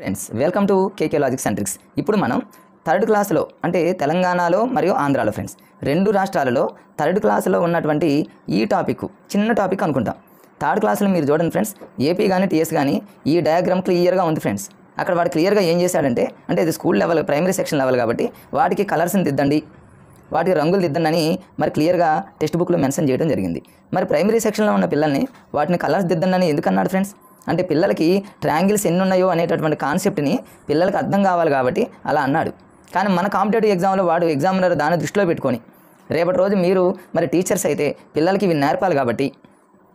Friends, welcome to KK logics and tricks. ఇప్పుడు మనం third క్లాస్లో అంటే తెలంగాణలో మరియు ఆంధ్రాలో ఫ్రెండ్స్ రెండు రాష్ట్రాలలో థర్డ్ క్లాస్లో ఉన్నటువంటి ఈ టాపిక్ చిన్న టాపిక్ అనుకుంటాం. థర్డ్ క్లాస్లో మీరు చూడండి ఫ్రెండ్స్, ఏపీ కానీ టీఎస్ కానీ ఈ డయాగ్రామ్ క్లియర్గా ఉంది ఫ్రెండ్స్. అక్కడ వాడు క్లియర్గా ఏం చేశాడంటే, అంటే ఇది school level primary section level కాబట్టి వాటికి కలర్స్ని దిద్దండి, వాటికి రంగులు దిద్దండి అని మరి క్లియర్గా టెక్స్ట్ బుక్లో మెన్షన్ చేయడం జరిగింది. మరి ప్రైమరీ సెక్షన్లో ఉన్న పిల్లల్ని వాటిని కలర్స్ దిద్దండి అని ఎందుకన్నాడు ఫ్రెండ్స్? అంటే పిల్లలకి ట్రయాంగిల్స్ ఎన్ని ఉన్నాయో అనేటటువంటి కాన్సెప్ట్ని పిల్లలకి అర్థం కావాలి కాబట్టి అలా అన్నాడు. కానీ మన కాంపిటేటివ్ ఎగ్జామ్లో వాడు ఎగ్జామినర్ దాన్ని దృష్టిలో పెట్టుకొని రేపటి రోజు మీరు మరి టీచర్స్ అయితే పిల్లలకి ఇవి నేర్పాలి కాబట్టి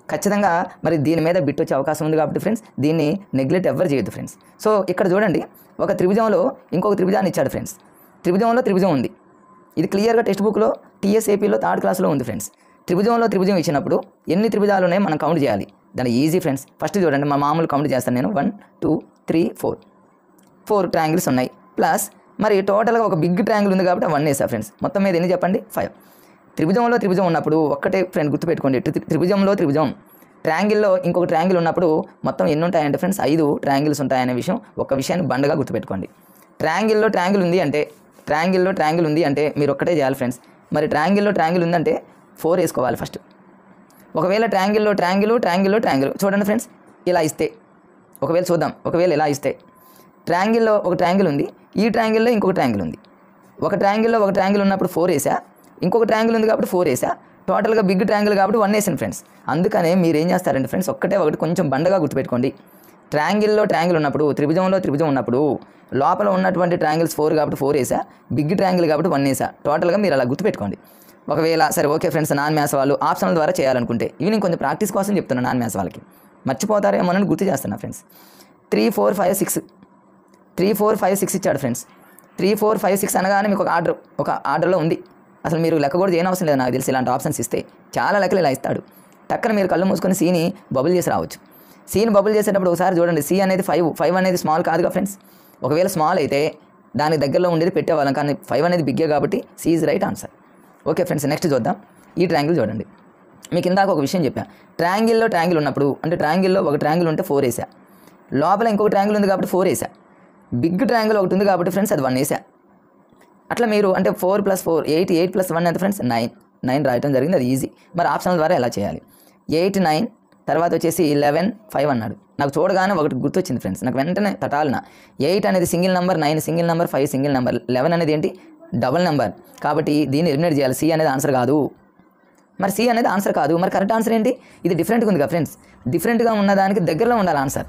ఖచ్చితంగా మరి దీని మీద బిట్ వచ్చే అవకాశం ఉంది కాబట్టి ఫ్రెండ్స్ దీన్ని నెగ్లెక్ట్ ఎవరు చేయొద్దు ఫ్రెండ్స్. సో ఇక్కడ చూడండి, ఒక త్రిభుజంలో ఇంకొక త్రిభుజాన్ని ఇచ్చాడు ఫ్రెండ్స్. త్రిభుజంలో త్రిభుజం ఉంది, ఇది క్లియర్గా టెక్స్ట్ బుక్లో టీఎస్ఏపీలో థర్డ్ క్లాస్లో ఉంది ఫ్రెండ్స్. త్రిభుజంలో త్రిభుజం ఇచ్చినప్పుడు ఎన్ని త్రిభుజాలు ఉన్నాయో మనం కౌంట్ చేయాలి. దాని ఈజీ ఫ్రెండ్స్. ఫస్ట్ చూడండి, మా మామూలు కౌంట్ చేస్తాను నేను. 1 2 3 4 ట్రయాంగిల్స్ ఉన్నాయి. ప్లస్ మరి టోటల్గా ఒక బిగ్ ట్రయాంగిల్ ఉంది కాబట్టి 1 వేసా ఫ్రెండ్స్. మొత్తం మీద ఎన్ని చెప్పండి? 5. త్రిభుజంలో త్రిభుజం ఉన్నప్పుడు ఒక్కటే ఫ్రెండ్ గుర్తుపెట్టుకోండి, త్రిభుజంలో త్రిభుజం. ట్రయాంగిల్లో ఇంకొక ట్రయాంగిల్ ఉన్నప్పుడు మొత్తం ఎన్ని ఉంటాయంటే ఫ్రెండ్స్ 5 ట్రయాంగిల్స్ ఉంటాయనే విషయం ఒక్క విషయాన్ని బండగా గుర్తుపెట్టుకోండి. ట్రయాంగిల్లో ట్రయాంగిల్ ఉంది అంటే మీరు ఒక్కటే చేయాలి ఫ్రెండ్స్. మరి ట్రయాంగిల్లో ట్రయాంగిల్ ఉందంటే 4 వేసుకోవాలి ఫస్ట్. ఒకవేళ ట్రయాంగిల్లో ట్రయాంగిల్ చూడండి ఫ్రెండ్స్, ఇలా ఇస్తే ఒకవేళ చూద్దాం, ఒకవేళ ఇలా ఇస్తే ట్రయాంగిల్లో ఒక ట్రయాంగిల్ ఉంది, ఈ ట్రయాంగిల్లో ఇంకొక ట్రయాంగిల్ ఉంది. ఒక ట్రయాంగిల్లో ఒక ట్రయాంగిల్ ఉన్నప్పుడు 4 వేసా, ఇంకొక ట్రయాంగిల్ ఉంది కాబట్టి 4 వేసా, టోటల్గా బిగ్ ట్రయాంగిల్ కాబట్టి 1 వేసాను ఫ్రెండ్స్. అందుకనే మీరు ఏం చేస్తారంటే ఫ్రెండ్స్, ఒకటి కొంచెం బండగా గుర్తుపెట్టుకోండి. ట్రయాంగిల్లో ట్రయాంగిల్ ఉన్నప్పుడు, త్రిభుజంలో త్రిభుజం ఉన్నప్పుడు లోపల ఉన్నటువంటి ట్రయాంగిల్స్ 4 కాబట్టి 4 వేసా, బిగ్ ట్రయాంగిల్ కాబట్టి 1 వేసా. టోటల్గా మీరు అలా గుర్తుపెట్టుకోండి. ఒకవేళ సరే ఓకే ఫ్రెండ్స్, నాన్ మ్యాథ్స్ వాళ్ళు ఆప్షనల్ ద్వారా చేయాలనుకుంటే ఇవి నేను కొంచెం ప్రాక్టీస్ కోసం చెప్తున్నాను. నాన్ మ్యాథ్స్ వాళ్ళకి మర్చిపోతారేమో అని గుర్తు చేస్తున్నా ఫ్రెండ్స్. 3 4 5 6 ఇచ్చాడు ఫ్రెండ్స్. 3 4 5 6 అనగానే మీకు ఒక ఆర్డర్లో ఉంది. అసలు మీరు లెక్క కూడా చేయని అవసరం లేదు నాకు తెలిసి. ఇలాంటి ఆప్షన్స్ ఇస్తే చాలా లెక్కలు ఇలా ఇస్తాడు. టక్కన మీరు కళ్ళు మూసుకొని సీని బబుల్ చేసి రావచ్చు. సీని బబుల్ చేసేటప్పుడు ఒకసారి చూడండి, సి అనేది 5 అనేది స్మాల్ కాదుగా ఫ్రెండ్స్. ఒకవేళ స్మాల్ అయితే దానికి దగ్గరలో ఉండేది పెట్టేవాళ్ళం, కానీ 5 అనేది బిగ్గే కాబట్టి C is right answer. Okay friends, next చూద్దాం. ఈ ట్రయాంగిల్ చూడండి, మీకు ఇందాక ఒక విషయం చెప్పా. ట్రయాంగిల్లో ట్రయాంగిల్ ఉన్నప్పుడు అంటే ట్రయాంగిల్లో ఒక ట్రయాంగిల్ ఉంటే 4 వేసా, లోపల ఇంకొక ట్రయాంగిల్ ఉంది కాబట్టి 4 వేసా, బిగ్ ట్రయాంగిల్ ఒకటి ఉంది కాబట్టి ఫ్రెండ్స్ అది 1 వేసా. అట్లా మీరు అంటే 4 + 4 8 8 + 1 ఎంత ఫ్రెండ్స్? 9 రాయటం జరిగింది. అది ఈజీ. మరి ఆప్షనల్ ద్వారా ఎలా చేయాలి? 8 9 తర్వాత వచ్చేసి 11 5 అన్నాడు. నాకు చూడగానే ఒకటి గుర్తొచ్చింది ఫ్రెండ్స్, నాకు వెంటనే తటాలన. 8 అనేది single number, 9 single number, 5 single number, 11 అనేది ఏంటి? Double number. కాబట్టి దీన్ని ఎలిమినేట్ చేయాలి. సి అనేది ఆన్సర్ కాదు. మరి సి అనేది ఆన్సర్ కాదు, మరి కరెక్ట్ ఆన్సర్ ఏంటి? ఇది డిఫరెంట్గా ఉంది కదా ఫ్రెండ్స్. డిఫరెంట్గా ఉన్నదానికి దగ్గరలో ఉండాలి ఆన్సర్.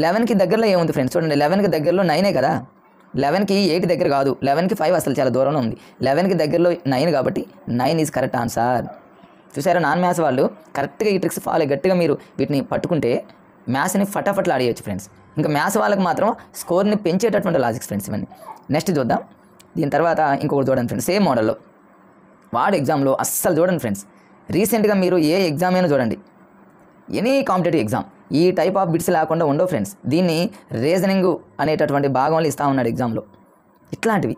11కి దగ్గరలో ఏముంది ఫ్రెండ్స్? చూడండి, 11కి దగ్గరలో 9 కదా. 11కి 8 దగ్గర కాదు, 11కి 5 అసలు చాలా దూరంలో ఉంది. 11కి దగ్గరలో 9 కాబట్టి 9 ఈజ్ కరెక్ట్ ఆన్సర్. చూసారా, నాన్ మ్యాథ్స్ వాళ్ళు కరెక్ట్గా ఈ ట్రిక్స్ ఫాలో గట్టిగా మీరు వీటిని పట్టుకుంటే మ్యాథ్స్ని ఫటాఫట్లు ఆడేయచ్చు ఫ్రెండ్స్. ఇంకా మ్యాథ్స్ వాళ్ళకి మాత్రం స్కోర్ని పెంచేటటువంటి లాజిక్స్ ఫ్రెండ్స్ ఇవన్నీ. నెక్స్ట్ చూద్దాం. దీని తర్వాత ఇంకొకటి చూడండి ఫ్రెండ్స్, సేమ్ మోడల్లో వాడు ఎగ్జామ్లో అస్సలు చూడండి ఫ్రెండ్స్. రీసెంట్గా మీరు ఏ ఎగ్జామ్ అయినా చూడండి, ఎనీ కాంపిటేటివ్ ఎగ్జామ్ ఈ టైప్ ఆఫ్ బిట్స్ లేకుండా ఉండవు ఫ్రెండ్స్. దీన్ని రీజనింగ్ అనేటటువంటి భాగంలో ఇస్తూ ఉన్నాడు ఎగ్జామ్లో ఇట్లాంటివి.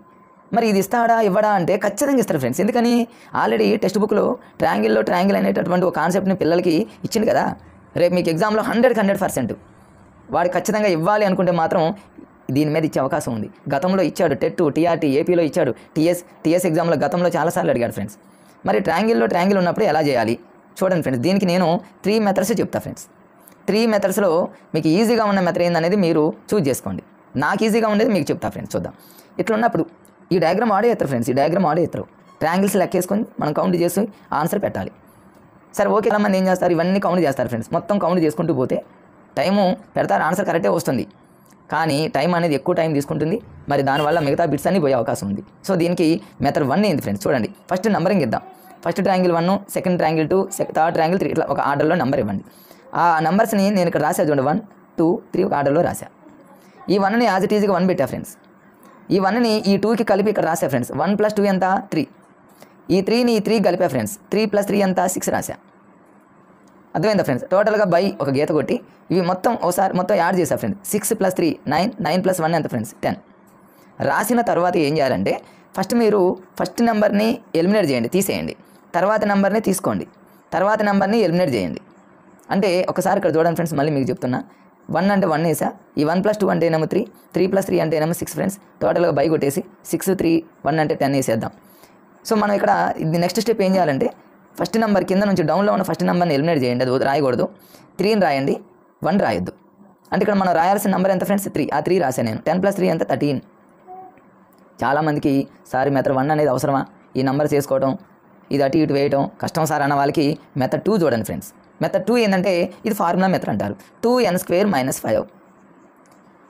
మరి ఇది ఇస్తాడా ఇవ్వడా అంటే ఖచ్చితంగా ఇస్తారు ఫ్రెండ్స్. ఎందుకని? ఆల్రెడీ టెక్స్ట్ బుక్లో ట్రయాంగిల్లో ట్రయాంగిల్ అనేటటువంటి ఒక కాన్సెప్ట్ని పిల్లలకి ఇచ్చింది కదా. రేపు మీకు ఎగ్జామ్లో 100కి 100% వాడు ఖచ్చితంగా ఇవ్వాలి అనుకుంటే మాత్రం దీని మీద ఇచ్చే అవకాశం ఉంది. గతంలో ఇచ్చాడు, టెట్ టీఆర్టీ ఏపీలో ఇచ్చాడు, టీఎస్ ఎగ్జామ్లో గతంలో చాలాసార్లు అడిగాడు ఫ్రెండ్స్. మరి ట్రయాంగిల్లో ట్రయాంగిల్ ఉన్నప్పుడు ఎలా చేయాలి చూడండి ఫ్రెండ్స్. దీనికి నేను 3 మెథడ్స్ చెప్తా ఫ్రెండ్స్. 3 మెథడ్స్లో మీకు ఈజీగా ఉన్న మెథడ్ ఏందనేది మీరు చూజ్ చేసుకోండి. నాకు ఈజీగా ఉండేది మీకు చెప్తా ఫ్రెండ్స్. చూద్దాం. ఇట్లా ఉన్నప్పుడు ఈ డయాగ్రామ్ ఆడే ఎత్తరు ఫ్రెండ్స్. ఈ డయాగ్రామ్ ఆడే ఎత్తరు. ట్రయాంగిల్స్ లెక్కేసుకొని మనం కౌంట్ చేసి ఆన్సర్ పెట్టాలి. సరే ఓకే, చాలా మంది ఏం చేస్తారు, ఇవన్నీ కౌంట్ చేస్తారు ఫ్రెండ్స్. మొత్తం కౌంట్ చేసుకుంటూ పోతే టైము పెడతారు, ఆన్సర్ కరెక్టే వస్తుంది. కానీ టైం అనేది ఎక్కువ టైం తీసుకుంటుంది. మరి దానివల్ల మిగతా బిట్స్ అన్నీ పోయే అవకాశం ఉంది. సో దీనికి మెథడ్ 1 ఏంది ఫ్రెండ్స్? చూడండి, ఫస్ట్ నెంబరింగ్ ఇద్దాం. First triangle 1, second triangle 2, third triangle 3, ఇట్లా ఒక ఆర్డర్లో నెంబర్ ఇవ్వండి. ఆ నెంబర్స్ని నేను ఇక్కడ రాసా చూడండి, 1 2 3 ఒక ఆర్డర్లో రాసా. ఈ 1ని యాజ్ ఇట్ ఈజ్గా 1 పెట్టా ఫ్రెండ్స్. ఈ 1ని ఈ 2కి కలిపి ఇక్కడ రాసా ఫ్రెండ్స్. 1 + 2 ఎంత? 3. ఈ 3ని ఈ 3 కలిపా ఫ్రెండ్స్. 3 + 3 ఎంత? 6 రాసా. అర్థమైందా ఫ్రెండ్స్? టోటల్గా బై ఒక గీత కొట్టి ఇవి మొత్తం ఒకసారి మొత్తం యాడ్ చేసా ఫ్రెండ్స్. 6 + 3 9, 9 + 1 ఎంత ఫ్రెండ్స్? 10. రాసిన తర్వాత ఏం చేయాలంటే మీరు ఫస్ట్ నెంబర్ని ఎలిమినేట్ చేయండి, తీసేయండి. తర్వాత నెంబర్ని తీసుకోండి, తర్వాత నెంబర్ని ఎలిమినేట్ చేయండి. అంటే ఒకసారి ఇక్కడ చూడండి ఫ్రెండ్స్, మళ్ళీ మీకు చెప్తున్నా. 1 అంటే 1 వేసా, ఈ 1 + 2 అంటే ఏమో 3, 3 + 3 అంటే ఏమో 6 ఫ్రెండ్స్. టోటల్గా బై కొట్టేసి 6, 3, 1 అంటే 10 వేసేద్దాం. సో మనం ఇక్కడ ఇది నెక్స్ట్ స్టెప్ ఏం చేయాలంటే, ఫస్ట్ నెంబర్ కింద నుంచి డౌన్లో ఉన్న ఫస్ట్ నెంబర్ని ఎలిమినేట్ చేయండి, అది రాయకూడదు. 3ని రాయండి, 1 రాయొద్దు. అంటే ఇక్కడ మనం రాయాల్సిన నెంబర్ ఎంత ఫ్రెండ్స్? 3. ఆ 3 రాశాను నేను. 10 + 3 ఎంత? 13. చాలామందికి సార్ మెథడ్ 1 అనేది అవసరమా, ఈ నెంబర్ చేసుకోవడం, ఇది అటు ఇటు వేయడం కష్టం సార్ అన్న వాళ్ళకి మెథడ్ 2 చూడండి ఫ్రెండ్స్. మెథడ్ 2 ఏంటంటే ఇది ఫార్ములా మెథడ్ అంటారు. 2n² - 5.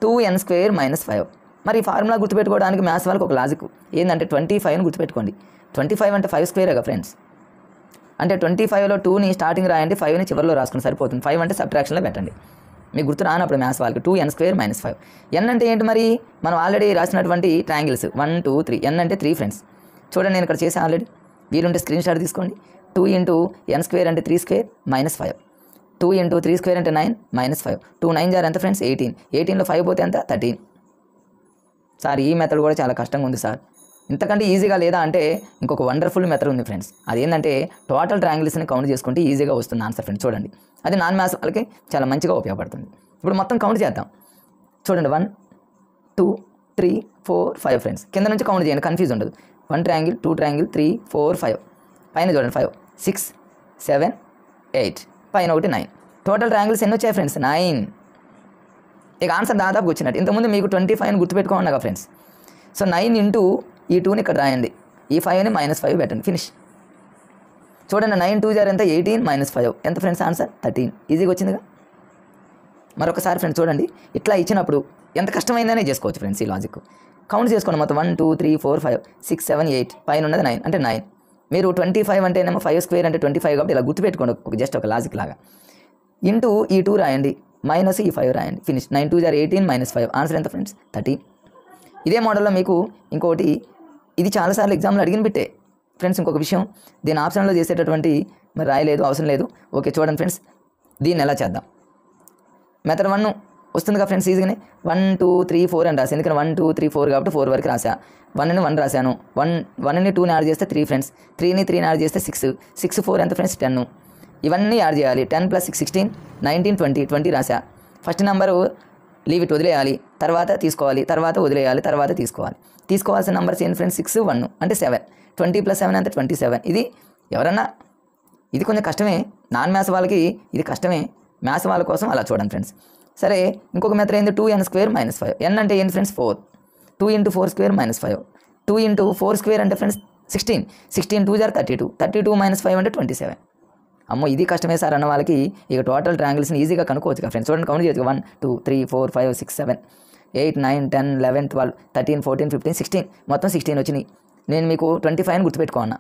2n² - 5. మరి ఈ ఫార్ములా గుర్తుపెట్టుకోవడానికి మ్యాథ్స్ వాళ్ళకి ఒక లాజిక్ ఏంటంటే 25ని గుర్తుపెట్టుకోండి. 25 అంటే 5² ఫ్రెండ్స్. అంటే 25లో 2ని స్టార్టింగ్ రాయండి, 5ని చివరిలో రాసుకుని సరిపోతుంది. 5 అంటే సబ్ట్రాక్షన్లో పెట్టండి. మీకు గుర్తు రానప్పుడు మ్యాథ్స్ వాళ్ళకి 2n² - 5. n అంటే ఏంటి మరి? మనం ఆల్రెడీ రాసినటువంటి ట్రయాంగిల్స్ 1, 2, 3. n అంటే 3 ఫ్రెండ్స్. చూడండి నేను ఇక్కడ చేసాను ఆల్రెడీ, వీలుంటే స్క్రీన్ షాట్ తీసుకోండి. 2 × n² అంటే 3² - 5. 2 × 3² అంటే 9 - 5. 2 9 ఎంత ఫ్రెండ్స్? 18. 18లో 5 పోతే ఎంత? 13. సార్ ఈ మెథడ్ కూడా చాలా కష్టంగా ఉంది సార్, ఇంతకంటే ఈజీగా లేదా అంటే ఇంకొక వండర్ఫుల్ మెథడ్ ఉంది ఫ్రెండ్స్. అదేంటంటే టోటల్ ట్రయాంగిల్స్ని కౌంట్ చేసుకుంటే ఈజీగా వస్తుంది ఆన్సర్ ఫ్రెండ్స్. చూడండి, అది నాన్ మ్యాథ్స్ వాళ్ళకి చాలా మంచిగా ఉపయోగపడుతుంది. ఇప్పుడు మొత్తం కౌంట్ చేద్దాం. చూడండి, 1, 2, 3, 4, 5 ఫ్రెండ్స్. కింద నుంచి కౌంట్ చేయండి, కన్ఫ్యూజ్ ఉండదు. 1 ట్రయాంగిల్, 2 ట్రయాంగిల్, 3, 4, 5. పైన చూడండి 5, 6, 7, 8. పైన ఒకటి 9. టోటల్ ట్రయాంగిల్స్ ఎన్ని వచ్చాయి ఫ్రెండ్స్? 9. ఇక ఆన్సర్ దాదాపు వచ్చినట్టు. ఇంతకుముందు మీకు 25 గుర్తుపెట్టుకోండి ఫ్రెండ్స్. సో 9 ఇంటూ ఈ 2ని ఇక్కడ రాయండి, ఈ 5ని -5 పెట్టండి, ఫినిష్. చూడండి, 9 2 ఎంత? 18 - 5 ఎంత ఫ్రెండ్స్? ఆన్సర్ 13. ఈజీగా వచ్చిందిగా. మరొకసారి ఫ్రెండ్స్ చూడండి, ఇట్లా ఇచ్చినప్పుడు ఎంత కష్టమైందనే చేసుకోవచ్చు ఫ్రెండ్స్. ఈ లాజిక్ కౌంట్ చేసుకోండి మొత్తం. 1, 2, 3, 4, 5, 6, 7, 8. పైన ఉన్నది 9 అంటే 9. మీరు 25 అంటేనేమో 5² అంటే 25 కాబట్టి ఇలా గుర్తుపెట్టుకోండి, జస్ట్ ఒక లాజిక్ లాగా. ఇంటూ ఈ 2 రాయండి, మైనస్ ఈ 5 రాయండి, ఫినిష్. 9 2 18 - 5 ఆన్సర్ ఎంత ఫ్రెండ్స్? 13. ఇదే మోడల్లో మీకు ఇంకోటి, ఇది చాలాసార్లు ఎగ్జామ్లో అడిగిన బిట్టే ఫ్రెండ్స్. ఇంకొక విషయం, దీని ఆప్షన్లో చేసేటటువంటి మరి రాయలేదు, అవసరం లేదు. ఓకే, చూడండి ఫ్రెండ్స్, దీన్ని ఎలా చేద్దాం. మెథడ్ 1 వస్తుందిగా ఫ్రెండ్స్ ఈజీగానే. 1, 2, 3, 4 అని రాసి, ఎందుకంటే 1, 2, 3, 4 కాబట్టి 4 వరకు రాసా. 1ని 1 రాశాను, 1ని 2ని యాడ్ చేస్తే 3 ఫ్రెండ్స్. 3ని 3ని యాడ్ చేస్తే 6, 6, 4 ఎంత ఫ్రెండ్స్? 10. ఇవన్నీ యాడ్ చేయాలి. 10 + 6 16, 19 20, 20 రాసా. ఫస్ట్ నెంబరు లీవ్ ఇట్, వదిలేయాలి, తర్వాత తీసుకోవాలి, తర్వాత వదిలేయాలి, తర్వాత తీసుకోవాలి. తీసుకోవాల్సిన నెంబర్స్ ఏంటి ఫ్రెండ్స్? 6, 1 అంటే 7. 20 + 7 అంటే 27. ఇది ఎవరన్నా, ఇది కొంచెం కష్టమే, నాన్ మ్యాథ్స్ వాళ్ళకి ఇది కష్టమే, మ్యాథ్స్ వాళ్ళ కోసం అలా చూడండి ఫ్రెండ్స్. సరే, ఇంకొక మెథడ్ ఏంది? 2n² - 5. n అంటే ఏంటి ఫ్రెండ్స్? 4. 2 × 4² - 5. 2 × 4² అంటే ఫ్రెండ్స్ 16. 16 2 32. 32 - 5 అంటే 27. అమ్మో, ఇది కష్టమే సార్ అన్న వాళ్ళకి ఇక టోటల్ ట్రయాంగిల్స్ని ఈజీగా కనుక్కోవచ్చు కదా ఫ్రెండ్స్. చూడండి, కౌంట్ చేయొచ్చు. 1, 2, 3, 4, 5, 6, 7, 8, 9, 10, 11, 12, 13, 14, 15, 16. మొత్తం 16 వచ్చినాయి. నేను మీకు 25 గుర్తుపెట్టుకోన్నా.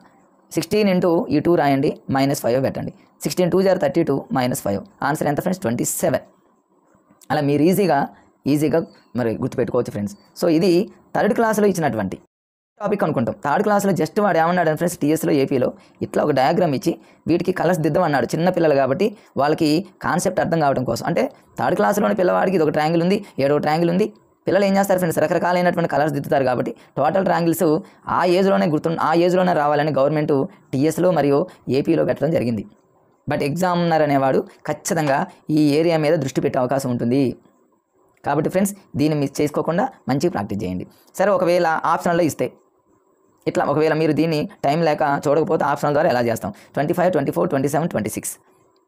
16 ఇంటూ ఈ 2 రాయండి, -5 పెట్టండి. 16 2 32 -5 ఆన్సర్ ఎంత ఫ్రెండ్స్? 27. అలా మీరు ఈజీగా మరి గుర్తుపెట్టుకోవచ్చు ఫ్రెండ్స్. సో ఇది 3rd క్లాస్లో ఇచ్చినటువంటి టాపిక్ అనుకుంటాం. 3rd క్లాస్లో జస్ట్ వాడు ఏమన్నాడు ఫ్రెండ్స్, టీఎస్లో ఏపీలో ఇట్లా ఒక డయాగ్రామ్ ఇచ్చి వీటికి కలర్స్ దిద్దమన్నాడు. చిన్న పిల్లలు కాబట్టి వాళ్ళకి కాన్సెప్ట్ అర్థం కావడం కోసం. అంటే 3rd క్లాస్లోని పిల్లవాడికి ఇది ఒక ట్రయాంగిల్ ఉంది, 7వ ట్రయాంగిల్ ఉంది. పిల్లలు ఏం చేస్తారు ఫ్రెండ్స్, రకరకాలైనటువంటి కలర్స్ దిద్దుతారు కాబట్టి టోటల్ ట్రయాంగిల్స్ ఆ ఏజ్లోనే రావాలని గవర్నమెంట్ టీఎస్లో మరియు ఏపీలో పెట్టడం జరిగింది. బట్ ఎగ్జామినర్ అనేవాడు ఖచ్చితంగా ఈ ఏరియా మీద దృష్టి పెట్టే అవకాశం ఉంటుంది. కాబట్టి ఫ్రెండ్స్ దీన్ని మిస్ చేసుకోకుండా మంచిగా ప్రాక్టీస్ చేయండి. సరే, ఒకవేళ ఆప్షనల్లో ఇస్తే ఇట్లా, ఒకవేళ మీరు దీన్ని టైం లేక చూడకపోతే ఆప్షనల్ ద్వారా ఎలా చేస్తాం? 25, 24, 27, 26.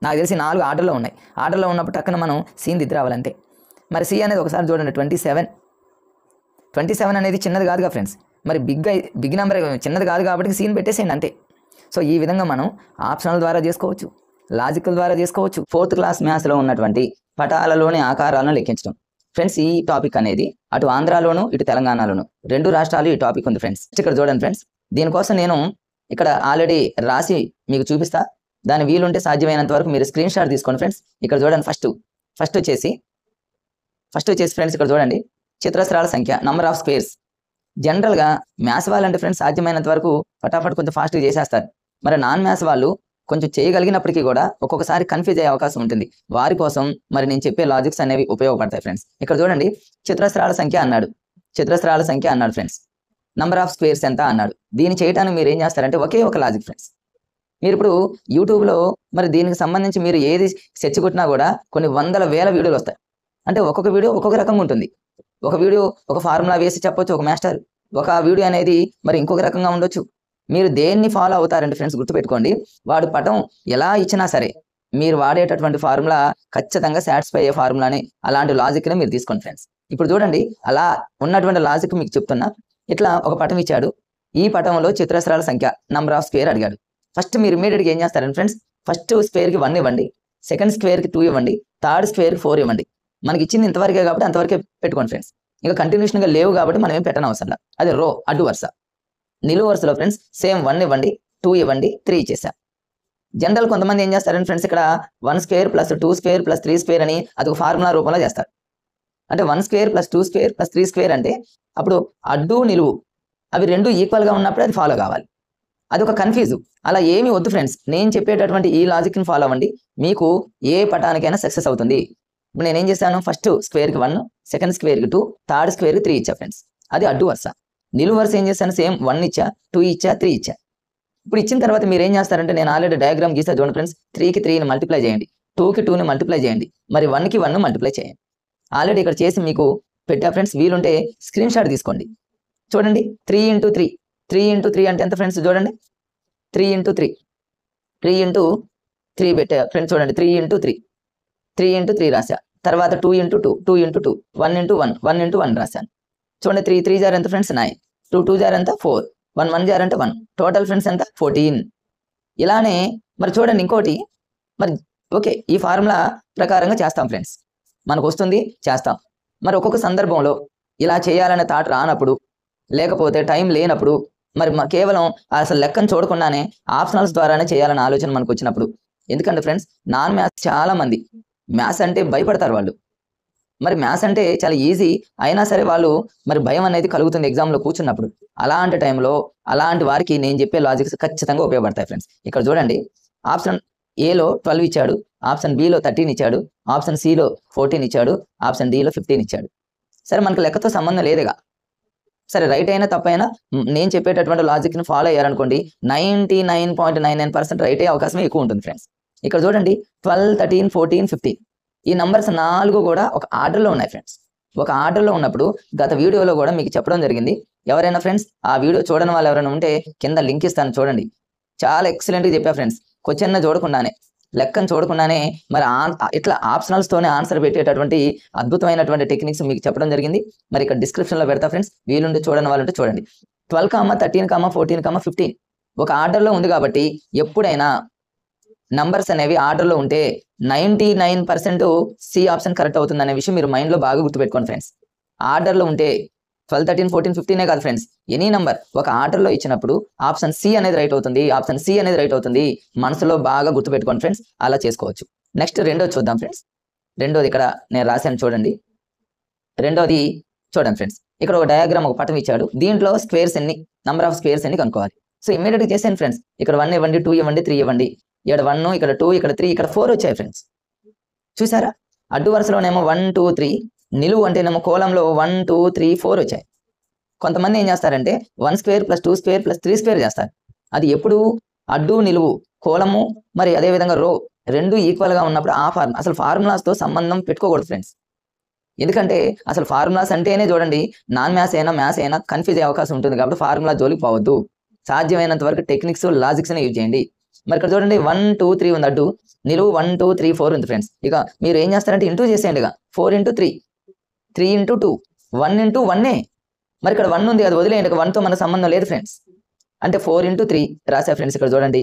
నాకు తెలిసి 4 ఆర్డర్లో ఉన్నాయి. ఆర్డర్లో ఉన్నప్పుడు టక్కున మనం సీన్ దిద్దు రావాలంతే. మరి సి అనేది ఒకసారి చూడండి, 27 అనేది చిన్నది కాదుగా ఫ్రెండ్స్. మరి బిగ్ నెంబర్ చిన్నది కాదు కాబట్టి సీన్ పెట్టేసేయండి అంతే. సో ఈ విధంగా మనం ఆప్షనల్ ద్వారా చేసుకోవచ్చు, లాజికల్ ద్వారా చేసుకోవచ్చు. 4th క్లాస్ మ్యాథ్స్లో ఉన్నటువంటి పటాలలోని ఆకారాలను లెక్కించడం ఫ్రెండ్స్. ఈ టాపిక్ అనేది అటు ఆంధ్రాలోను ఇటు తెలంగాణలోను 2 రాష్ట్రాలు ఈ టాపిక్ ఉంది ఫ్రెండ్స్. ఇక్కడ చూడండి ఫ్రెండ్స్, దీనికోసం నేను ఇక్కడ ఆల్రెడీ రాసి మీకు చూపిస్తా. దాని వీలుంటే సాధ్యమైనంత వరకు మీరు స్క్రీన్ షాట్ తీసుకోండి ఫ్రెండ్స్. ఇక్కడ చూడండి, ఫస్ట్ వచ్చేసి ఫ్రెండ్స్ ఇక్కడ చూడండి, చతురస్రాల సంఖ్య, నంబర్ ఆఫ్ స్క్వేర్స్. జనరల్గా మ్యాథ్స్ వాళ్ళంటే ఫ్రెండ్స్ సాధ్యమైనంత వరకు ఫటాఫట్ కొంచెం ఫాస్ట్గా చేసేస్తారు. మరి నాన్ మ్యాథ్స్ వాళ్ళు కొంచెం చేయగలిగినప్పటికీ కూడా ఒక్కొక్కసారి కన్ఫ్యూజ్ అయ్యే అవకాశం ఉంటుంది. వారి కోసం మరి నేను చెప్పే లాజిక్స్ అనేవి ఉపయోగపడతాయి ఫ్రెండ్స్. ఇక్కడ చూడండి, చతురస్రాల సంఖ్య అన్నాడు ఫ్రెండ్స్. నంబర్ ఆఫ్ స్క్వేర్స్ ఎంత అన్నాడు. దీన్ని చేయడానికి మీరు ఏం చేస్తారంటే ఒకే ఒక లాజిక్ ఫ్రెండ్స్. మీరు ఇప్పుడు యూట్యూబ్లో మరి దీనికి సంబంధించి మీరు ఏది సెర్చ్ కొట్టినా కూడా కొన్ని వందల వేల వీడియోలు వస్తాయి. అంటే ఒక్కొక్క వీడియో ఒక్కొక్క రకంగా ఉంటుంది. ఒక వీడియో ఒక ఫార్ములా వేసి చెప్పొచ్చు ఒక మాస్టర్, ఒక వీడియో అనేది మరి ఇంకొక రకంగా ఉండొచ్చు. మీరు దేన్ని ఫాలో అవుతారంటే ఫ్రెండ్స్ గుర్తుపెట్టుకోండి, వాడు పటం ఎలా ఇచ్చినా సరే మీరు వాడేటటువంటి ఫార్ములా ఖచ్చితంగా సాటిస్ఫై అయ్యే ఫార్ములానే, అలాంటి లాజిక్ని మీరు తీసుకోండి ఫ్రెండ్స్. ఇప్పుడు చూడండి, అలా ఉన్నటువంటి లాజిక్ మీకు చెప్తున్నా. ఇట్లా ఒక పటం ఇచ్చాడు, ఈ పటంలో చతురస్రాల సంఖ్య నంబర్ ఆఫ్ స్క్వేర్ అడిగాడు. ఫస్ట్ మీరు ఇమీడియట్గా ఏం చేస్తారండి ఫ్రెండ్స్, ఫస్ట్ స్క్వేర్కి 1 ఇవ్వండి, సెకండ్ స్క్వేర్కి 2 ఇవ్వండి, థర్డ్ స్క్వేర్కి 4 ఇవ్వండి. మనకి ఇచ్చింది ఇంతవరకే కాబట్టి అంతవరకే పెట్టుకోండి ఫ్రెండ్స్. ఇంకా కంటిన్యూషన్గా లేవు కాబట్టి మనం ఏం పెట్టనవసరం లేదు. అది రో అడ్డు వరుస. నిలువు వరుసలో ఫ్రెండ్స్ సేమ్ 1 ఇవ్వండి, 2 ఇవ్వండి, 3 ఇచ్చేసా. జనరల్ కొంతమంది ఏం చేస్తారంటే ఫ్రెండ్స్, ఇక్కడ 1 square plus 2 square plus 3 square అని అది ఒక ఫార్ములా రూపంలో చేస్తారు. అంటే 1 square plus 2 square plus 3 square అంటే అప్పుడు అడ్డు నిలువు అవి రెండు ఈక్వల్గా ఉన్నప్పుడే అది ఫాలో కావాలి. అది ఒక కన్ఫ్యూజ్. అలా ఏమీ వద్దు ఫ్రెండ్స్, నేను చెప్పేటటువంటి ఈ లాజిక్ని ఫాలో అవ్వండి, మీకు ఏ పటానికైనా సక్సెస్ అవుతుంది. ఇప్పుడు నేను ఏం చేశాను, ఫస్ట్ స్క్వేర్కి 1, సెకండ్ స్క్వేర్కి 2, థర్డ్ స్క్వేర్కి 3 ఇచ్చా ఫ్రెండ్స్. అది అడ్డు వరుస. నిలువు వరుస ఏం చేశాను, సేమ్ 1 ఇచ్చా, 2 ఇచ్చా, 3 ఇచ్చా. ఇప్పుడు ఇచ్చిన తర్వాత మీరు ఏం చేస్తారంటే, నేను ఆల్రెడీ డయాగ్రామ్ గీసా చూడండి ఫ్రెండ్స్, 3కి 3ని మల్టిప్లై చేయండి, 2కి 2ని మల్టిప్లై చేయండి, మరి 1కి 1 మల్టిప్లై చేయండి. ఆల్రెడీ ఇక్కడ చేసి మీకు పెట్టా ఫ్రెండ్స్, వీలుంటే స్క్రీన్ షాట్ తీసుకోండి. చూడండి 3 ఇంటూ 3, 3 ఇంటూ 3 అంటే ఎంత ఫ్రెండ్స్ చూడండి, 3 ఇంటూ 3, 3 ఇంటూ 3 పెట్టా ఫ్రెండ్స్. చూడండి 3 ఇంటూ 3, 3 ఇంటూ 3 రాశా. తర్వాత 2 ఇంటూ 2, 2 ఇంటూ 2, 1 ఇంటూ 1, 1 ఇంటూ 1 రాశాను. చూడండి 3 3 జార్ ఎంత ఫ్రెండ్స్ 9, 2 2 జార్ ఎంత 4, 1 1 జార్ అంటే 1, టోటల్ ఫ్రెండ్స్ ఎంత 14. ఇలానే మరి చూడండి ఇంకోటి, మరి ఓకే ఈ ఫార్ములా ప్రకారంగా చేస్తాం ఫ్రెండ్స్, మనకు వస్తుంది చేస్తాం. మరి ఒక్కొక్క సందర్భంలో ఇలా చేయాలనే థాట్ రానప్పుడు, లేకపోతే టైం లేనప్పుడు, మరి కేవలం అసలు లెక్కను చూడకుండానే ఆప్షనల్స్ ద్వారానే చేయాలనే ఆలోచన మనకు వచ్చినప్పుడు, ఎందుకంటే ఫ్రెండ్స్ నాన్ మ్యాథ్స్ చాలా మంది మ్యాథ్స్ అంటే భయపడతారు వాళ్ళు. మరి మ్యాథ్స్ అంటే చాలా ఈజీ అయినా సరే వాళ్ళు మరి భయం అనేది కలుగుతుంది ఎగ్జామ్లో కూర్చున్నప్పుడు. అలాంటి టైంలో అలాంటి వారికి నేను చెప్పే లాజిక్స్ ఖచ్చితంగా ఉపయోగపడతాయి ఫ్రెండ్స్. ఇక్కడ చూడండి, ఆప్షన్ ఏలో 12 ఇచ్చాడు, ఆప్షన్ బిలో 13 ఇచ్చాడు, ఆప్షన్ సిలో 14 ఇచ్చాడు, ఆప్షన్ డిలో 15 ఇచ్చాడు. సరే మనకు లెక్కతో సంబంధం లేదుగా, సరే రైట్ అయినా తప్పైనా నేను చెప్పేటటువంటి లాజిక్ని ఫాలో అయ్యారనుకోండి 99.99% రైట్ అయ్యే అవకాశం ఎక్కువ ఉంటుంది ఫ్రెండ్స్. ఇక్కడ చూడండి 12, 13, 14, 15 ఈ నంబర్స్ 4 కూడా ఒక ఆర్డర్లో ఉన్నాయి ఫ్రెండ్స్. ఒక ఆర్డర్లో ఉన్నప్పుడు గత వీడియోలో కూడా మీకు చెప్పడం జరిగింది. ఎవరైనా ఫ్రెండ్స్ ఆ వీడియో చూడని వాళ్ళు ఎవరైనా ఉంటే కింద లింక్ ఇస్తాను చూడండి. చాలా ఎక్సలెంట్గా చెప్పా ఫ్రెండ్స్. క్వశ్చన్ చూడకుండానే, లెక్కను చూడకుండానే మరి ఇట్లా ఆప్షనల్స్తోనే ఆన్సర్ పెట్టేటటువంటి అద్భుతమైనటువంటి టెక్నిక్స్ మీకు చెప్పడం జరిగింది. మరి ఇక్కడ డిస్క్రిప్షన్లో పెడతా ఫ్రెండ్స్, వీలుండి చూడని వాళ్ళు ఉంటే చూడండి. 12, 13, 14, 15 ఒక ఆర్డర్లో ఉంది కాబట్టి ఎప్పుడైనా నంబర్స్ అనేవి ఆర్డర్లో ఉంటే 99% సి ఆప్షన్ కరెక్ట్ అవుతుంది అనే విషయం మీరు మైండ్లో బాగా గుర్తుపెట్టుకోండి ఫ్రెండ్స్. ఆర్డర్లో ఉంటే 12, 13, 14, 15 కాదు ఫ్రెండ్స్, ఎనీ నంబర్ ఒక ఆర్డర్లో ఇచ్చినప్పుడు ఆప్షన్ సి అనేది రైట్ అవుతుంది, ఆప్షన్ సి అనేది రైట్ అవుతుంది. మనసులో బాగా గుర్తుపెట్టుకోండి ఫ్రెండ్స్, అలా చేసుకోవచ్చు. నెక్స్ట్ రెండోది చూద్దాం ఫ్రెండ్స్. రెండోది ఇక్కడ నేను రాశాను చూడండి. రెండోది చూడండి ఫ్రెండ్స్, ఇక్కడ ఒక డయాగ్రామ్ ఒక పటం ఇచ్చాడు, దీంట్లో స్క్వేర్స్ ఎన్ని, నంబర్ ఆఫ్ స్క్వేర్స్ ఎన్ని కనుక్కోవాలి. సో ఇమీడియట్గా చేసాను ఫ్రెండ్స్. ఇక్కడ 1 ఇవ్వండి, 2 ఇవ్వండి, 3 ఇవ్వండి. ఇక్కడ 1, ఇక్కడ 2, ఇక్కడ 3, ఇక్కడ 4 వచ్చాయి ఫ్రెండ్స్. చూసారా, అడ్డు వరుసలోనేమో 1 2 3, నిలువు అంటేనేమో కోలంలో 1 2 3 4 వచ్చాయి. కొంతమంది ఏం చేస్తారంటే 1 square plus 2 square plus 3 square చేస్తారు. అది ఎప్పుడు అడ్డు నిలువు కోలము మరి అదేవిధంగా రో రెండు ఈక్వల్గా ఉన్నప్పుడు అసలు ఫార్ములాస్తో సంబంధం పెట్టుకోకూడదు ఫ్రెండ్స్. ఎందుకంటే అసలు ఫార్ములాస్ అంటేనే చూడండి నాన్ మ్యాథ్స్ అయినా మ్యాథ్స్ అయినా కన్ఫ్యూజ్ అయ్యే అవకాశం ఉంటుంది. కాబట్టి ఫార్ములా జోలికి పోవద్దు, సాధ్యమైనంత వరకు టెక్నిక్స్ లాజిక్స్ని యూజ్ చేయండి. మరి ఇక్కడ చూడండి 1 2 3 ఉంది అడ్డు, నిలువు 1 2 3 4 ఉంది ఫ్రెండ్స్. ఇక మీరు ఏం చేస్తారంటే ఇంటూ చేసేయండి. ఇక 4 ఇంటూ 3, 3 ఇంటూ 2, 1 ఇంటూ 1. మరి ఇక్కడ 1 ఉంది, అది వదిలేయండి, 1తో మనకు సంబంధం లేదు ఫ్రెండ్స్. అంటే 4 ఇంటూ 3 రాసా ఫ్రెండ్స్. ఇక్కడ చూడండి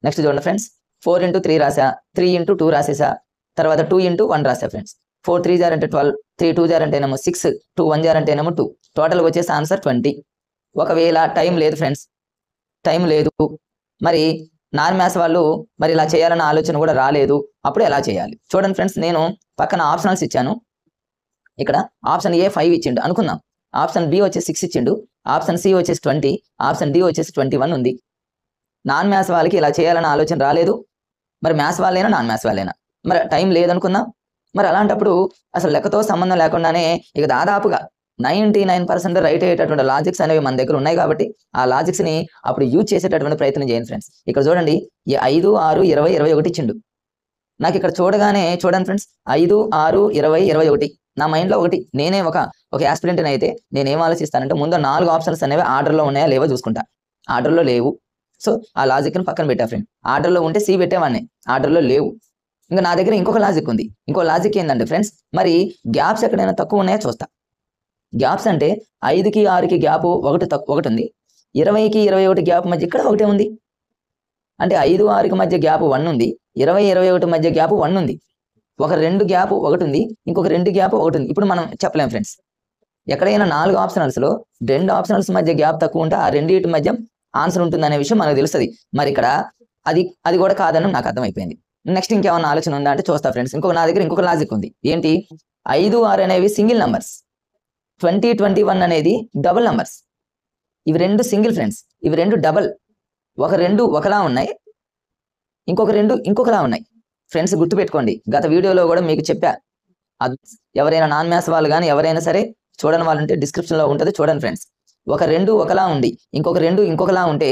నెక్స్ట్ చూడండి ఫ్రెండ్స్, 4 ఇంటూ 3 రాసా, 3 ఇంటూ 2 రాసేసా, తర్వాత 2 ఇంటూ 1 రాసా ఫ్రెండ్స్. 4 3 జార్ అంటే 12, 3 2 జార్ అంటేనేమో 6, 2 1 జార్ అంటేనేమో 2, టోటల్గా వచ్చేసి ఆన్సర్ 20. ఒకవేళ టైం లేదు ఫ్రెండ్స్, టైం లేదు, మరి నాన్ మ్యాథ్స్ వాళ్ళు మరి ఇలా చేయాలన్న ఆలోచన కూడా రాలేదు, అప్పుడు ఎలా చేయాలి చూడండి ఫ్రెండ్స్. నేను పక్కన ఆప్షనల్స్ ఇచ్చాను. ఇక్కడ ఆప్షన్ ఏ 5 ఇచ్చిండు అనుకుందాం, ఆప్షన్ బి వచ్చేసి 6 ఇచ్చిండు, ఆప్షన్ సి వచ్చేసి 20, ఆప్షన్ డి వచ్చేసి 21 ఉంది. నాన్ మ్యాథ్స్ వాళ్ళకి ఇలా చేయాలన్న ఆలోచన రాలేదు, మరి మ్యాథ్స్ వాళ్ళైనా నాన్ మ్యాథ్స్ వాళ్ళైనా మరి టైం లేదనుకుందాం. మరి అలాంటప్పుడు అసలు లెక్కతో సంబంధం లేకుండానే ఇక దాదాపుగా 99% రైట్ అయ్యేటటువంటి లాజిక్స్ అనేవి మన దగ్గర ఉన్నాయి కాబట్టి ఆ లాజిక్స్ని అప్పుడు యూజ్ చేసేటటువంటి ప్రయత్నం చేయండి ఫ్రెండ్స్. ఇక్కడ చూడండి, ఈ 5, 6, 20, 21 ఇచ్చిండు. నాకు ఇక్కడ చూడగానే చూడండి ఫ్రెండ్స్, 5, 6, 20, 21 నా మైండ్లో ఒకటి, నేనే ఒక యాస్పిరెంట్ని అయితే నేను ఏం ఆలోచిస్తానంటే ముందు 4 ఆప్షన్స్ అనేవి ఆర్డర్లో ఉన్నాయా లేవో చూసుకుంటా. ఆర్డర్లో లేవు, సో ఆ లాజిక్ని పక్కన పెట్టా ఫ్రెండ్. ఆర్డర్లో ఉంటే సి పెట్టేవాడిని, ఆర్డర్లో లేవు. ఇంకా నా దగ్గర ఇంకొక లాజిక్ ఉంది. ఇంకో లాజిక్ ఏంటంటే ఫ్రెండ్స్, మరి గ్యాప్స్ ఎక్కడైనా తక్కువ ఉన్నాయో చూస్తా. గ్యాప్స్ అంటే 5కి 6కి గ్యాప్ ఒకటి ఉంది, 20కి 21 గ్యాప్ మధ్య ఇక్కడ ఒకటే ఉంది. అంటే 5, 6కి మధ్య గ్యాప్ 1 ఉంది, 20, 21 మధ్య గ్యాప్ 1 ఉంది. ఒక 2 గ్యాప్ ఒకటి ఉంది, ఇంకొక 2 గ్యాప్ ఒకటి ఉంది. ఇప్పుడు మనం చెప్పలేం ఫ్రెండ్స్, ఎక్కడైనా 4 ఆప్షనల్స్లో 2 ఆప్షనల్స్ మధ్య గ్యాప్ తక్కువ ఉంటే ఆ రెండింటి మధ్య ఆన్సర్ ఉంటుంది అనే విషయం మనకు తెలుస్తుంది. మరి ఇక్కడ అది కూడా కాదని నాకు అర్థమైపోయింది. నెక్స్ట్ ఇంకేమన్నా ఆలోచన ఉందా అంటే చూస్తా ఫ్రెండ్స్. నా దగ్గర ఇంకొక లాజిక్ ఉంది. ఏంటి? 5, 6 అనేవి సింగిల్ నంబర్స్, 20, 21 అనేది డబుల్ నంబర్స్. ఇవి 2 సింగిల్ ఫ్రెండ్స్, ఇవి 2 డబల్. ఒక 2 ఒకలా ఉన్నాయి, ఇంకొక 2 ఇంకొకలా ఉన్నాయి. ఫ్రెండ్స్ గుర్తుపెట్టుకోండి, గత వీడియోలో కూడా మీకు చెప్పా. ఎవరైనా నాన్ మ్యాథ్స్ వాళ్ళు కానీ ఎవరైనా సరే చూడని వాళ్ళు ఉంటే డిస్క్రిప్షన్లో ఉంటుంది, చూడండి ఫ్రెండ్స్. ఒక 2 ఒకలా ఉండి ఇంకొక 2 ఇంకొకలా ఉంటే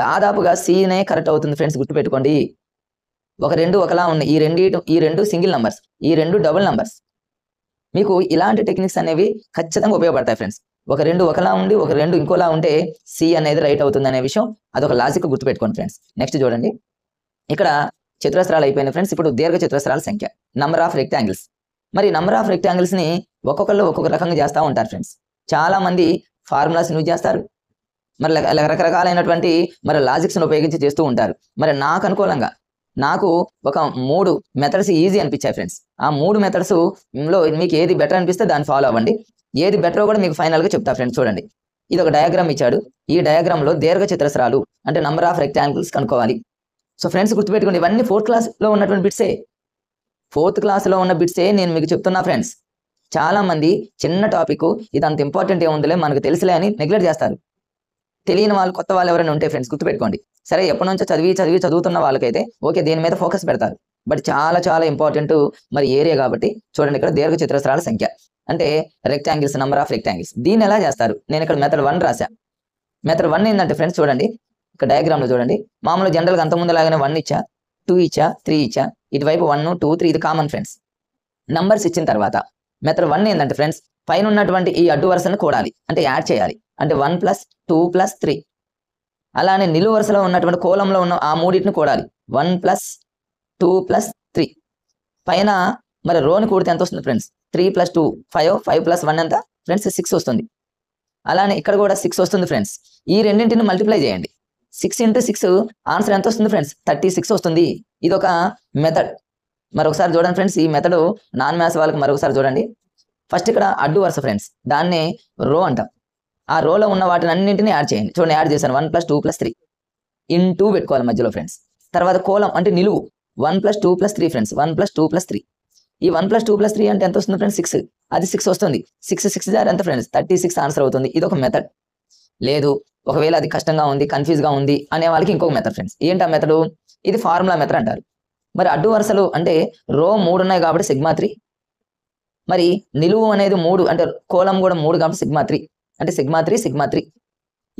దాదాపుగా సీనే కరెక్ట్ అవుతుంది ఫ్రెండ్స్, గుర్తుపెట్టుకోండి. ఒక 2 ఒకలా ఉన్నాయి, ఈ రెండు సింగిల్ నంబర్స్, ఈ 2 డబుల్ నంబర్స్. మీకు ఇలాంటి టెక్నిక్స్ అనేవి ఖచ్చితంగా ఉపయోగపడతాయి ఫ్రెండ్స్. ఒక 2 ఒకలా ఉండి ఒక 2 ఇంకోలా ఉంటే సి అనేది రైట్ అవుతుంది అనే విషయం అదొక లాజిక్ గుర్తుపెట్టుకోండి ఫ్రెండ్స్. నెక్స్ట్ చూడండి, ఇక్కడ చతురస్రాలు అయిపోయినాయి ఫ్రెండ్స్. ఇప్పుడు దీర్ఘ చతురస్రాల సంఖ్య, నంబర్ ఆఫ్ రెక్టాంగిల్స్. మరి నంబర్ ఆఫ్ రెక్టాంగిల్స్ని ఒక్కొక్కళ్ళు ఒక్కొక్క రకంగా చేస్తూ ఉంటారు ఫ్రెండ్స్. చాలా మంది ఫార్ములాస్ యూజ్ చేస్తారు, మరి రకరకాలైనటువంటి మరి లాజిక్స్ని ఉపయోగించి చేస్తూ ఉంటారు. మరి నాకు అనుకూలంగా నాకు ఒక 3 మెథడ్స్ ఈజీ అనిపించాయి ఫ్రెండ్స్. ఆ 3 మెథడ్స్లో మీకు ఏది బెటర్ అనిపిస్తే దాన్ని ఫాలో అవ్వండి. ఏది బెటరో కూడా మీకు ఫైనల్గా చెప్తా ఫ్రెండ్స్. చూడండి, ఇది ఒక డయాగ్రామ్ ఇచ్చాడు. ఈ డయాగ్రామ్లో దీర్ఘ చతురస్రాలు అంటే నంబర్ ఆఫ్ రెక్టాంగిల్స్ కనుక్కోవాలి. సో ఫ్రెండ్స్ గుర్తుపెట్టుకోండి, ఇవన్నీ 4th క్లాస్లో ఉన్నటువంటి బిట్సే. 4th క్లాస్లో ఉన్న బిట్సే నేను మీకు చెప్తున్నా ఫ్రెండ్స్. చాలా మంది చిన్న టాపిక్ ఇది అంత ఇంపార్టెంట్ ఏముందిలే మనకు తెలుసులే అని నెగ్లెక్ట్ చేస్తారు. తెలియని వాళ్ళు, కొత్త వాళ్ళు ఎవరైనా ఉంటే ఫ్రెండ్స్ గుర్తుపెట్టుకోండి. సరే, ఎప్పటి నుంచో చదువుతున్న వాళ్ళకైతే ఓకే, దీని మీద ఫోకస్ పెడతారు. బట్ చాలా చాలా ఇంపార్టెంట్ మరి ఏరియా కాబట్టి చూడండి, ఇక్కడ దీర్ఘ చతురస్రాల సంఖ్య అంటే రెక్టాంగిల్స్, నంబర్ ఆఫ్ రెక్టాంగిల్స్. దీన్ని ఎలా చేస్తారు? నేను ఇక్కడ మెథడ్ 1 రాశా. మెథడ్ 1 ఏంటంటే ఫ్రెండ్స్ చూడండి, ఇక్కడ డయాగ్రామ్లో చూడండి, మామూలు జనరల్గా అంతకుముందు లాగానే 1 ఇచ్చా, 2 ఇచ్చా, 3 ఇచ్చా, ఇటువైపు 1, 2, 3 ఇది కామన్ ఫ్రెండ్స్. నంబర్స్ ఇచ్చిన తర్వాత మెథడ్ 1 ఏంటంటే ఫ్రెండ్స్, పైన ఉన్నటువంటి ఈ అడ్డు వరుసను కూడాలి, అంటే యాడ్ చేయాలి. అంటే 1 + 2 + 3. అలానే నిలువు వరుసలో ఉన్నటువంటి కోలంలో ఉన్న ఆ మూడింటిని కూడాలి, 1 + 2 + 3. పైన మరి రోని కూడితే ఎంత వస్తుంది ఫ్రెండ్స్? 3 + 2 5, 5 + 1 ఎంత ఫ్రెండ్స్? 6 వస్తుంది. అలానే ఇక్కడ కూడా 6 వస్తుంది ఫ్రెండ్స్. ఈ రెండింటిని మల్టిప్లై చేయండి. 6 × 6 ఆన్సర్ ఎంత వస్తుంది ఫ్రెండ్స్? 36 వస్తుంది. ఇది ఒక మెథడ్. మరొకసారి చూడండి ఫ్రెండ్స్, ఈ మెథడ్ నాన్ మ్యాథ్స్ వాళ్ళకి మరొకసారి చూడండి. ఫస్ట్ ఇక్కడ అడ్డు వరుస ఫ్రెండ్స్, దాన్ని రో అంటాం. ఆ రోలో ఉన్న వాటిని అన్నింటినీ యాడ్ చేయండి. చూడండి, యాడ్ చేశాను. 1 + 2 + 3 ఇంటూ పెట్టుకోవాలి మధ్యలో ఫ్రెండ్స్. తర్వాత కోలం అంటే నిలువు, 1 + 2 + 3 ఫ్రెండ్స్, 1 + 2 + 3. ఈ 1 + 2 + 3 అంటే ఎంత వస్తుంది ఫ్రెండ్స్? 6. అది 6 వస్తుంది. 6 × 6 ఎంత ఫ్రెండ్స్? 36 ఆన్సర్ అవుతుంది. ఇది ఒక మెథడ్. లేదు, ఒకవేళ అది కష్టంగా ఉంది, కన్ఫ్యూజ్గా ఉంది అనే వాళ్ళకి ఇంకొక మెథడ్ ఫ్రెండ్స్. ఏంటి ఆ మెథడు? ఇది ఫార్ములా మెథడ్ అంటారు. మరి అడ్డు వరుసలు అంటే రో 3 ఉన్నాయి కాబట్టి σ3. మరి నిలువు అనేది 3 అంటే కోలం కూడా 3 కాబట్టి σ3 అంటే σ3.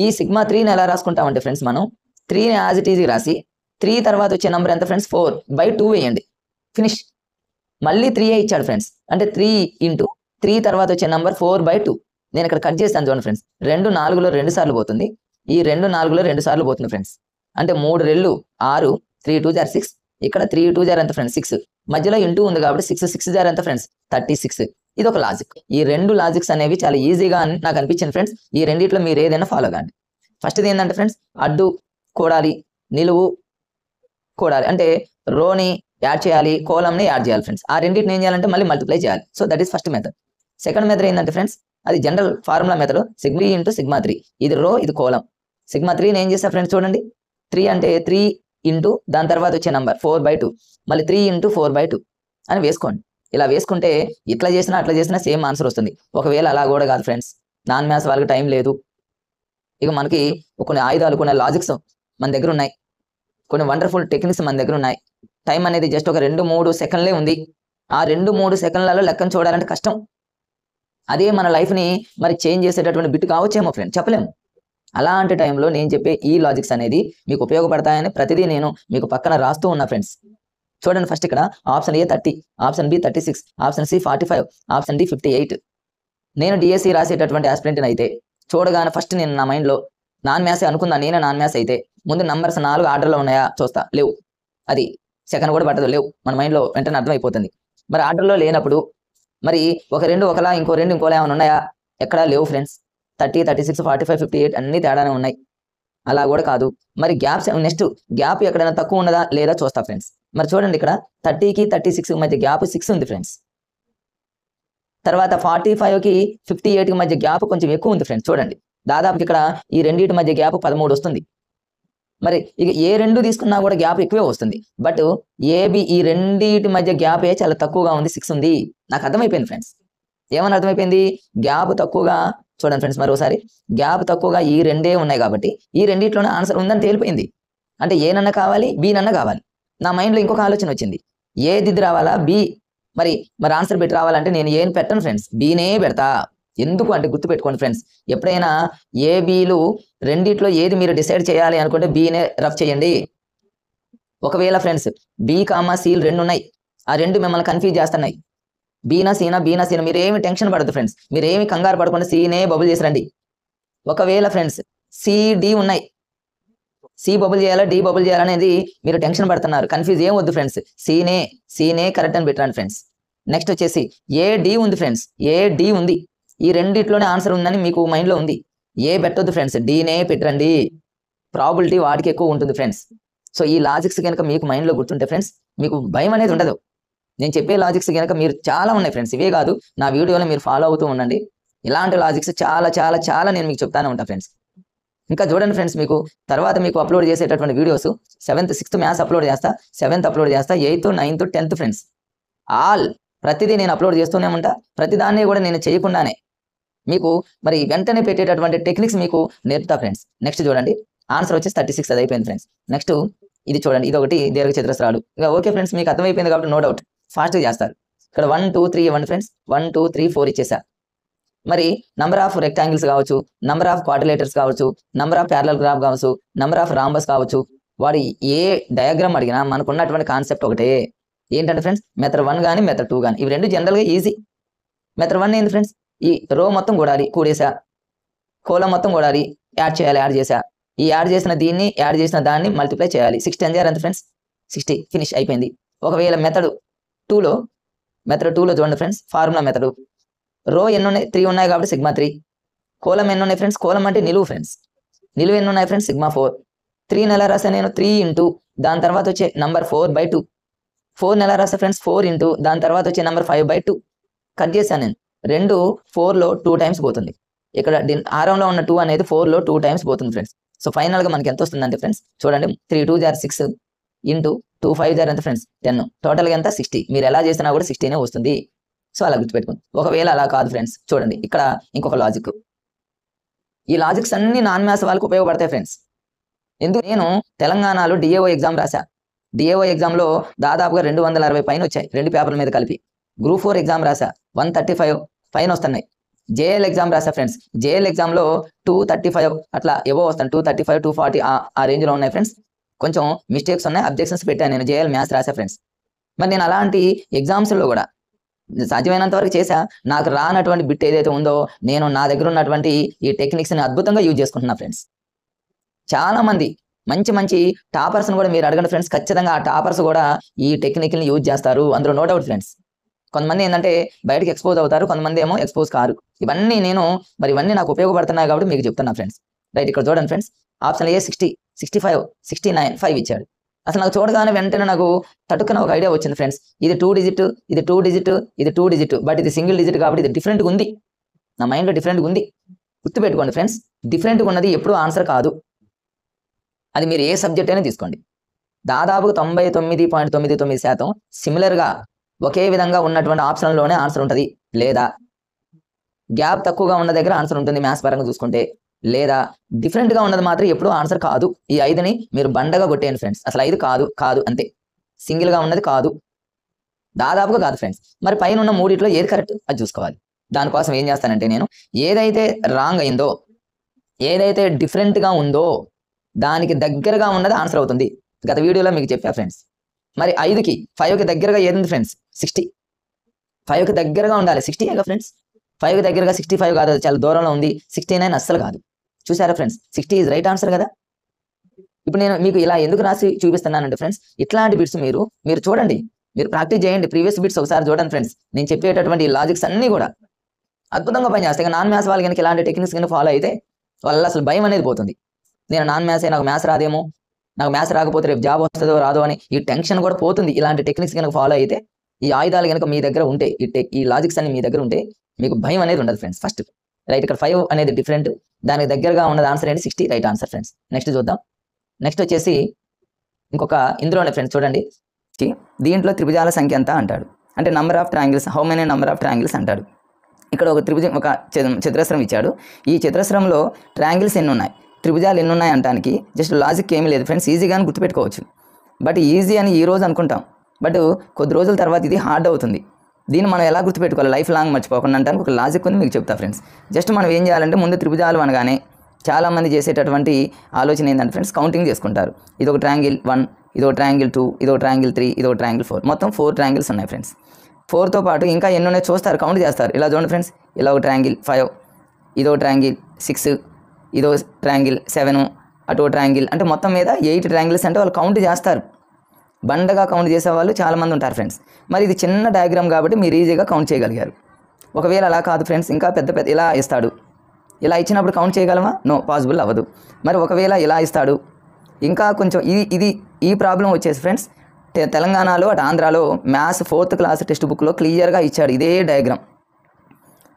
ఈ σ3ని ఎలా రాసుకుంటామంటే ఫ్రెండ్స్, మనం 3ని యాజ్ ఇట్ ఈజ్ రాసి 3 తర్వాత వచ్చే నెంబర్ ఎంత ఫ్రెండ్స్? 4/2 వేయండి, ఫినిష్. మళ్ళీ 3 ఇచ్చాడు ఫ్రెండ్స్, అంటే 3 × 3 తర్వాత వచ్చే నెంబర్ 4/2. నేను ఇక్కడ కట్ చేస్తాను చూడండి ఫ్రెండ్స్. 2 4లో 2 సార్లు పోతుంది, ఈ 2 4లో 2 సార్లు పోతుంది ఫ్రెండ్స్. అంటే 3 రెళ్ళు 6, 3 2 * 6. ఇక్కడ 3 2 ఎంత ఫ్రెండ్స్? 6. మధ్యలో ఇంటూ ఉంది కాబట్టి 6 6 ఎంత ఫ్రెండ్స్? 36. ఇది ఒక లాజిక్. ఈ 2 లాజిక్స్ అనేవి చాలా ఈజీగా నాకు అనిపించింది ఫ్రెండ్స్. ఈ రెండిట్లో మీరు ఏదైనా ఫాలో కాండి. ఫస్ట్ది ఏంటంటే ఫ్రెండ్స్, అడ్డు కూడాలి, నిలువు కూడాలి, అంటే రోని యాడ్ చేయాలి, కోలంని యాడ్ చేయాలి ఫ్రెండ్స్. ఆ రెండింటిని ఏం చేయాలంటే మళ్ళీ మల్టిప్లై చేయాలి. So that is first method. Second method ఏంటంటే ఫ్రెండ్స్, అది జనరల్ ఫార్ములా మెథడ్, σ3 × σ3. ఇది రో, ఇది కోలం. σ3ని ఏం చేస్తా ఫ్రెండ్స్? చూడండి, 3 అంటే 3 ఇంటూ దాని తర్వాత వచ్చే నెంబర్ 4/2, మళ్ళీ 3 × 4/2 అని వేసుకోండి. ఇలా వేసుకుంటే ఇట్లా చేసినా అట్లా చేసినా సేమ్ ఆన్సర్ వస్తుంది. ఒకవేళ అలా కూడా కాదు ఫ్రెండ్స్, నాన్ మ్యాథ్స్ వాళ్ళకి టైం లేదు, ఇక మనకి కొన్ని ఆయుధాలు, కొన్ని లాజిక్స్ మన దగ్గర ఉన్నాయి, కొన్ని వండర్ఫుల్ టెక్నిక్స్ మన దగ్గర ఉన్నాయి. టైం అనేది జస్ట్ ఒక 2-3 సెకండ్లే ఉంది. ఆ 2-3 సెకండ్లలో లెక్కను చూడాలంటే కష్టం. అదే మన లైఫ్ని మరి చేంజ్ చేసేటటువంటి బిట్ కావచ్చేమో ఫ్రెండ్, చెప్పలేము. అలాంటి టైంలో నేను చెప్పే ఈ లాజిక్స్ అనేది మీకు ఉపయోగపడతాయని ప్రతిదీ నేను మీకు పక్కన రాస్తూ ఉన్నా ఫ్రెండ్స్. చూడండి, ఫస్ట్ ఇక్కడ option A 30, option B 36, option C 45, option D 58. నేను డిఎస్సి రాసేటటువంటి ఆస్పిరెంట్ని అయితే చూడగానే ఫస్ట్ నేను నా మైండ్లో నాన్ మ్యాథ్స్ అనుకుందా, నేనే నాన్ మ్యాథ్స్ అయితే ముందు నంబర్స్ 4 ఆర్డర్లో ఉన్నాయా చూస్తా, లేవు. అది సెకండ్ కూడా పట్టదు, లేవు. మన మైండ్లో వెంటనే అర్థమైపోతుంది. మరి ఆర్డర్లో లేనప్పుడు మరి ఒక 2 ఒకలా, ఇంకో 2 ఇంకోలా ఏమైనా ఉన్నాయా? ఎక్కడా లేవు ఫ్రెండ్స్. 30, 36, 45, 58 అన్ని తేడానే ఉన్నాయి. అలా కూడా కాదు. మరి గ్యాప్స్, నెక్స్ట్ గ్యాప్ ఎక్కడైనా తక్కువ ఉన్నదా లేదా చూస్తా ఫ్రెండ్స్. మరి చూడండి, ఇక్కడ 30కి 36 మధ్య గ్యాప్ 6 ఉంది ఫ్రెండ్స్. తర్వాత 45కి 58కి మధ్య గ్యాప్ కొంచెం ఎక్కువ ఉంది ఫ్రెండ్స్. చూడండి, దాదాపు ఇక్కడ ఈ రెండింటి మధ్య గ్యాప్ 13 వస్తుంది. మరి ఇక ఏ రెండు తీసుకున్నా కూడా గ్యాప్ ఎక్కువే వస్తుంది. బట్ ఏబి ఈ రెండింటి మధ్య గ్యాప్ చాలా తక్కువగా ఉంది, 6 ఉంది. నాకు అర్థమైపోయింది ఫ్రెండ్స్. ఏమని అర్థమైపోయింది? గ్యాప్ తక్కువగా, చూడండి ఫ్రెండ్స్ మరోసారి, గ్యాప్ తక్కువగా ఈ రెండే ఉన్నాయి కాబట్టి ఈ రెండిట్లోనే ఆన్సర్ ఉందని తేలిపోయింది. అంటే ఏనన్నా కావాలి, బీనన్నా కావాలి. నా మైండ్లో ఇంకొక ఆలోచన వచ్చింది, ఏ దిద్దు రావాలా, బి. మరి ఆన్సర్ పెట్టి రావాలంటే నేను ఏం పెట్టను ఫ్రెండ్స్, బీనే పెడతా. ఎందుకు అంటే గుర్తుపెట్టుకోండి ఫ్రెండ్స్, ఎప్పుడైనా ఏ బీలు రెండిట్లో ఏది మీరు డిసైడ్ చేయాలి అనుకుంటే బీనే రఫ్ చేయండి. ఒకవేళ ఫ్రెండ్స్ బి కామా సీలు 2 ఉన్నాయి, ఆ 2 మిమ్మల్ని కన్ఫ్యూజ్ చేస్తున్నాయి, బీనా సీనా మీరు ఏమి టెన్షన్ పడద్దు ఫ్రెండ్స్, మీరు ఏమి కంగారు పడకుండా సీనే బబుల్ చేసి రండి. ఒకవేళ ఫ్రెండ్స్ సి డి ఉన్నాయి, సి బబుల్ చేయాలా డి బబుల్ చేయాలనేది మీరు టెన్షన్ పడుతున్నారు, కన్ఫ్యూజ్ ఏం వద్దు ఫ్రెండ్స్, సీనే కరెక్ట్ అని పెట్టండి ఫ్రెండ్స్. నెక్స్ట్ వచ్చేసి ఏ డి ఉంది ఫ్రెండ్స్, ఏ డి ఉంది, ఈ రెండిట్లోనే ఆన్సర్ ఉందని మీకు మైండ్లో ఉంది. ఏ పెట్టొద్దు ఫ్రెండ్స్, డీనే పెట్టండి. ప్రాబిలిటీ వాటికి ఎక్కువ ఉంటుంది ఫ్రెండ్స్. సో ఈ లాజిక్స్ కనుక మీకు మైండ్లో గుర్తుంటే ఫ్రెండ్స్ మీకు భయం అనేది ఉండదు. నేను చెప్పే లాజిక్స్ కనుక మీరు చాలా ఉన్నాయి ఫ్రెండ్స్, ఇవే కాదు, నా వీడియోలో మీరు ఫాలో అవుతూ ఉండండి. ఇలాంటి లాజిక్స్ చాలా చాలా చాలా నేను మీకు చెప్తానే ఉంటాను ఫ్రెండ్స్. ఇంకా చూడండి ఫ్రెండ్స్, మీకు తర్వాత మీకు అప్లోడ్ చేసేటటువంటి videos 7th 6th maths upload చేస్తా, 7th అప్లోడ్ చేస్తా, 8th 9th 10th friends, all ప్రతిదీ నేను అప్లోడ్ చేస్తూనే ఉంటా. ప్రతిదాన్ని కూడా నేను చేయకుండానే మీకు మరి వెంటనే పెట్టేటటువంటి టెక్నిక్స్ మీకు నేర్పుతా ఫ్రెండ్స్. నెక్స్ట్ చూడండి, ఆన్సర్ వచ్చేసి 36, అది అయిపోయింది ఫ్రెండ్స్. నెక్స్ట్ ఇది చూడండి, ఇది ఒకటి దీర్ఘచతురస్రాలు. ఇక ఓకే ఫ్రెండ్స్, మీకు అర్థమైపోయింది కాబట్టి నో డౌట్ ఫాస్ట్గా చేస్తారు. ఇక్కడ 1 2 3 ఇవ్వండి ఫ్రెండ్స్, 1 2 3 4 ఇచ్చేసా. మరి నంబర్ ఆఫ్ రెక్టాంగిల్స్ కావచ్చు, నంబర్ ఆఫ్ క్వాడ్రిలేటర్స్ కావచ్చు, నంబర్ ఆఫ్ ప్యారలల్ గ్రాఫ్ కావచ్చు, నంబర్ ఆఫ్ రాంబస్ కావచ్చు, వాడు ఏ డయాగ్రామ్ అడిగినా మనకు ఉన్నటువంటి కాన్సెప్ట్ ఒకటే. ఏంటంటే ఫ్రెండ్స్, మెథడ్ 1 కానీ మెథడ్ 2 కానీ ఇవి రెండు జనరల్గా ఈజీ. మెథడ్ 1 ఏంది ఫ్రెండ్స్, ఈ రో మొత్తం కూడాలి, కూడేసా, కోలం మొత్తం కూడాలి, యాడ్ చేయాలి, యాడ్ చేసా, ఈ యాడ్ చేసిన దీన్ని యాడ్ చేసిన దాన్ని మల్టిప్లై చేయాలి. 6 10 ఎంత ఫ్రెండ్స్, 60, ఫినిష్ అయిపోయింది. ఒకవేళ మెథడ్ 2లో చూడండి ఫ్రెండ్స్, ఫార్ములా మెథడ్, రో ఎన్ని ఉన్నాయి, 3 ఉన్నాయి కాబట్టి సిగ్మా 3. కోలం ఎన్ని ఉన్నాయి ఫ్రెండ్స్, కోలం అంటే నిలువు ఫ్రెండ్స్, నిలువు ఎన్ని ఉన్నాయి ఫ్రెండ్స్, సిగ్మా 4. 3 నెల రాసా నేను, 3 ఇంటూ దాని తర్వాత వచ్చే నంబర్ 4/2. 4 నెల రాసా ఫ్రెండ్స్, 4 ఇంటూ దాని తర్వాత వచ్చే నంబర్ 5/2. కట్ చేశాను నేను, 2 4లో 2 టైమ్స్ పోతుంది. ఇక్కడ ఆరంలో ఉన్న 2 అనేది 4లో 2 టైమ్స్ పోతుంది ఫ్రెండ్స్. సో ఫైనల్గా మనకి ఎంత వస్తుందంటే ఫ్రెండ్స్ చూడండి, 3 2 6 ఇంటూ 2 5 ఎంత ఫ్రెండ్స్ 10, టోటల్గా ఎంత 60. మీరు ఎలా చేసినా కూడా 60నే వస్తుంది. సో అలా గుర్తుపెట్టుకోండి. ఒకవేళ అలా కాదు ఫ్రెండ్స్, చూడండి ఇక్కడ ఇంకొక లాజిక్. ఈ లాజిక్స్ అన్ని నాన్ మ్యాథ్స్ వాళ్ళకి ఉపయోగపడతాయి ఫ్రెండ్స్. ఎందుకు, నేను తెలంగాణలో డిఏఓ ఎగ్జామ్ రాశా. డిఏఓ ఎగ్జామ్లో దాదాపుగా 260 పైన వచ్చాయి, 2 పేపర్ల మీద కలిపి. గ్రూప్ 4 ఎగ్జామ్ రాశా, 135 పైన వస్తున్నాయి. జేఎల్ ఎగ్జామ్ రాశా ఫ్రెండ్స్, జేఎల్ ఎగ్జామ్లో 235 అట్లా ఏవో వస్తాను, 235 240 ఆ రేంజ్లో ఉన్నాయి ఫ్రెండ్స్. కొంచెం మిస్టేక్స్ ఉన్నాయి, అబ్జెక్షన్స్ పెట్టాను నేను, జేఎల్ మ్యాథ్స్ రాశా ఫ్రెండ్స్. మరి నేను అలాంటి ఎగ్జామ్స్లో కూడా సాధ్యమైనంత వరకు చేశా. నాకు రానటువంటి బిట్ ఏదైతే ఉందో నేను నా దగ్గర ఉన్నటువంటి ఈ టెక్నిక్స్ని అద్భుతంగా యూజ్ చేసుకుంటున్నా ఫ్రెండ్స్. చాలామంది మంచి టాపర్స్ని కూడా మీరు అడగండి ఫ్రెండ్స్, ఖచ్చితంగా ఆ టాపర్స్ కూడా ఈ టెక్నిక్ని యూజ్ చేస్తారు, అందులో నో డౌట్ ఫ్రెండ్స్. కొంతమంది ఏంటంటే బయటకి ఎక్స్పోజ్ అవుతారు, కొంతమంది ఏమో ఎక్స్పోజ్ కారు. ఇవన్నీ నాకు ఉపయోగపడుతున్నాయి కాబట్టి మీకు చెప్తున్నా ఫ్రెండ్స్. రైట్, ఇక్కడ చూడండి ఫ్రెండ్స్, ఆప్షన్ ఏ 60 65 69 5 ఇచ్చాడు. అసలు నాకు చూడగానే వెంటనే నాకు తట్టుకున్న ఒక ఐడియా వచ్చింది ఫ్రెండ్స్. ఇది 2 డిజిట్, ఇది 2 డిజిట్, ఇది 2 డిజిట్, బట్ ఇది సింగిల్ డిజిట్ కాబట్టి ఇది డిఫరెంట్గా ఉంది. నా మైండ్లో డిఫరెంట్గా ఉంది. గుర్తుపెట్టుకోండి ఫ్రెండ్స్, డిఫరెంట్గా ఉన్నది ఎప్పుడూ ఆన్సర్ కాదు. అది మీరు ఏ సబ్జెక్ట్ అయినా తీసుకోండి, దాదాపుగా 99.99% సిమిలర్గా ఒకే విధంగా ఉన్నటువంటి ఆప్షన్లోనే ఆన్సర్ ఉంటుంది. లేదా గ్యాప్ తక్కువగా ఉన్న దగ్గర ఆన్సర్ ఉంటుంది మ్యాథ్స్ పరంగా చూసుకుంటే, లేదా డిఫరెంట్గా ఉన్నది మాత్రం ఎప్పుడూ ఆన్సర్ కాదు. ఈ 5ని మీరు బండగా కొట్టేయండి ఫ్రెండ్స్. అసలు 5 కాదు అంతే, సింగిల్గా ఉన్నది కాదు, దాదాపుగా కాదు ఫ్రెండ్స్. మరి పైన ఉన్న 3 ఏది కరెక్ట్ అది చూసుకోవాలి. దానికోసం ఏం చేస్తానంటే నేను ఏదైతే రాంగ్ అయిందో, ఏదైతే డిఫరెంట్గా ఉందో దానికి దగ్గరగా ఉన్నది ఆన్సర్ అవుతుంది. గత వీడియోలో మీకు చెప్పా ఫ్రెండ్స్. మరి 5కి దగ్గరగా ఏది ఫ్రెండ్స్? 60. 5కి దగ్గరగా ఉండాలి 60 ఫ్రెండ్స్. 5కి దగ్గరగా 65 కాదు, అది చాలా దూరంలో ఉంది. 69 అస్సలు కాదు. చూసారా ఫ్రెండ్స్? 60 ఈజ్ రైట్ ఆన్సర్ కదా. ఇప్పుడు నేను మీకు ఇలా ఎందుకు రాసి చూపిస్తున్నానంటే ఫ్రెండ్స్, ఇట్లాంటి బిట్స్ మీరు చూడండి, మీరు ప్రాక్టీస్ చేయండి. ప్రీవియస్ బిట్స్ ఒకసారి చూడండి ఫ్రెండ్స్. నేను చెప్పేటటువంటి లాజిక్స్ అన్నీ కూడా అద్భుతంగా పనిచేస్తాయి. నాన్ మ్యాథ్స్ వాళ్ళు కనుక ఇలాంటి టెక్నిక్స్ కనుక ఫాలో అయితే వాళ్ళ అసలు భయం అనేది పోతుంది. నేను నాన్ మ్యాథ్సే, నాకు మ్యాథ్స్ రాదేమో, నాకు మ్యాథ్స్ రాకపోతే రేపు జాబ్ వస్తుందో రాదో అని ఈ టెన్షన్ కూడా పోతుంది. ఇలాంటి టెక్నిక్స్ కనుక ఫాలో అయితే, ఈ ఆయుధాలు కనుక మీ దగ్గర ఉంటే, ఈ లాజిక్స్ అన్ని మీ దగ్గర ఉంటే మీకు భయం అనేది ఉండదు ఫ్రెండ్స్. ఫస్ట్ రైట్, ఇక్కడ 5 అనేది డిఫరెంట్, దానికి దగ్గరగా ఉన్నది ఆన్సర్ ఏంటి? 60 రైట్ ఆన్సర్ ఫ్రెండ్స్. నెక్స్ట్ చూద్దాం. నెక్స్ట్ వచ్చేసి ఇంకొక ఇందులోనే ఫ్రెండ్స్ చూడండి, దీంట్లో త్రిభుజాల సంఖ్య ఎంత అంటాడు. అంటే number of triangles, how many number of triangles అంటాడు. ఇక్కడ ఒక చతురస్రం ఇచ్చాడు. ఈ చతురస్రంలో ట్రయాంగిల్స్ ఎన్ని ఉన్నాయి, త్రిభుజాలు ఎన్ని ఉన్నాయి అంటానికి జస్ట్ లాజిక్ ఏమీ లేదు ఫ్రెండ్స్. ఈజీగానే గుర్తుపెట్టుకోవచ్చు. బట్ ఈజీ అని ఈ రోజు అనుకుంటాం, బట్ కొద్ది రోజుల తర్వాత ఇది హార్డ్ అవుతుంది. దీన్ని మనం ఎలా గుర్తుపెట్టుకోవాలి, లైఫ్ లాంగ్ మర్చిపోకుండా అంటానికి ఒక లాజిక్ ఉంది, మీకు చెప్తా ఫ్రెండ్స్. జస్ట్ మనం ఏం చేయాలంటే ముందు త్రిభుజాలు అనగానే చాలామంది చేసేటటువంటి ఆలోచన ఏంటంటే ఫ్రెండ్స్, కౌంటింగ్ చేసుకుంటారు. ఇది ఒక ట్రయాంగిల్ 1, ఇది ఒక ట్రయాంగిల్ 2, ఇది ఒక ట్రయాంగిల్ 3, ఇది ఒక ట్రయాంగిల్ 4, మొత్తం 4 ట్రయాంగిల్స్ ఉన్నాయి ఫ్రెండ్స్. 4తో పాటు ఇంకా ఎన్ని ఉన్నాయో చూస్తారు, కౌంట్ చేస్తారు. ఇలా చూడండి ఫ్రెండ్స్, ఇలా ఒక ట్రయాంగిల్ 5, ఇదో ట్రయాంగిల్ 6, ఇదో ట్రయాంగిల్ 7, అటో ట్రయాంగిల్, అంటే మొత్తం మీద 8 ట్రయాంగిల్స్ అంటే వాళ్ళు కౌంట్ చేస్తారు. బండగా కౌంట్ చేసేవాళ్ళు చాలామంది ఉంటారు ఫ్రెండ్స్. మరి ఇది చిన్న డయాగ్రామ్ కాబట్టి మీరు ఈజీగా కౌంట్ చేయగలిగారు. ఒకవేళ అలా కాదు ఫ్రెండ్స్, ఇంకా పెద్ద ఇలా ఇస్తాడు, ఇలా ఇచ్చినప్పుడు కౌంట్ చేయగలమా? నో, పాసిబుల్ అవ్వదు. మరి ఒకవేళ ఇలా ఇస్తాడు, ఇంకా కొంచెం ఈ ప్రాబ్లం వచ్చేసి ఫ్రెండ్స్ తెలంగాణలో అటు ఆంధ్రాలో మ్యాథ్స్ 4th క్లాస్ టెక్స్ట్ బుక్లో క్లియర్గా ఇచ్చాడు ఇదే డయాగ్రామ్.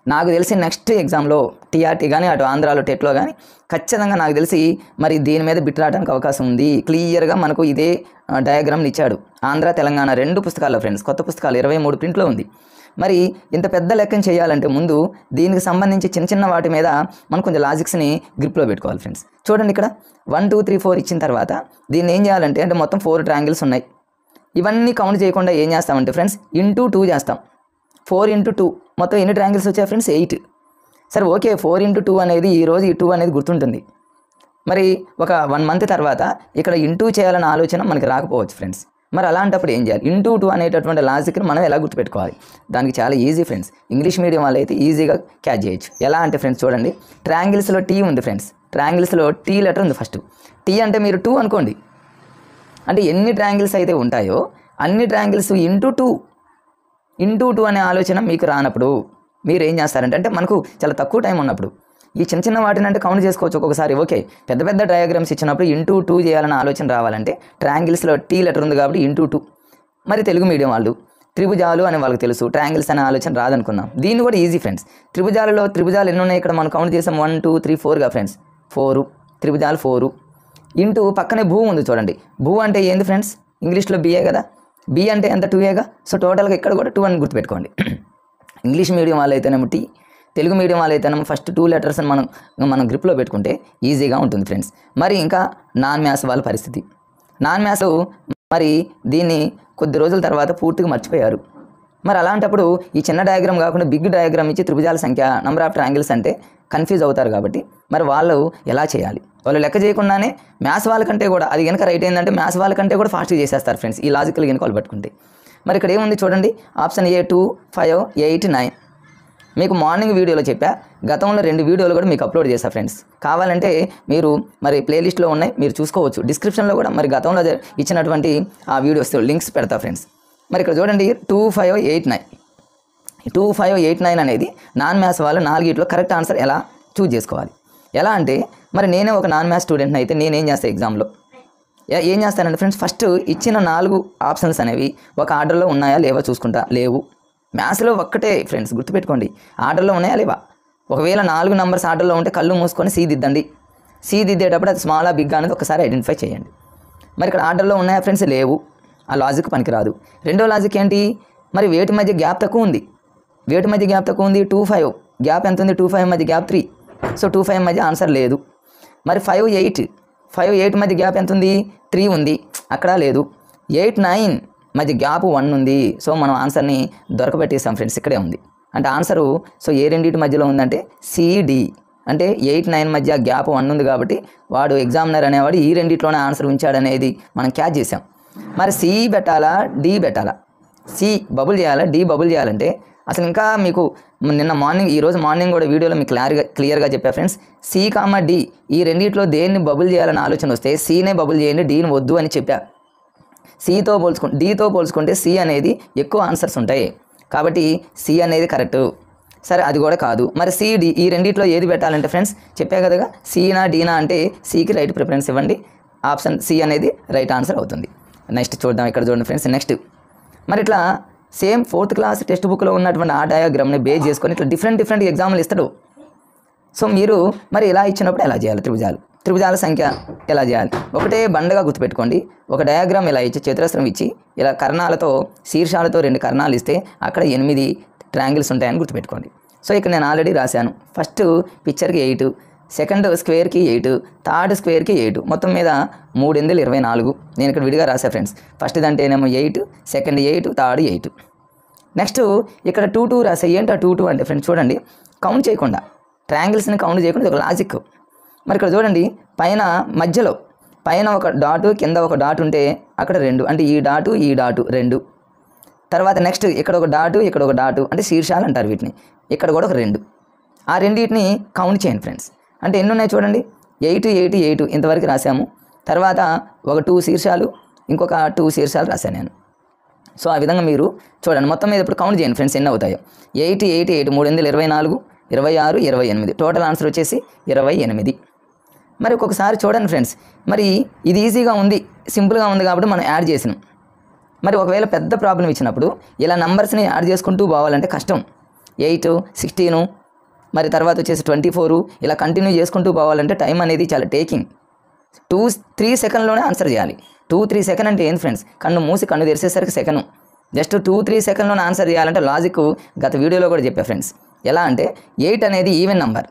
నాకు తెలిసి నెక్స్ట్ ఎగ్జామ్లో టీఆర్టీ కానీ అటు ఆంధ్రాలో టెట్లో కానీ ఖచ్చితంగా నాకు తెలిసి మరి దీని మీద బిట్ రావడానికి అవకాశం ఉంది. క్లియర్గా మనకు ఇదే డయాగ్రామ్ని ఇచ్చాడు. ఆంధ్ర తెలంగాణ 2 పుస్తకాల్లో ఫ్రెండ్స్, కొత్త పుస్తకాలు 23 ప్రింట్లో ఉంది. మరి ఇంత పెద్ద లెక్కను చేయాలంటే ముందు దీనికి సంబంధించి చిన్న వాటి మీద మనం కొంచెం లాజిక్స్ని గ్రిప్లో పెట్టుకోవాలి ఫ్రెండ్స్. చూడండి, ఇక్కడ 1 2 3 4 ఇచ్చిన తర్వాత దీన్ని ఏం చేయాలంటే, అంటే మొత్తం 4 ట్రయాంగిల్స్ ఉన్నాయి. ఇవన్నీ కౌంట్ చేయకుండా ఏం చేస్తామంటే ఫ్రెండ్స్, ఇంటూ 2 చేస్తాం. 4 × 2 మొత్తం ఎన్ని ట్రయాంగిల్స్ వచ్చాయి ఫ్రెండ్స్? 8. సరే ఓకే, 4 × 2 అనేది ఈరోజు ఈ 2 అనేది గుర్తుంటుంది. మరి ఒక 1 మంత్ తర్వాత ఇక్కడ ఇంటూ చేయాలన్న ఆలోచన మనకి రాకపోవచ్చు ఫ్రెండ్స్. మరి అలాంటప్పుడు ఏం చేయాలి? ఇంటూ 2 అనేటటువంటి లాజిక్ని మనం ఎలా గుర్తుపెట్టుకోవాలి? దానికి చాలా ఈజీ ఫ్రెండ్స్. ఇంగ్లీష్ మీడియం వాళ్ళు అయితే ఈజీగా క్యాచ్ చేయొచ్చు. ఎలా అంటే ఫ్రెండ్స్ చూడండి, ట్రయాంగిల్స్లో టీ ఉంది ఫ్రెండ్స్. ట్రయాంగిల్స్లో టీ లెటర్ ఉంది ఫస్ట్. టీ అంటే మీరు 2 అనుకోండి. అంటే ఎన్ని ట్రయాంగిల్స్ అయితే ఉంటాయో అన్ని ట్రయాంగిల్స్ ఇంటూ 2 అనే ఆలోచన మీకు రానప్పుడు మీరు ఏం చేస్తారంటే, అంటే మనకు చాలా తక్కువ టైం ఉన్నప్పుడు ఈ చిన్న వాటిని అంటే కౌంట్ చేసుకోవచ్చు ఒక్కొక్కసారి. ఓకే, పెద్ద డయాగ్రామ్స్ ఇచ్చినప్పుడు ఇంటూ 2 చేయాలన్న ఆలోచన రావాలంటే ట్రయాంగిల్స్లో టీ లెటర్ ఉంది కాబట్టి ఇంటూ 2. మరి తెలుగు మీడియం వాళ్ళు త్రిభుజాలు అని వాళ్ళకి తెలుసు, ట్రయాంగిల్స్ అనే ఆలోచన రాదనుకుందాం. దీన్ని కూడా ఈజీ ఫ్రెండ్స్. త్రిభుజాలు ఎన్ని ఉన్నాయి ఇక్కడ మనం కౌంట్ చేసాం, 1 2 3 4గా ఫ్రెండ్స్. 4 త్రిభుజాలు 4 ఇంటూ పక్కనే భూ ఉంది చూడండి. భూ అంటే ఏంది ఫ్రెండ్స్? ఇంగ్లీష్లో బిఏ కదా. బి అంటే ఎంత? 2ఏగా. సో టోటల్గా ఇక్కడ కూడా 2 అని గుర్తుపెట్టుకోండి. ఇంగ్లీష్ మీడియం వాళ్ళు అయితేనేమో టీ, తెలుగు మీడియం వాళ్ళు అయితేనేమో ఫస్ట్ 2 లెటర్స్ అని మనం గ్రిప్లో పెట్టుకుంటే ఈజీగా ఉంటుంది ఫ్రెండ్స్. మరి ఇంకా నాన్ మ్యాథ్స్ వాళ్ళ పరిస్థితి. నాన్ మ్యాథ్స్ మరి దీన్ని కొద్ది రోజుల తర్వాత పూర్తిగా మర్చిపోయారు. మరి అలాంటప్పుడు ఈ చిన్న డయాగ్రామ్ కాకుండా బిగ్ డయాగ్రామ్ ఇచ్చి త్రిభుజాల సంఖ్య, నంబర్ ఆఫ్ ట్రయాంగిల్స్ అంటే కన్ఫ్యూజ్ అవుతారు. కాబట్టి మరి వాళ్ళు ఎలా చేయాలి? వాళ్ళు లెక్క చేయకుండానే మ్యాథ్స్ వాళ్ళకంటే కూడా, అది కనుక రైట్ అయిందంటే మ్యాథ్స్ వాళ్ళకంటే కూడా ఫాస్ట్గా చేసేస్తారు ఫ్రెండ్స్ ఈ లాజికల్ కనుక వాళ్ళు పట్టుకుంటే. మరి ఇక్కడ ఏముంది చూడండి, ఆప్షన్ ఏ 2 5 8 9. మీకు మార్నింగ్ వీడియోలో చెప్పా, గతంలో 2 వీడియోలు కూడా మీకు అప్లోడ్ చేశా ఫ్రెండ్స్. కావాలంటే మీరు మరి ప్లేలిస్ట్లో ఉన్నాయి, మీరు చూసుకోవచ్చు. డిస్క్రిప్షన్లో కూడా మరి గతంలో ఇచ్చినటువంటి ఆ వీడియోస్ లింక్స్ పెడతా ఫ్రెండ్స్. మరి ఇక్కడ చూడండి 2 5 8 9. 2 5 8 9 అనేది నాన్ మ్యాథ్స్ వాళ్ళు 4 కరెక్ట్ ఆన్సర్ ఎలా చూజ్ చేసుకోవాలి? ఎలా అంటే, మరి నేనే ఒక నాన్ మ్యాథ్స్ స్టూడెంట్ని అయితే నేనేం చేస్తాను ఎగ్జామ్లో, ఏం చేస్తానంటే ఫ్రెండ్స్, ఫస్ట్ ఇచ్చిన 4 ఆప్షన్స్ అనేవి ఒక ఆర్డర్లో ఉన్నాయా లేవా చూసుకుంటా. లేవు. మ్యాథ్స్లో ఒక్కటే ఫ్రెండ్స్ గుర్తుపెట్టుకోండి, ఆర్డర్లో ఉన్నాయా లేవా. ఒకవేళ 4 నెంబర్స్ ఆర్డర్లో ఉంటే కళ్ళు మూసుకొని సి దిద్దండి. సి దిద్దేటప్పుడు అది స్మాలా బిగ్ అనేది ఒకసారి ఐడెంటిఫై చేయండి. మరి ఇక్కడ ఆర్డర్లో ఉన్నాయా ఫ్రెండ్స్? లేవు. ఆ లాజిక్ పనికిరాదు. రెండో లాజిక్ ఏంటి? మరి వేటి మధ్య గ్యాప్ తక్కువ ఉంది. 2 5 గ్యాప్ ఎంత ఉంది? 2 5 మధ్య గ్యాప్ 3. సో 2 5 మధ్య ఆన్సర్ లేదు. మరి 5 8 మధ్య గ్యాప్ ఎంత ఉంది? 3 ఉంది, అక్కడ లేదు. 8 9 మధ్య గ్యాప్ 1 ఉంది. సో మనం ఆన్సర్ని దొరకబెట్టేసాం ఫ్రెండ్స్, ఇక్కడే ఉంది. అంటే ఆన్సరు సో ఏ రెండింటి మధ్యలో ఉందంటే సిడి, అంటే 8, 9 మధ్య గ్యాప్ 1 ఉంది కాబట్టి వాడు ఎగ్జామినర్ అనేవాడు ఈ రెండిట్లోనే ఆన్సర్ ఉంచాడనేది మనం క్యాచ్ చేసాం. మరి సి పెట్టాలా డి పెట్టాలా, సి బబుల్ చేయాలా డి బబుల్ చేయాలంటే అసలు ఇంకా మీకు నిన్న మార్నింగ్ ఈరోజు మార్నింగ్ కూడా వీడియోలో మీకు క్లియర్గా చెప్పా ఫ్రెండ్స్. సి కామా డి ఈ రెండిట్లో దేన్ని బబుల్ చేయాలని ఆలోచన వస్తే సీనే బబుల్ చేయండి, డీని వద్దు అని చెప్పా. డీతో పోల్చుకుంటే సి అనేది ఎక్కువ ఆన్సర్స్ ఉంటాయి కాబట్టి సి అనేది కరెక్టు. సరే అది కూడా కాదు, మరి సి డి ఈ రెండిట్లో ఏది పెట్టాలంటే ఫ్రెండ్స్ చెప్పా కదా, సీనా డీనా అంటే సికి రైట్ ప్రిఫరెన్స్ ఇవ్వండి, ఆప్షన్ సి అనేది రైట్ ఆన్సర్ అవుతుంది. నెక్స్ట్ చూద్దాం, ఇక్కడ చూడండి ఫ్రెండ్స్. నెక్స్ట్ మరి ఇట్లా సేమ్ 4th క్లాస్ టెక్స్ట్ బుక్లో ఉన్నటువంటి ఆ డయాగ్రామ్ని బేస్ చేసుకొని ఇట్లా డిఫరెంట్ ఎగ్జామ్లు ఇస్తాడు. సో మీరు మరి ఇలా ఇచ్చినప్పుడు ఎలా చేయాలి, త్రిభుజాల సంఖ్య ఎలా చేయాలి, ఒకటే బండగా గుర్తుపెట్టుకోండి. ఒక డయాగ్రామ్ ఇలా ఇచ్చి చతురస్రం ఇచ్చి ఇలా కర్ణాలతో శీర్షాలతో 2 కర్ణాలు ఇస్తే అక్కడ 8 ట్రయాంగిల్స్ ఉంటాయని గుర్తుపెట్టుకోండి. సో ఇక్కడ నేను ఆల్రెడీ రాశాను. ఫస్ట్ పిక్చర్కి 8, సెకండ్ స్క్వేర్కి 8, థర్డ్ స్క్వేర్కి 8, మొత్తం మీద 3 8 24. నేను ఇక్కడ విడిగా రాసా ఫ్రెండ్స్. ఫస్ట్ దాంటేనేమో 8, సెకండ్ 8, థర్డ్ 8. నెక్స్ట్ ఇక్కడ 2 2 రాసా. ఏంటి ఆ 2 2 అంటే ఫ్రెండ్స్ చూడండి, కౌంట్ చేయకుండా ట్రయాంగిల్స్ని కౌంట్ చేయకుండా ఇది ఒక లాజిక్. మరి ఇక్కడ చూడండి, మధ్యలో పైన ఒక డాటు కింద ఒక డాట్ ఉంటే అక్కడ 2, అంటే ఈ డాటు 2. తర్వాత నెక్స్ట్ ఇక్కడ ఒక డాటు ఇక్కడ ఒక డాటు, అంటే శీర్షాలు అంటారు వీటిని, ఇక్కడ కూడా ఒక 2. ఆ రెండింటిని కౌంట్ చేయండి ఫ్రెండ్స్. అంటే ఎన్ని ఉన్నాయి చూడండి, 8 8 8 ఇంతవరకు రాసాము. తర్వాత ఒక 2 శీర్షాలు ఇంకొక 2 శీర్షాలు రాశాను నేను. సో ఆ విధంగా మీరు చూడండి, మొత్తం మీద ఇప్పుడు కౌంట్ చేయండి ఫ్రెండ్స్ ఎన్ని అవుతాయో. 8 8 8 3 8 24, 26 28, టోటల్ ఆన్సర్ వచ్చేసి 28. మరి ఒక్కొక్కసారి చూడండి ఫ్రెండ్స్, మరి ఇది ఈజీగా ఉంది, సింపుల్గా ఉంది కాబట్టి మనం యాడ్ చేసినాం. మరి ఒకవేళ పెద్ద ప్రాబ్లం ఇచ్చినప్పుడు ఇలా నంబర్స్ని యాడ్ చేసుకుంటూ పోవాలంటే కష్టం. 8 16 మరి తర్వాత వచ్చేసి 24 ఇలా కంటిన్యూ చేసుకుంటూ పోవాలంటే టైం అనేది చాలా టేకింగ్. 2-3 సెకండ్లోనే ఆన్సర్ చేయాలి. 2-3 సెకండ్ అంటే ఏంటి ఫ్రెండ్స్, కన్ను మూసి కన్ను తెరిసేసరికి సెకండ్. జస్ట్ 2-3 సెకండ్లోనే ఆన్సర్ చేయాలంటే లాజిక్ గత వీడియోలో కూడా చెప్పా ఫ్రెండ్స్. ఎలా అంటే 8 అనేది ఈవెన్ నంబర్,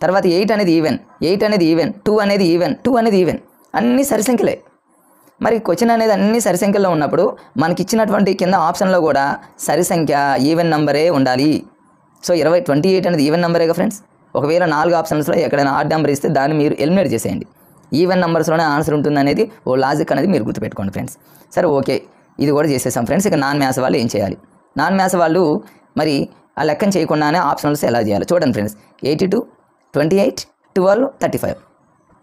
తర్వాత 8 అనేది ఈవెన్, 8 అనేది ఈవెన్, 2 అనేది ఈవెన్, 2 అనేది ఈవెన్, అన్నీ సరిసంఖ్యలే. మరి క్వశ్చన్ అనేది అన్ని సరిసంఖ్యలో ఉన్నప్పుడు మనకి ఇచ్చినటువంటి కింద ఆప్షన్లో కూడా సరిసంఖ్య ఈవెన్ నంబరే ఉండాలి. సో 28 అనేది ఈవెన్ నంబరేగా ఫ్రెండ్స్. ఒకవేళ 4 ఆప్షన్స్లో ఎక్కడైనా ఆడ్ నెంబర్ ఇస్తే దాన్ని మీరు ఎలిమినేట్ చేసేయండి. ఈవెన్ నెంబర్స్లోనే ఆన్సర్ ఉంటుంది అనేది ఓ లాజిక్ అనేది మీరు గుర్తుపెట్టుకోండి ఫ్రెండ్స్. సరే ఓకే, ఇది కూడా చేసేసాం ఫ్రెండ్స్. ఇక నాన్ మ్యాథ్స్ వాళ్ళు ఏం చేయాలి, నాన్ మ్యాథ్స్ వాళ్ళు మరి ఆ లెక్కను చేయకుండానే ఆప్షనల్స్ ఎలా చేయాలి చూడండి ఫ్రెండ్స్. 82 28 12 35.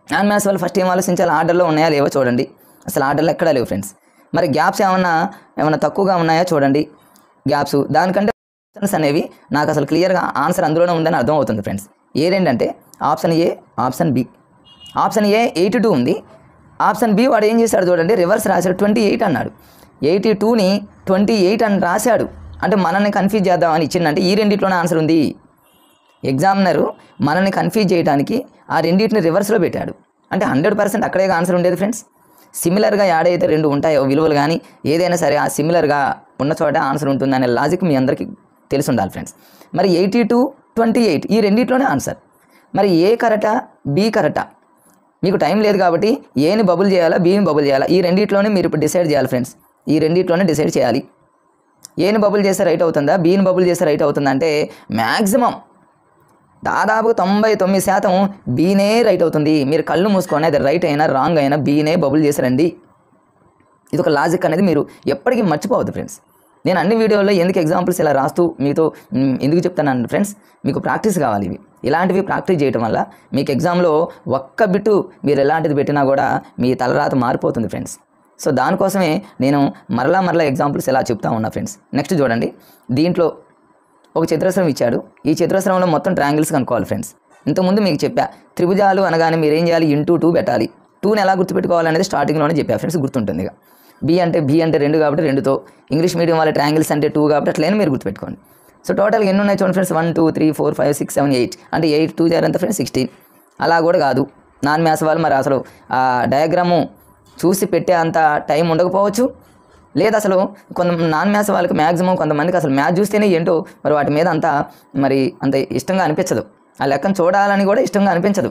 నాన్ మ్యాథ్స్ వాళ్ళు ఫస్ట్ ఏం ఆలోచించాలి, ఆర్డర్లో ఉన్నాయా లేవో చూడండి. అసలు ఆర్డర్లో ఎక్కడా లేవు ఫ్రెండ్స్. మరి గ్యాప్స్ ఏమన్నా తక్కువగా ఉన్నాయా చూడండి. గ్యాప్స్ దానికంటే ఆప్షన్స్ అనేవి నాకు అసలు క్లియర్గా ఆన్సర్ అందులోనే ఉందని అర్థం అవుతుంది ఫ్రెండ్స్. ఏ రెండంటే option A, option B. Option A 82 ఉంది, ఆప్షన్ బి వాడు ఏం చేశాడు చూడండి, రివర్స్ రాశాడు 28 అన్నాడు. 82ని 28 అని రాశాడు. అంటే మనల్ని కన్ఫ్యూజ్ చేద్దామని ఇచ్చిందంటే ఈ రెండిట్లోనే ఆన్సర్ ఉంది. ఎగ్జామినరు మనల్ని కన్ఫ్యూజ్ చేయడానికి ఆ రెండింటిని రివర్స్లో పెట్టాడు. అంటే 100% అక్కడే ఆన్సర్ ఉండేది ఫ్రెండ్స్. సిమిలర్గా యాడ్ అయితే 2 ఉంటాయో విలువలు కానీ ఏదైనా సరే ఆ సిమిలర్గా ఉన్న చోట ఆన్సర్ ఉంటుంది అనే లాజిక్ మీ అందరికీ తెలిసి ఉండాలి ఫ్రెండ్స్. మరి 82 28 ఈ రెండిట్లోనే ఆన్సర్. మరి ఏ కరెక్టా బి కరెక్టా, మీకు టైం లేదు కాబట్టి ఏని బబుల్ చేయాలా బీని బబుల్ చేయాలా ఈ రెండిట్లోనే మీరు ఇప్పుడు డిసైడ్ చేయాలి ఫ్రెండ్స్. ఈ రెండిట్లోనే డిసైడ్ చేయాలి. ఏని బబుల్ చేస్తే రైట్ అవుతుందా బీని బబుల్ చేస్తే రైట్ అవుతుందా అంటే మ్యాక్సిమం దాదాపు 99% బీనే రైట్ అవుతుంది. మీరు కళ్ళు మూసుకొని అది రైట్ అయినా రాంగ్ అయినా బీనే బబుల్ చేశారండి. ఇది ఒక లాజిక్ అనేది మీరు ఎప్పటికీ మర్చిపోవద్దు ఫ్రెండ్స్. నేను అన్ని వీడియోల్లో ఎందుకు ఎగ్జాంపుల్స్ ఇలా రాస్తూ మీతో ఎందుకు చెప్తాను ఫ్రెండ్స్, మీకు ప్రాక్టీస్ కావాలి. ఇలాంటివి ప్రాక్టీస్ చేయడం వల్ల మీకు ఎగ్జామ్లో ఒక్క బిట్టు మీరు ఎలాంటిది పెట్టినా కూడా మీ తలరాత మారిపోతుంది ఫ్రెండ్స్. సో దానికోసమే నేను మరలా ఎగ్జాంపుల్స్ ఎలా చెప్తా ఉన్నా ఫ్రెండ్స్. నెక్స్ట్ చూడండి, దీంట్లో ఒక చతురస్రం ఇచ్చాడు. ఈ చతురస్రంలో మొత్తం ట్రయాంగిల్స్ కనుక్కోవాలి ఫ్రెండ్స్. ఇంతకుముందు మీకు చెప్పా, త్రిభుజాలు అనగానే మీరు ఏం చేయాలి, ఇంటూ 2 పెట్టాలి. 2ని ఎలా గుర్తుపెట్టుకోవాలనేది స్టార్టింగ్లోనే చెప్పా ఫ్రెండ్స్, గుర్తుంటుంది. ఇక బి అంటే 2 కాబట్టి 2తో, ఇంగ్లీష్ మీడియం వాళ్ళ ట్రయాంగిల్స్ అంటే 2 కాబట్టి అట్లనే మీరు గుర్తుపెట్టుకోండి. సో టోటల్గా ఎన్ని ఉన్నాయి చూడండి ఫ్రెండ్స్, 1 2 3 4 5 6 7 8 అంటే 8 2 ఎంత ఫ్రెండ్స్ 16. అలా కూడా కాదు, నాన్ మ్యాథ్స్ వాళ్ళు మరి అసలు ఆ డయాగ్రాము చూసి పెట్టే అంత టైం ఉండకపోవచ్చు, లేదా అసలు నాన్ మ్యాథ్స్ వాళ్ళకి మ్యాక్సిమం కొంతమందికి అసలు మ్యాథ్స్ చూస్తేనే ఏంటో మరి వాటి మీద అంత ఇష్టంగా అనిపించదు. ఆ లెక్కను చూడాలని కూడా ఇష్టంగా అనిపించదు.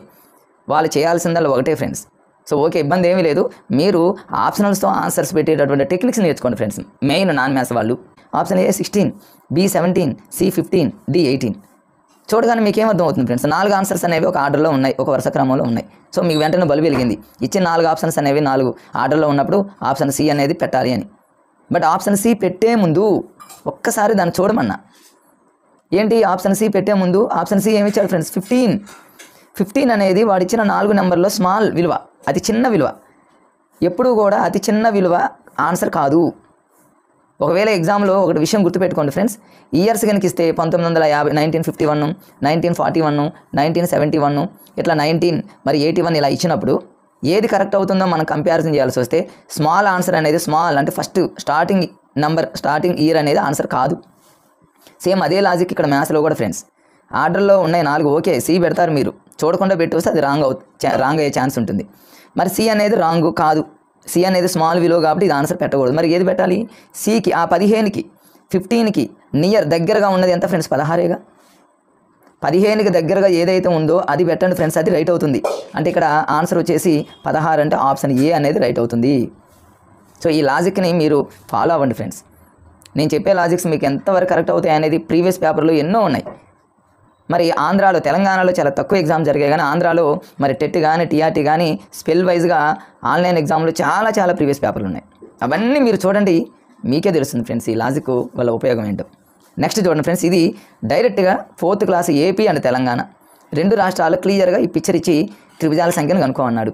వాళ్ళు చేయాల్సిందల్లా ఒకటే ఫ్రెండ్స్. సో ఓకే, ఇబ్బంది ఏమీ లేదు. మీరు ఆప్షనల్స్తో ఆన్సర్స్ పెట్టేటటువంటి టెక్నిక్స్ నేర్చుకోండి ఫ్రెండ్స్. మెయిన్ నాన్ మ్యాథ్స్ వాళ్ళు option A 16, B 17, C 15, D 18. చూడగానే మీకేం అర్థం అవుతుంది ఫ్రెండ్స్? 4 ఆన్సర్స్ అనేవి ఒక ఆర్డర్లో ఉన్నాయి, ఒక వరుస క్రమంలో ఉన్నాయి. సో మీకు వెంటనే బల్బు వెలిగింది. ఇచ్చిన 4 ఆప్షన్స్ అనేవి 4 ఆర్డర్లో ఉన్నప్పుడు ఆప్షన్ సి అనేది పెట్టాలి అని. బట్ ఆప్షన్ సి పెట్టే ముందు ఒక్కసారి దాన్ని చూడమన్నా. ఏంటి ఆప్షన్ సి పెట్టే ముందు ఆప్షన్ సి ఏమి ఇచ్చాడు ఫ్రెండ్స్? 15 అనేది వాడు ఇచ్చిన 4 నెంబర్లో స్మాల్ విలువ, అతి చిన్న విలువ. ఎప్పుడూ కూడా అతి చిన్న విలువ ఆన్సర్ కాదు. ఒకవేళ ఎగ్జామ్లో ఒకటి విషయం గుర్తుపెట్టుకోండి ఫ్రెండ్స్, ఇయర్స్ కనుక ఇస్తే 1950, 1951, 1941, 1971, ఇట్లా 19 మరి 81 ఇలా ఇచ్చినప్పుడు ఏది కరెక్ట్ అవుతుందో మనం కంపారిజన్ చేయాల్సి వస్తే స్మాల్ ఆన్సర్ అనేది స్మాల్ అంటే first starting number, starting year అనేది ఆన్సర్ కాదు. సేమ్ అదే లాజిక్ ఇక్కడ మ్యాథ్స్లో కూడా ఫ్రెండ్స్. ఆర్డర్లో ఉన్నాయి 4, ఓకే సి పెడతారు, మీరు చూడకుండా పెట్టి వస్తే అది రాంగ్ అయ్యే ఛాన్స్ ఉంటుంది. మరి సి అనేది రాంగ్ కాదు, సి అనేది స్మాల్ విలువ కాబట్టి ఇది ఆన్సర్ పెట్టకూడదు. మరి ఏది పెట్టాలి? సికి ఆ 15కి 15కి నియర్ దగ్గరగా ఉన్నది ఎంత ఫ్రెండ్స్? 16గా. 15కి దగ్గరగా ఏదైతే ఉందో అది పెట్టండి ఫ్రెండ్స్, అది రైట్ అవుతుంది. అంటే ఇక్కడ ఆన్సర్ వచ్చేసి 16 అంటే ఆప్షన్ ఏ అనేది రైట్ అవుతుంది. సో ఈ లాజిక్ని మీరు ఫాలో అవ్వండి ఫ్రెండ్స్. నేను చెప్పే లాజిక్స్ మీకు ఎంతవరకు కరెక్ట్ అవుతాయి అనేది ప్రీవియస్ పేపర్లో ఎన్నో ఉన్నాయి. మరి ఆంధ్రాలో, తెలంగాణలో చాలా తక్కువ ఎగ్జామ్ జరిగాయి, కానీ ఆంధ్రాలో మరి టెట్ కానీ టీఆర్టీ కానీ స్పెల్ వైజ్గా ఆన్లైన్ ఎగ్జామ్లు చాలా ప్రీవియస్ పేపర్లు ఉన్నాయి. అవన్నీ మీరు చూడండి, మీకే తెలుస్తుంది ఫ్రెండ్స్ ఈ లాజిక్ వల్ల ఉపయోగం ఏంటో. నెక్స్ట్ చూడండి ఫ్రెండ్స్, ఇది డైరెక్ట్గా 4th class AP and Telangana 2 రాష్ట్రాలు క్లియర్గా ఈ పిక్చర్ ఇచ్చి త్రిభుజాల సంఖ్యను కనుక్కోమన్నాడు.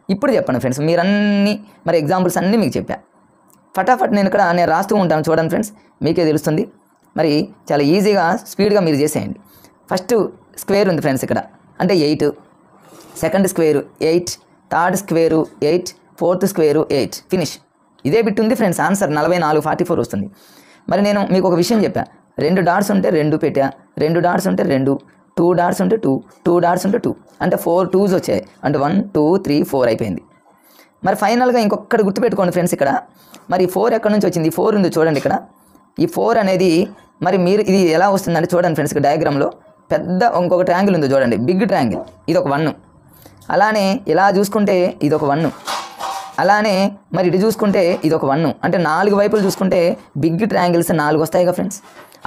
ఇప్పుడు చెప్పండి ఫ్రెండ్స్, మీరన్నీ మరి ఎగ్జాంపుల్స్ అన్నీ మీకు చెప్పా. ఫటాఫట్ నేను రాస్తూ ఉంటాను చూడండి ఫ్రెండ్స్, మీకే తెలుస్తుంది. మరి చాలా ఈజీగా స్పీడ్గా మీరు చేసేయండి. ఫస్ట్ స్క్వేర్ ఉంది ఫ్రెండ్స్ ఇక్కడ, అంటే 8, second square 8, third square 8, fourth square 8, finish. ఇదే బిట్ ఉంది ఫ్రెండ్స్, ఆన్సర్ 44, 44 వస్తుంది. మరి నేను మీకు ఒక విషయం చెప్పా, 2 డాట్స్ ఉంటే 2 పెట్టా, 2 డాట్స్ ఉంటే 2, 2 డాట్స్ ఉంటే 2, 2 డాట్స్ ఉంటే 2, అంటే 4 2s వచ్చాయి, అంటే 1 2 3 4 అయిపోయింది. మరి ఫైనల్గా ఇంకొకటి గుర్తుపెట్టుకోండి ఫ్రెండ్స్, ఇక్కడ మరి 4 ఎక్కడి నుంచి వచ్చింది? 4 ఉంది చూడండి ఇక్కడ. ఈ 4 అనేది మరి మీరు ఇది ఎలా వస్తుందంటే చూడండి ఫ్రెండ్స్, డయాగ్రామ్లో పెద్ద ఇంకొక ట్రయాంగిల్ ఉంది చూడండి, బిగ్ ట్రయాంగిల్, ఇది ఒక 1. అలానే ఇలా చూసుకుంటే ఇది ఒక 1, అలానే మరి ఇటు చూసుకుంటే ఇది ఒక 1. అంటే 4 వైపులు చూసుకుంటే బిగ్ ట్రయాంగిల్స్ 4 వస్తాయిగా ఫ్రెండ్స్.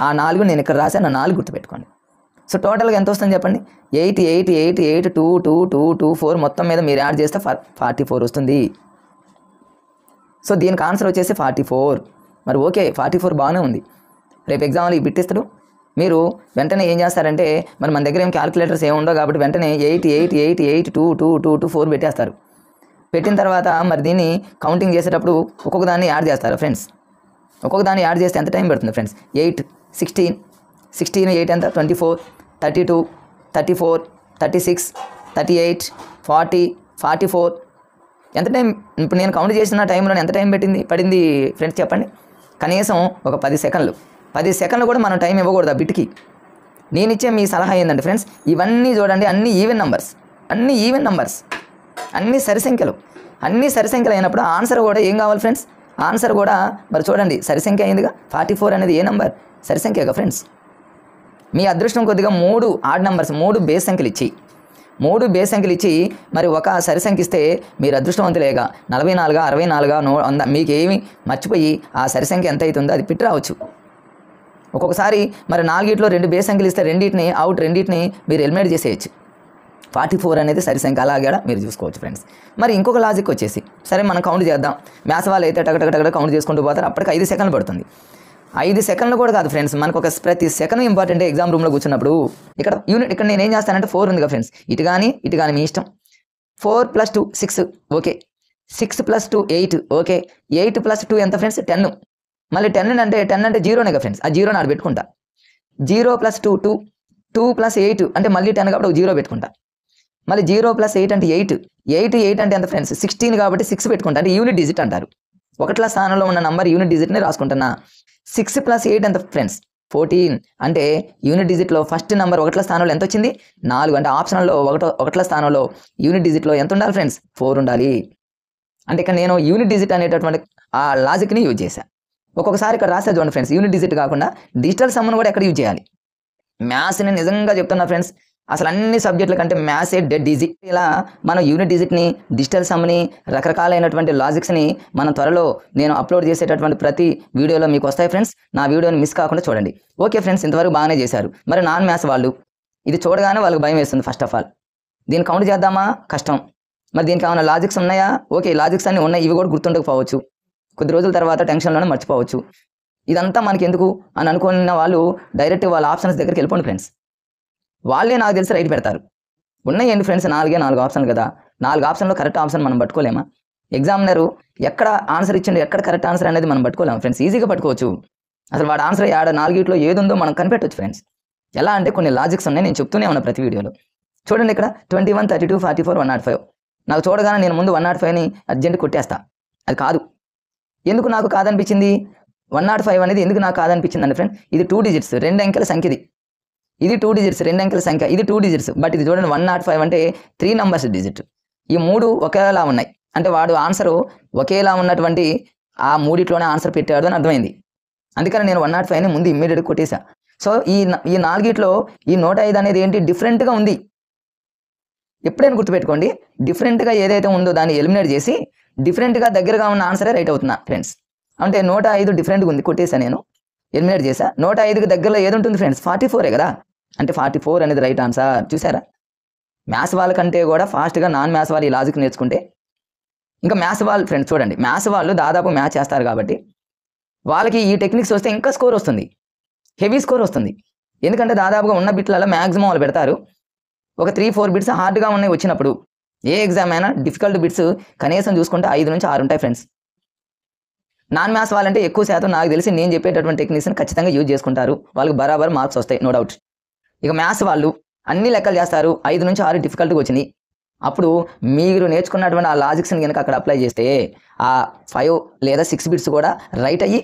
ఆ 4 నేను ఇక్కడ రాశాను, 4 గుర్తుపెట్టుకోండి. సో టోటల్గా ఎంత వస్తుంది చెప్పండి? 8 8 8 8 2 2 2 2 4 మొత్తం మీద మీరు యాడ్ చేస్తే 44 వస్తుంది. సో దీనికి ఆన్సర్ వచ్చేసి 44. మరి ఓకే 44 బాగానే ఉంది. రేపు ఎగ్జామ్లో ఈ బిట్ ఇస్తాడు, మీరు వెంటనే ఏం చేస్తారంటే మరి మన దగ్గర ఏం క్యాలిక్యులేటర్స్ ఏమి ఉండవు కాబట్టి వెంటనే 8 8 8 8 2 2 2 2 4 పెట్టేస్తారు. పెట్టిన తర్వాత మరి దీన్ని కౌంటింగ్ చేసేటప్పుడు ఒక్కొక్క దాన్ని యాడ్ చేస్తారు ఫ్రెండ్స్. ఒక్కొక్క దాన్ని యాడ్ చేస్తే ఎంత టైం పడుతుంది ఫ్రెండ్స్? 8 16 16 8 ఎంత? 24 32 34 36 38 40 44. ఎంత టైం? ఇప్పుడు నేను కౌంట్ చేసిన టైంలో ఎంత టైం పడింది ఫ్రెండ్స్ చెప్పండి? కనీసం ఒక 10 సెకండ్లు. 10 సెకండ్లు కూడా మనం టైం ఇవ్వకూడదు ఆ బిట్కి. నేను ఇచ్చే మీ సలహా ఏంటంటే ఫ్రెండ్స్, ఇవన్నీ చూడండి, అన్నీ ఈవెన్ నంబర్స్, అన్నీ సరిసంఖ్యలు. అన్నీ సరిసంఖ్యలు అయినప్పుడు ఆన్సర్ కూడా ఏం కావాలి ఫ్రెండ్స్? ఆన్సర్ కూడా మరి చూడండి సరిసంఖ్య అయిందిగా. 44 అనేది ఏ నెంబర్? సరిసంఖ్యగా ఫ్రెండ్స్. మీ అదృష్టం కొద్దిగా 3 ఆడ్ నెంబర్స్, 3 బేస్ సంఖ్యలు ఇచ్చి మరి ఒక సరిసంఖ్య ఇస్తే మీరు అదృష్టవంతులేగా. 44 64 100 మీకు ఏమి మర్చిపోయి ఆ సరిసంఖ్య ఎంత అవుతుందో అది పిట్ రావచ్చు. ఒక్కొక్కసారి మరి 4 2 బేస్ సంఖ్యలు ఇస్తే రెండింటిని మీరు ఎలిమినేట్ చేసేయచ్చు. 44 అనేది సరిసంఖ్య. అలాగే మీరు చూసుకోవచ్చు ఫ్రెండ్స్. మరి ఇంకొక లాజిక్ వచ్చేసి, సరే మనం కౌంట్ చేద్దాం. మ్యాథ్స్ వాళ్ళు అయితే టగటగ కౌంట్ చేసుకుంటూ పోతారు, అప్పటికి 5 సెకండ్లు పడుతుంది. 5 సెకండ్లు కూడా కాదు ఫ్రెండ్స్, మనకు ఒక ప్రతి సెకండ్ ఇంపార్టెంట్. ఎగ్జామ్ రూమ్లో కూర్చున్నప్పుడు ఇక్కడ నేను ఏం చేస్తానంటే 4 ఉందిగా ఫ్రెండ్స్, ఇటు కానీ మీ ఇష్టం. 4 + 2 6, ఓకే. 6 + 2 8, ఓకే. 8 + 2 ఎంత ఫ్రెండ్స్? 10. మళ్ళీ 10 అంటే 0నేగా ఫ్రెండ్స్, ఆ 0 నాడు పెట్టుకుంటా. 0 + 2 2, 2 + 8 అంటే మళ్ళీ 10 కాబట్టి 0 పెట్టుకుంటా. మళ్ళీ 0 + 8 అంటే 8, 8 అంటే ఎంత ఫ్రెండ్స్? 16 కాబట్టి 6 పెట్టుకుంటా. అంటే యూనిట్ డిజిట్ అంటారు. 1ల స్థానంలో ఉన్న నంబర్ యూనిట్ డిజిట్ని రాసుకుంటున్నా. 6 + 8 ఎంత ఫ్రెండ్స్? 14. అంటే యూనిట్ డిజిట్లో ఫస్ట్ నెంబర్ 1ల స్థానంలో ఎంత వచ్చింది? 4. అంటే ఆప్షన్లో 1ల స్థానంలో యూనిట్ డిజిట్లో ఎంత ఉండాలి ఫ్రెండ్స్? 4 ఉండాలి. అంటే ఇక్కడ నేను యూనిట్ డిజిట్ అనేటటువంటి ఆ లాజిక్ని యూజ్ చేశాను. ఒక్కొక్కసారి ఇక్కడ రాస్తే చూడండి ఫ్రెండ్స్, యూనిట్ డిజిట్ కాకుండా డిజిటల్ సమ్ను కూడా ఎక్కడ యూజ్ చేయాలి. మ్యాథ్స్ని నిజంగా చెప్తున్నా ఫ్రెండ్స్, అసలు అన్ని సబ్జెక్టుల కంటే మ్యాథ్సే డెడ్ ఈజీ. ఇలా మనం యూనిట్ డిజిట్ని, డిజిటల్ సమ్ని, రకరకాలైనటువంటి లాజిక్స్ని మనం త్వరలో నేను అప్లోడ్ చేసేటటువంటి ప్రతి వీడియోలో మీకు వస్తాయి ఫ్రెండ్స్. నా వీడియోని మిస్ కాకుండా చూడండి. ఓకే ఫ్రెండ్స్, ఇంతవరకు బాగానే చేశారు. మరి నాన్ మ్యాథ్స్ వాళ్ళు ఇది చూడగానే వాళ్ళకి భయం వేస్తుంది. ఫస్ట్ ఆఫ్ ఆల్ దీన్ని కౌంట్ చేద్దామా, కష్టం. మరి దీనికి ఏమైనా లాజిక్స్ ఉన్నాయా? ఓకే, లాజిక్స్ అన్నీ ఉన్నాయి, ఇవి కూడా గుర్తుండకపోవచ్చు, కొద్ది రోజుల తర్వాత టెన్షన్లోనే మర్చిపోవచ్చు. ఇదంతా మనకి ఎందుకు అని అనుకున్న వాళ్ళు డైరెక్ట్ వాళ్ళ ఆప్షన్స్ దగ్గరికి వెళ్ళిపోండి ఫ్రెండ్స్. వాళ్ళే నాకు తెలిసి రైట్ పెడతారు. ఉన్నాయండి ఫ్రెండ్స్, 4 ఆప్షన్లు కదా, 4 ఆప్షన్లో కరెక్ట్ ఆప్షన్ మనం పట్టుకోలేమా? ఎగ్జామినరు ఎక్కడ ఆన్సర్ ఇచ్చిండు, ఎక్కడ కరెక్ట్ ఆన్సర్ అనేది మనం పట్టుకోలేము ఫ్రెండ్స్. ఈజీగా పట్టుకోవచ్చు. అసలు వాడు ఆన్సర్ ఆడ 4 ఏది ఉందో మనం కనిపెట్టవచ్చు ఫ్రెండ్స్. ఎలా అంటే కొన్ని లాజిక్స్ ఉన్నాయి, నేను చెప్తూనే ఉన్నా ప్రతి వీడియోలో. చూడండి ఇక్కడ 21, 32, 44, 105. నాకు చూడగానే నేను ముందు 105ని అర్జెంట్ కొట్టేస్తా. అది కాదు. ఎందుకు నాకు కాదనిపించింది? 105 అనేది ఎందుకు నాకు కాదనిపించింది అంటే ఫ్రెండ్, ఇది 2 డిజిట్స్, 2 అంకెల సంఖ్యది. ఇది 2 డిజిట్స్, 2 అంకెల సంఖ్య, ఇది 2 డిజిట్స్. బట్ ఇది చూడండి 105 అంటే 3 నంబర్స్ డిజిట్. ఈ 3 ఒకేలా ఉన్నాయి అంటే వాడు ఆన్సరు ఒకేలా ఉన్నటువంటి ఆ మూడిట్లోనే ఆన్సర్ పెట్టాడు అని అర్థమైంది. అందుకని నేను 105ని ముందు ఇమ్మీడియట్గా కొట్టేశా. సో ఈ 4 ఈ 105 అనేది ఏంటి, డిఫరెంట్గా ఉంది. ఎప్పుడైనా గుర్తుపెట్టుకోండి, డిఫరెంట్గా ఏదైతే ఉందో దాన్ని ఎలిమినేట్ చేసి డిఫరెంట్గా దగ్గరగా ఉన్న ఆన్సరే రైట్ అవుతున్నా ఫ్రెండ్స్. అంటే 105 డిఫరెంట్గా ఉంది, కొట్టేసా నేను, ఎలిమినేట్ చేసా. 105కి దగ్గరలో ఏది ఉంటుంది ఫ్రెండ్స్? 44 కదా. అంటే 44 అనేది రైట్ ఆన్సర్. చూసారా? మ్యాథ్స్ వాళ్ళకంటే కూడా ఫాస్ట్గా నాన్ మ్యాథ్స్ వాళ్ళు ఈ లాజిక్ నేర్చుకుంటే ఇంకా మ్యాథ్స్ వాళ్ళు ఫ్రెండ్స్ చూడండి, మ్యాథ్స్ వాళ్ళు దాదాపు మ్యాథ్స్ చేస్తారు కాబట్టి వాళ్ళకి ఈ టెక్నిక్స్ వస్తే ఇంకా స్కోర్ వస్తుంది, హెవీ స్కోర్ వస్తుంది. ఎందుకంటే దాదాపుగా ఉన్న బిట్లలో మ్యాక్సిమం వాళ్ళు పెడతారు. ఒక 3-4 బిట్స్ హార్డ్గా ఉన్నాయి వచ్చినప్పుడు, ఏ ఎగ్జామ్ అయినా డిఫికల్ట్ బిట్స్ కనీసం చూసుకుంటే 5 నుంచి 6 ఉంటాయి ఫ్రెండ్స్. నాన్ మ్యాథ్స్ వాళ్ళంటే ఎక్కువ శాతం నాకు తెలిసి నేను చెప్పేటటువంటి టెక్నిక్స్ని ఖచ్చితంగా యూజ్ చేసుకుంటారు, వాళ్ళకి బరాబర్ మార్క్స్ వస్తాయి, నో డౌట్. ఇక మ్యాథ్స్ వాళ్ళు అన్ని లెక్కలు చేస్తారు, 5 నుంచి 6 డిఫికల్ట్గా వచ్చినాయి. అప్పుడు మీరు నేర్చుకున్నటువంటి ఆ లాజిక్స్ని కనుక అక్కడ అప్లై చేస్తే ఆ 5 లేదా 6 బిట్స్ కూడా రైట్ అయ్యి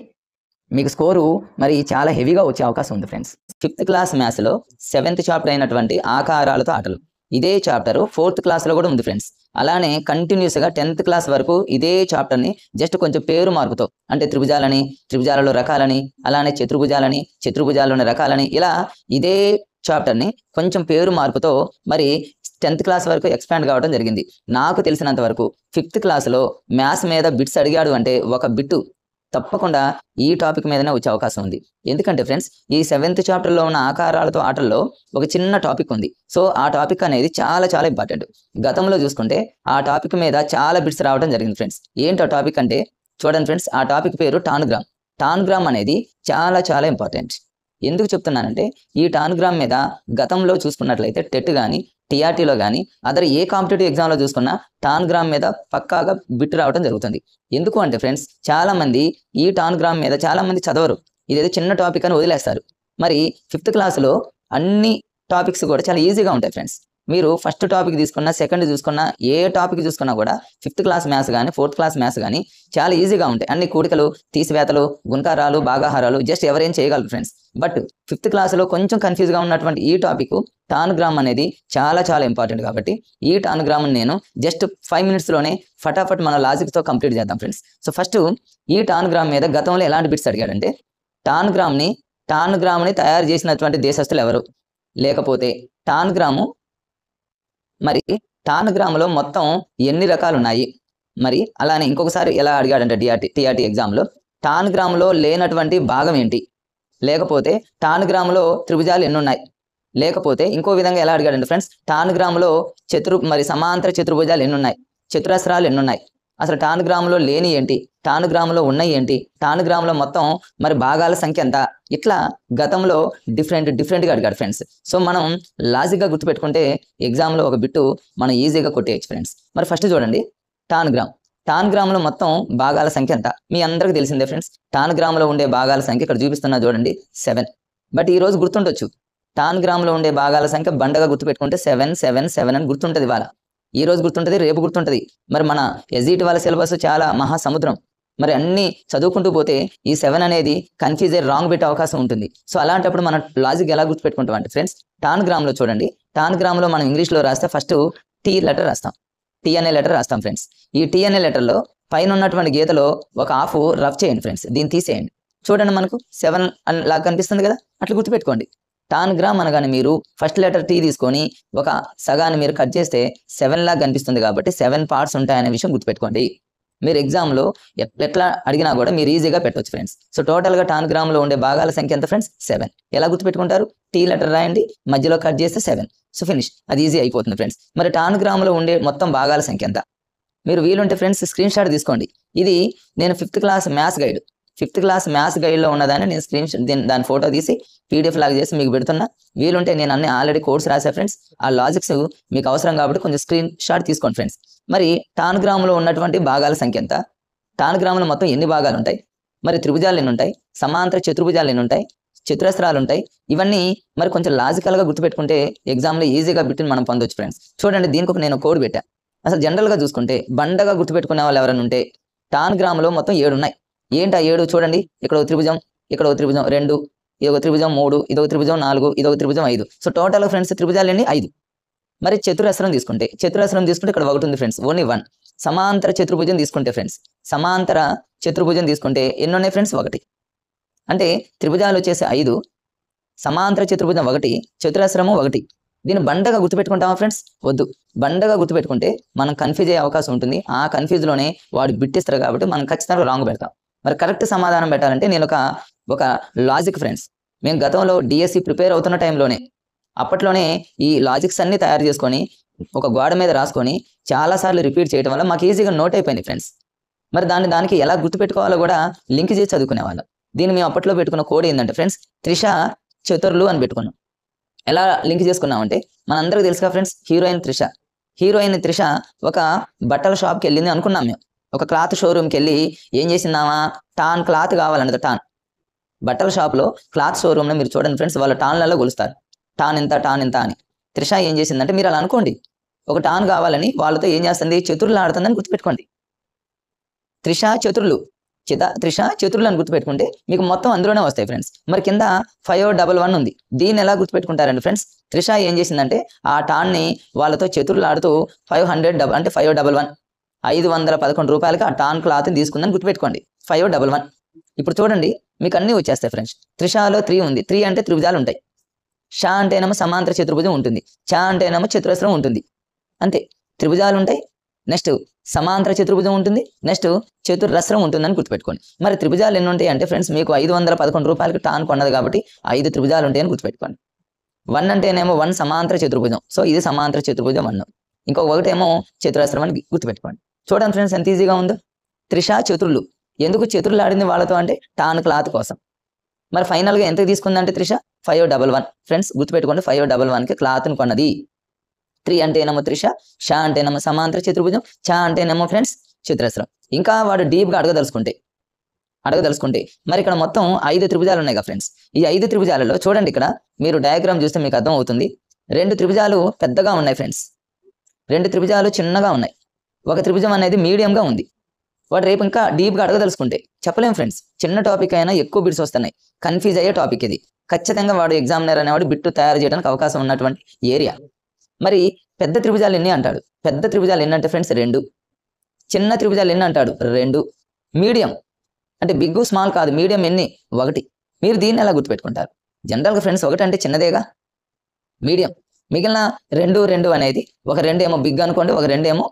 మీకు స్కోరు మరి చాలా హెవీగా వచ్చే అవకాశం ఉంది ఫ్రెండ్స్. 5th క్లాస్ మ్యాథ్స్లో 7th చాప్టర్ అయినటువంటి ఆకారాలతో ఆటలు, ఇదే చాప్టర్ 4th క్లాస్లో కూడా ఉంది ఫ్రెండ్స్. అలానే కంటిన్యూస్గా 10th క్లాస్ వరకు ఇదే చాప్టర్ని జస్ట్ కొంచెం పేరు మార్పుతో, అంటే త్రిభుజాలని, త్రిభుజాలలో రకాలని, అలానే చతుర్భుజాలని, చతుర్భుజాల్లోని రకాలని, ఇలా ఇదే చాప్టర్ని కొంచెం పేరు మార్పుతో మరి 10th క్లాస్ వరకు ఎక్స్పాండ్ కావడం జరిగింది. నాకు తెలిసినంత వరకు 5th క్లాస్లో మ్యాథ్స్ మీద బిట్స్ అడిగాడు అంటే ఒక బిట్టు తప్పకుండా ఈ టాపిక్ మీదనే వచ్చే అవకాశం ఉంది. ఎందుకంటే ఫ్రెండ్స్, ఈ 7th చాప్టర్లో ఉన్న ఆకారాలతో ఆటల్లో ఒక చిన్న టాపిక్ ఉంది. సో ఆ టాపిక్ అనేది చాలా చాలా ఇంపార్టెంట్. గతంలో చూసుకుంటే ఆ టాపిక్ మీద చాలా బిట్స్ రావడం జరిగింది ఫ్రెండ్స్. ఏంటి ఆ టాపిక్ అంటే చూడండి ఫ్రెండ్స్, ఆ టాపిక్ పేరు టాన్గ్రామ్. టాన్గ్రామ్ అనేది చాలా చాలా ఇంపార్టెంట్. ఎందుకు చెప్తున్నానంటే ఈ టాన్గ్రామ్ మీద గతంలో చూసుకున్నట్లయితే టెట్ కానీ, టీఆర్టీలో కానీ, అదర్ ఏ కాంపిటేటివ్ ఎగ్జామ్లో చూసుకున్నా టాన్గ్రామ్ మీద పక్కాగా బిట్ రావడం జరుగుతుంది. ఎందుకు అంటే ఫ్రెండ్స్, చాలామంది ఈ టాన్గ్రామ్ మీద చాలామంది చదవరు, ఇదేదో చిన్న టాపిక్ అని వదిలేస్తారు. మరి 5th క్లాస్లో అన్ని టాపిక్స్ కూడా చాలా ఈజీగా ఉంటాయి ఫ్రెండ్స్. మీరు ఫస్ట్ టాపిక్ తీసుకున్నా, సెకండ్ చూసుకున్నా, ఏ టాపిక్ చూసుకున్నా కూడా 5th క్లాస్ మ్యాథ్స్ కానీ 4th క్లాస్ మ్యాథ్స్ కానీ చాలా ఈజీగా ఉంటాయి. అన్ని కూడికలు, తీసివేతలు, గుణకారాలు, భాగాహారాలు జస్ట్ ఎవరేం చేయగలరు ఫ్రెండ్స్. బట్ 5th క్లాస్లో కొంచెం కన్ఫ్యూజ్గా ఉన్నటువంటి ఈ టాపిక్ టాన్గ్రామ్ అనేది చాలా చాలా ఇంపార్టెంట్. కాబట్టి ఈ టాన్గ్రామ్ నేను జస్ట్ 5 minutesలోనే ఫటాఫట్ మన లాజిక్తో కంప్లీట్ చేద్దాం ఫ్రెండ్స్. సో ఫస్ట్ ఈ టాన్గ్రామ్ మీద గతంలో ఎలాంటి బిట్స్ అడిగాడంటే, టాన్గ్రామ్ని తయారు చేసినటువంటి దేశస్తులు ఎవరు, లేకపోతే మరి టాన్గ్రామ్లో మొత్తం ఎన్ని రకాలు ఉన్నాయి, మరి అలానే ఇంకొకసారి ఎలా అడిగాడంటే టీఆర్టీ ఎగ్జామ్లో టాన్గ్రామ్లో లేనటువంటి భాగం ఏంటి, లేకపోతే టాన్గ్రామ్లో త్రిభుజాలు ఎన్ని ఉన్నాయి, లేకపోతే ఇంకో విధంగా ఎలా అడిగాడంటే ఫ్రెండ్స్, టాన్గ్రామ్లో సమాంతర చతుర్భుజాలు ఎన్ని ఉన్నాయి, చతురస్రాలు ఎన్ని ఉన్నాయి, అసలు టాన్గ్రామ్లో లేని ఏంటి, టాన్గ్రామ్లో ఉన్నాయి ఏంటి, టాన్గ్రామ్లో మొత్తం మరి భాగాల సంఖ్య ఎంత, ఇట్లా గతంలో డిఫరెంట్గా అడిగాడు ఫ్రెండ్స్. సో మనం లాజిక్గా గుర్తుపెట్టుకుంటే ఎగ్జామ్లో ఒక బిట్టు మనం ఈజీగా కొట్టేయచ్చు ఫ్రెండ్స్. మరి ఫస్ట్ చూడండి, టాన్గ్రామ్లో మొత్తం భాగాల సంఖ్య ఎంత మీ అందరికీ తెలిసిందే ఫ్రెండ్స్. టాన్గ్రామ్లో ఉండే భాగాల సంఖ్య ఇక్కడ చూపిస్తున్నా చూడండి 7. బట్ ఈ రోజు గుర్తుండొచ్చు, టాన్గ్రామ్లో ఉండే భాగాల సంఖ్య బండగా గుర్తుపెట్టుకుంటే 7 అని గుర్తుంటుంది. ఇవాళ ఈ రోజు గుర్తుంటుంది, రేపు గుర్తుంటుంది. మరి మన ఎస్జిటి వాళ్ళ సిలబస్ చాలా మహాసముద్రం. మరి అన్ని చదువుకుంటూ పోతే ఈ 7 అనేది కన్ఫ్యూజ్ అయ్యి రాంగ్ పెట్టే అవకాశం ఉంటుంది. సో అలాంటప్పుడు మనం లాజిక్ ఎలా గుర్తుపెట్టుకుంటాం అంటే ఫ్రెండ్స్, టాన్గ్రామ్లో చూడండి, టాన్గ్రామ్లో మనం ఇంగ్లీష్లో రాస్తే ఫస్ట్ టీ లెటర్ రాస్తాం, టీ అనే లెటర్ రాస్తాం ఫ్రెండ్స్. ఈ టీ అనే లెటర్లో పైన ఉన్నటువంటి గీతలో ఒక హాఫ్ రఫ్ చేయండి ఫ్రెండ్స్, దీన్ని తీసేయండి. చూడండి మనకు 7 లాగా కనిపిస్తుంది కదా, అట్లా గుర్తుపెట్టుకోండి. టాన్ గ్రామ్ అనగానే మీరు ఫస్ట్ లెటర్ టీ తీసుకొని ఒక సగాన్ని మీరు కట్ చేస్తే 7 లాగా కనిపిస్తుంది కాబట్టి 7 పార్ట్స్ ఉంటాయనే విషయం గుర్తుపెట్టుకోండి. మీరు ఎగ్జామ్లో ఎట్లా అడిగినా కూడా మీరు ఈజీగా పెట్టవచ్చు ఫ్రెండ్స్. సో టోటల్గా టాన్ గ్రామ్లో ఉండే భాగాల సంఖ్య ఎంత ఫ్రెండ్స్? 7. ఎలా గుర్తుపెట్టుకుంటారు? టీ లెటర్ రాయండి, మధ్యలో కట్ చేస్తే 7. సో ఫినిష్, అది ఈజీ అయిపోతుంది ఫ్రెండ్స్. మరి టాన్ గ్రామ్లో ఉండే మొత్తం భాగాల సంఖ్య ఎంత? మీరు వీలుంటే ఫ్రెండ్స్ స్క్రీన్ షాట్ తీసుకోండి. ఇది నేను 5th క్లాస్ మ్యాథ్స్ గైడ్లో ఉన్నదాన్ని నేను దాని ఫోటో తీసి పీడిఎఫ్ లాగా చేసి మీకు పెడుతున్నా. వీలుంటే నేను అన్ని ఆల్రెడీ కోర్స్ రాసా ఫ్రెండ్స్. ఆ లాజిక్స్ మీకు అవసరం కాబట్టి కొంచెం స్క్రీన్ షాట్ తీసుకోండి ఫ్రెండ్స్. మరి టాన్ గ్రామ్లో ఉన్నటువంటి భాగాల సంఖ్య ఎంత? టాన్ గ్రామ్లో మొత్తం ఎన్ని భాగాలు ఉంటాయి? మరి త్రిభుజాలు ఎన్ని ఉంటాయి? సమాంతర చతుర్భుజాలు ఎన్ని ఉంటాయి? చతురస్రాలు ఉంటాయి. ఇవన్నీ మరి కొంచెం లాజికల్గా గుర్తుపెట్టుకుంటే ఎగ్జామ్లో ఈజీగా బిట్ని మనం పొందొచ్చు ఫ్రెండ్స్. చూడండి, దీనికి ఒక నేను కోడ్ పెట్టా. అసలు జనరల్గా చూసుకుంటే బండగా గుర్తుపెట్టుకునే వాళ్ళు ఎవరైనా ఉంటే టాన్ గ్రామ్లో మొత్తం 7 ఉన్నాయి. ఏంటి ఆ 7? చూడండి, ఇక్కడ ఒక త్రిభుజం, ఇక్కడ ఒక త్రిభుజం 2, ఇదొక త్రిభుజం 3, ఇదొక త్రిభుజం 4, ఇదొక త్రిభుజం 5. సో టోటల్ ఫ్రెండ్స్ త్రిభుజాలు ఎన్ని? 5. మరి చతురస్రం తీసుకుంటే ఇక్కడ ఒకటి ఉంది ఫ్రెండ్స్, ఓన్లీ 1. సమాంతర చతుర్భుజం తీసుకుంటే ఎన్ని ఉన్నాయి ఫ్రెండ్స్? 1. అంటే త్రిభుజాలు వచ్చేసి 5, సమాంతర చతుర్భుజం 1, చతురస్రము 1. దీన్ని బండగా గుర్తుపెట్టుకుంటామా ఫ్రెండ్స్? వద్దు. బండగా గుర్తుపెట్టుకుంటే మనం కన్ఫ్యూజ్ అయ్యే అవకాశం ఉంటుంది. ఆ కన్ఫ్యూజ్లోనే వాడు బిట్టిస్తారు కాబట్టి మనం ఖచ్చితంగా రాంగ్ పెడతాం. మరి కరెక్ట్ సమాధానం పెట్టాలంటే నేను ఒక లాజిక్ ఫ్రెండ్స్. మేము గతంలో డిఎస్సి ప్రిపేర్ అవుతున్న టైంలోనే అప్పట్లోనే ఈ లాజిక్స్ అన్ని తయారు చేసుకొని ఒక గోడ మీద రాసుకొని చాలాసార్లు రిపీట్ చేయడం వల్ల మాకు ఈజీగా నోట్ అయిపోయింది ఫ్రెండ్స్. మరి దానికి ఎలా గుర్తుపెట్టుకోవాలో కూడా లింక్ చేసి చదువుకునేవాళ్ళం. దీన్ని మేము అప్పట్లో పెట్టుకున్న కోడ్ ఏంటంటే ఫ్రెండ్స్, త్రిష చతుర్లు అని పెట్టుకున్నాం. ఎలా లింక్ చేసుకున్నామంటే మనందరికీ తెలుసుగా ఫ్రెండ్స్, హీరోయిన్ త్రిష ఒక బట్టల షాప్కి వెళ్ళింది అనుకున్నాం మేము. ఒక క్లాత్ షోరూమ్కి వెళ్ళి ఏం చేసిందామా, టాన్ క్లాత్ కావాలన్నది. టాన్ బట్టల షాప్లో క్లాత్ షోరూమ్లో మీరు చూడండి ఫ్రెండ్స్, వాళ్ళ టాన్లలో కొలుస్తారు. టాన్ ఎంత అని. త్రిష ఏం చేసిందంటే, మీరు అలా అనుకోండి, ఒక టాన్ కావాలని వాళ్ళతో ఏం చేస్తుంది, చతుర్లు ఆడుతుందని గుర్తుపెట్టుకోండి. త్రిష చతుర్లు అని గుర్తుపెట్టుకుంటే మీకు మొత్తం అందులోనే వస్తాయి ఫ్రెండ్స్. మరి కింద 511 ఉంది. దీన్ని ఎలా గుర్తుపెట్టుకుంటారండి ఫ్రెండ్స్? త్రిష ఏం చేసిందంటే ఆ టాన్ని వాళ్ళతో చతుర్లు ఆడుతూ 500 అంటే 511 511 రూపాయలకి ఆ టాన్ క్లాత్ తీసుకుందని గుర్తుపెట్టుకోండి. 511. ఇప్పుడు చూడండి, మీకు అన్నీ వచ్చేస్తాయి ఫ్రెండ్స్. త్రిషలో 3 ఉంది. 3 అంటే త్రిభుజాలు ఉంటాయి. షా అంటేనేమో సమాంతర చతుర్భుజం ఉంటుంది. చా అంటేనేమో చతురస్రం ఉంటుంది. అంతే, త్రిభుజాలు ఉంటాయి. నెక్స్ట్ సమాంతర చతుర్భుజం ఉంటుంది. నెక్స్ట్ చతురస్రం ఉంటుందని గుర్తుపెట్టుకోండి. మరి త్రిభుజాలు ఎన్ని ఉంటాయి అంటే ఫ్రెండ్స్, మీకు 511 రూపాయలకి టాన్ కొన్నది కాబట్టి 5 త్రిభుజాలు ఉంటాయని గుర్తుపెట్టుకోండి. 1 అంటేనేమో 1 సమాంతర చతుర్భుజం. సో ఇది సమాంతర చతుర్భుజం 1. ఒకటేమో చతురస్రం అని గుర్తుపెట్టుకోండి. చూడండి ఫ్రెండ్స్, ఎంత ఈజీగా ఉందో. త్రిష చతుర్లు. ఎందుకు చతుర్లు ఆడింది వాళ్ళతో అంటే టాన్ క్లాత్ కోసం. మరి ఫైనల్గా ఎంత తీసుకుందంటే త్రిష 511. ఫ్రెండ్స్ గుర్తుపెట్టుకోండి, 511కి క్లాత్ని కొన్నది. 3 అంటేనేమో త్రిష, షా అంటేనేమో సమాంతర చతుర్భుజం, చా అంటేనేమో ఫ్రెండ్స్ చతురస్రం. ఇంకా వాడు డీప్గా అడగదలుచుకుంటే మరి ఇక్కడ మొత్తం 5 త్రిభుజాలు ఉన్నాయి కదా ఫ్రెండ్స్. ఈ 5 త్రిభుజాలలో చూడండి, ఇక్కడ మీరు డయాగ్రామ్ చూస్తే మీకు అర్థం అవుతుంది. 2 త్రిభుజాలు పెద్దగా ఉన్నాయి ఫ్రెండ్స్, 2 త్రిభుజాలు చిన్నగా ఉన్నాయి. ఒక త్రిభుజం అనేది మీడియంగా ఉంది. వాడు రేపు ఇంకా డీప్గా అడగదలుచుకుంటే చెప్పలేం ఫ్రెండ్స్. చిన్న టాపిక్ అయినా ఎక్కువ బిట్స్ వస్తున్నాయి. కన్ఫ్యూజ్ అయ్యే టాపిక్ ఇది. ఖచ్చితంగా వాడు ఎగ్జామినర్ అనేవాడు బిట్టు తయారు చేయడానికి అవకాశం ఉన్నటువంటి ఏరియా. మరి పెద్ద త్రిభుజాలు ఎన్ని అంటాడు? పెద్ద త్రిభుజాలు ఎన్ని అంటే ఫ్రెండ్స్ 2. చిన్న త్రిభుజాలు ఎన్ని అంటాడు? 2. మీడియం అంటే బిగ్ స్మాల్ కాదు, మీడియం ఎన్ని? 1. మీరు దీన్ని ఎలా గుర్తుపెట్టుకుంటారు? జనరల్గా ఫ్రెండ్స్ 1 అంటే చిన్నదేగా, మీడియం. మిగిలిన 2 అనేది ఒక 2 ఏమో బిగ్ అనుకోండి, ఒక 2 ఏమో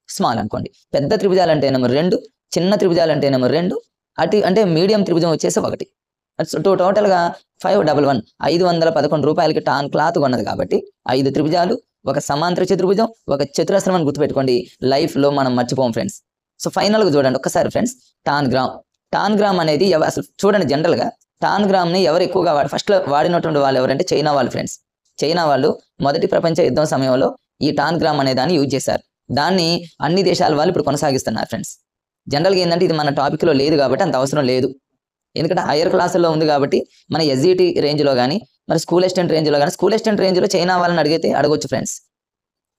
స్మాల్ అనుకోండి. పెద్ద త్రిభుజాలు అంటేనేమో 2, చిన్న త్రిభుజాలు అంటేనేమో 2, అంటే మీడియం త్రిభుజం వచ్చేసి 1. టోటల్గా 511 511 రూపాయలకి టాన్ క్లాత్ కొన్నది కాబట్టి 5 త్రిభుజాలు, ఒక సమాంతర చతుర్భుజం, ఒక చతురస్రం అని గుర్తుపెట్టుకోండి. లైఫ్లో మనం మర్చిపోం ఫ్రెండ్స్. సో ఫైనల్గా చూడండి ఒక్కసారి ఫ్రెండ్స్, టాన్ గ్రామ్ అనేది అసలు చూడండి, జనరల్గా టాన్ గ్రామ్ని ఎవరు ఎక్కువగా ఫస్ట్లో వాడినటువంటి వాళ్ళు ఎవరంటే చైనా వాళ్ళు ఫ్రెండ్స్. చైనా వాళ్ళు మొదటి ప్రపంచ యుద్ధం సమయంలో ఈ టాన్ గ్రామ్ అనే దాన్ని యూజ్ చేశారు. దాన్ని అన్ని దేశాల వాళ్ళు ఇప్పుడు కొనసాగిస్తున్నారు ఫ్రెండ్స్. జనరల్గా ఏంటంటే ఇది మన టాపిక్లో లేదు కాబట్టి అంత అవసరం లేదు. ఎందుకంటే హైయర్ క్లాసుల్లో ఉంది కాబట్టి మన ఎస్జిటి రేంజ్లో కానీ మరి స్కూల్ అసిస్టెంట్ రేంజ్లో చైనా వాళ్ళని అడగొచ్చు ఫ్రెండ్స్.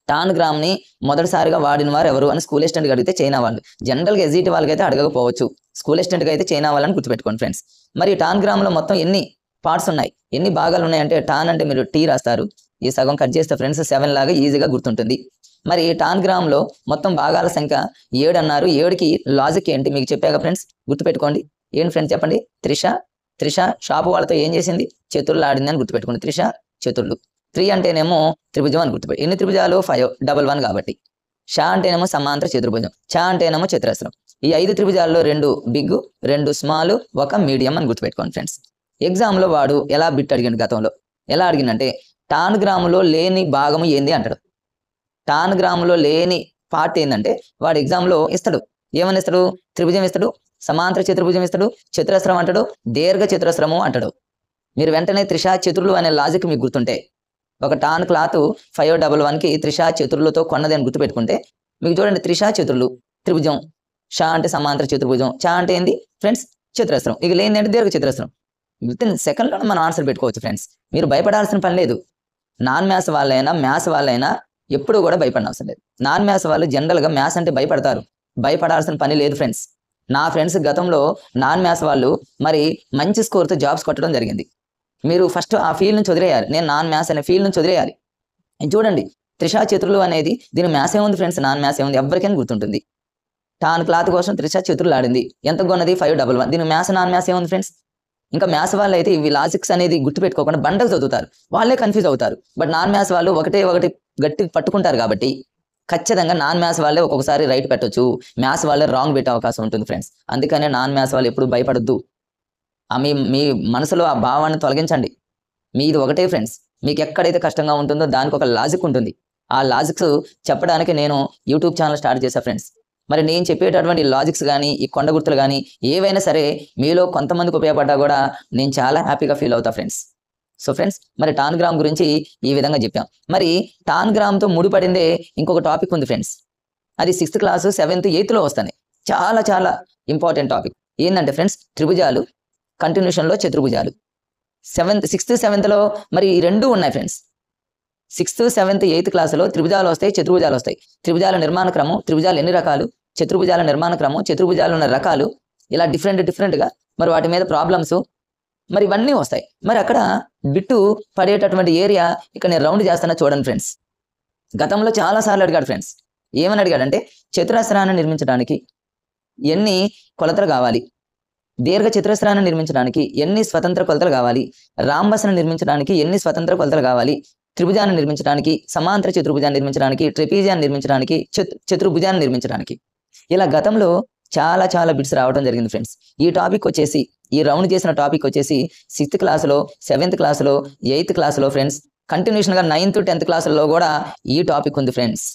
టాన్ గ్రామ్ని మొదటిసారిగా వాడిన వారు ఎవరు అని స్కూల్ అసిస్టెంట్కి అడిగితే చైనా వాళ్ళు. జనరల్గా ఎస్జిటి వాళ్ళకి అయితే అడగకపోవచ్చు, స్కూల్ అసిస్టెంట్కి అయితే చైనా వాళ్ళని గుర్తుపెట్టుకోండి ఫ్రెండ్స్. మరి టాన్ గ్రామ్లో మొత్తం ఎన్ని పార్ట్స్ ఉన్నాయి, ఎన్ని భాగాలు ఉన్నాయంటే, టాన్ అంటే మీరు టీ రాస్తారు, ఈ సగం కట్ చేస్తే ఫ్రెండ్స్ 7 లాగా ఈజీగా గుర్తుంటుంది. మరి టాన్ గ్రామ్లో మొత్తం భాగాల సంఖ్య 7 అన్నారు. 7కి లాజిక్ ఏంటి మీకు చెప్పాక ఫ్రెండ్స్, గుర్తుపెట్టుకోండి. ఏంటి ఫ్రెండ్స్ చెప్పండి? త్రిష త్రిష షాపు వాళ్ళతో ఏం చేసింది? చతుర్లు ఆడింది అని గుర్తుపెట్టుకుంది. త్రిష చతుర్లు. 3 అంటేనేమో త్రిభుజం అని గుర్తుపెట్టి. ఎన్ని త్రిభుజాలు? 5, 1 కాబట్టి. ష అంటేనేమో సమాంతర చతుర్భుజం. చ అంటేనేమో చతురస్రం. ఈ 5 త్రిభుజాల్లో 2 బిగ్, 2 స్మాల్, 1 మీడియం అని గుర్తుపెట్టుకోండి ఫ్రెండ్స్. ఎగ్జామ్లో వాడు ఎలా బిట్ అడిగిండు గతంలో? ఎలా అడిగిందంటే టాన్ గ్రాములో లేని భాగము ఏంది అంటాడు. టాన్ గ్రాములో లేని పార్ట్ ఏంటంటే వాడు ఎగ్జామ్లో ఇస్తాడు. ఏమని ఇస్తాడు? త్రిభుజం ఇస్తాడు, సమాంతర చతుర్భుజం ఇస్తాడు, చతురస్రం అంటాడు, దీర్ఘ చతురస్రము అంటాడు. మీరు వెంటనే త్రిష చతుర్లు అనే లాజిక్ మీకు గుర్తుంటే, ఒక టాన్ క్లాత్ 511కి త్రిష చతుర్లతో కొన్నది అని గుర్తుపెట్టుకుంటే మీకు చూడండి, త్రిష చతుర్లు, త్రిభుజం, ష అంటే సమాంతర చతుర్భుజం, చ అంటే ఏంది ఫ్రెండ్స్? చతురస్రం. ఇక లేనిది అంటే దీర్ఘ చతురస్రం. విత్ ఇన్ సెకండ్లోనే మనం ఆన్సర్ పెట్టుకోవచ్చు ఫ్రెండ్స్. మీరు భయపడాల్సిన పని లేదు. నాన్ మ్యాథ్స్ వాళ్ళైనా మ్యాథ్స్ వాళ్ళైనా ఎప్పుడు కూడా భయపడిన అవసరం లేదు. నాన్ మ్యాథ్స్ వాళ్ళు జనరల్గా మ్యాథ్స్ అంటే భయపడతారు. భయపడాల్సిన పని లేదు ఫ్రెండ్స్. నా ఫ్రెండ్స్ గతంలో నాన్ మ్యాథ్స్ వాళ్ళు మరి మంచి స్కోర్తో జాబ్స్ కొట్టడం జరిగింది. మీరు ఫస్ట్ ఆ ఫీల్డ్ నుంచి వదిలేయాలి. నేను నాన్ మ్యాథ్స్ అనే ఫీల్డ్ నుంచి వదిలేయాలి. చూడండి, త్రిషా చతుర్లు అనేది దీని మ్యాథ్స్ ఏముంది ఫ్రెండ్స్? నాన్ మ్యాథ్స్ ఏముంది? ఎవరికైనా గుర్తుంటుంది. టాన్ క్లాత్ కోసం త్రిషా చతుర్లు ఆడింది. ఎంత కొన్నది? 511. దీని మ్యాథ్స్ నాన్ మ్యాథ్స్ ఏముంది ఫ్రెండ్స్? ఇంకా మ్యాథ్స్ వాళ్ళు అయితే ఇవి లాజిక్స్ అనేది గుర్తుపెట్టుకోకుండా బండకు చదువుతారు. వాళ్ళే కన్ఫ్యూజ్ అవుతారు. బట్ నాన్ మ్యాథ్స్ వాళ్ళు ఒకటి గట్టి పట్టుకుంటారు కాబట్టి ఖచ్చితంగా నాన్ మ్యాథ్స్ వాళ్ళే ఒక్కొక్కసారి రైట్ పెట్టొచ్చు, మ్యాథ్స్ వాళ్ళే రాంగ్ పెట్టే అవకాశం ఉంటుంది ఫ్రెండ్స్. అందుకనే నాన్ మ్యాథ్స్ వాళ్ళు ఎప్పుడు భయపడొద్దు. మీ మనసులో ఆ భావాన్ని తొలగించండి. మీది ఒకటే ఫ్రెండ్స్. మీకు ఎక్కడైతే కష్టంగా ఉంటుందో దానికి ఒక లాజిక్ ఉంటుంది. ఆ లాజిక్స్ చెప్పడానికి నేను యూట్యూబ్ ఛానల్ స్టార్ట్ చేశా ఫ్రెండ్స్. మరి నేను చెప్పేటటువంటి లాజిక్స్ కానీ ఈ కొండ గుర్తులు కానీ ఏవైనా సరే మీలో కొంతమందికి ఉపయోగపడ్డా కూడా నేను చాలా హ్యాపీగా ఫీల్ అవుతా ఫ్రెండ్స్. సో ఫ్రెండ్స్, మరి టాన్ గ్రామ్ గురించి ఈ విధంగా చెప్పాం. మరి టాన్ గ్రామ్తో ముడిపడిందే ఇంకొక టాపిక్ ఉంది ఫ్రెండ్స్. అది 6th క్లాసు 7th 8thలో వస్తాయి. చాలా చాలా ఇంపార్టెంట్ టాపిక్ ఏంటంటే ఫ్రెండ్స్, త్రిభుజాలు, కంటిన్యూషన్లో చతుర్భుజాలు. 6th 7thలో మరి ఈ రెండు ఉన్నాయి ఫ్రెండ్స్. 6th 7th 8th క్లాసులో త్రిభుజాలు వస్తాయి, చతుర్భుజాలు వస్తాయి. త్రిభుజాల నిర్మాణ క్రమం, త్రిభుజాలు ఎన్ని రకాలు, చతుర్భుజాల నిర్మాణ క్రమం, చతుర్భుజాలు ఉన్న రకాలు, ఇలా డిఫరెంట్గా మరి వాటి మీద ప్రాబ్లమ్స్ మరి ఇవన్నీ వస్తాయి. మరి అక్కడ బిట్టు పడేటటువంటి ఏరియా ఇక్కడ నేను రౌండ్ చేస్తాను చూడండి ఫ్రెండ్స్. గతంలో చాలాసార్లు అడిగాడు ఫ్రెండ్స్. ఏమని అడిగాడంటే చతురస్రాన్ని నిర్మించడానికి ఎన్ని కొలతలు కావాలి, దీర్ఘ చతురస్రాన్ని నిర్మించడానికి ఎన్ని స్వతంత్ర కొలతలు కావాలి, రాంబస్ను నిర్మించడానికి ఎన్ని స్వతంత్ర కొలతలు కావాలి, త్రిభుజాన్ని నిర్మించడానికి, సమాంతర చతుర్భుజాన్ని నిర్మించడానికి, ట్రెపీజియాన్ని నిర్మించడానికి, చతుర్భుజాన్ని నిర్మించడానికి, ఇలా గతంలో చాలా చాలా బిట్స్ రావడం జరిగింది ఫ్రెండ్స్. ఈ టాపిక్ వచ్చేసి, ఈ రౌండ్ చేసిన టాపిక్ వచ్చేసి 6th క్లాసులో, 7th క్లాసులో, 8th క్లాసులో ఫ్రెండ్స్, కంటిన్యూషన్గా 9th 10th క్లాసుల్లో కూడా ఈ టాపిక్ ఉంది ఫ్రెండ్స్.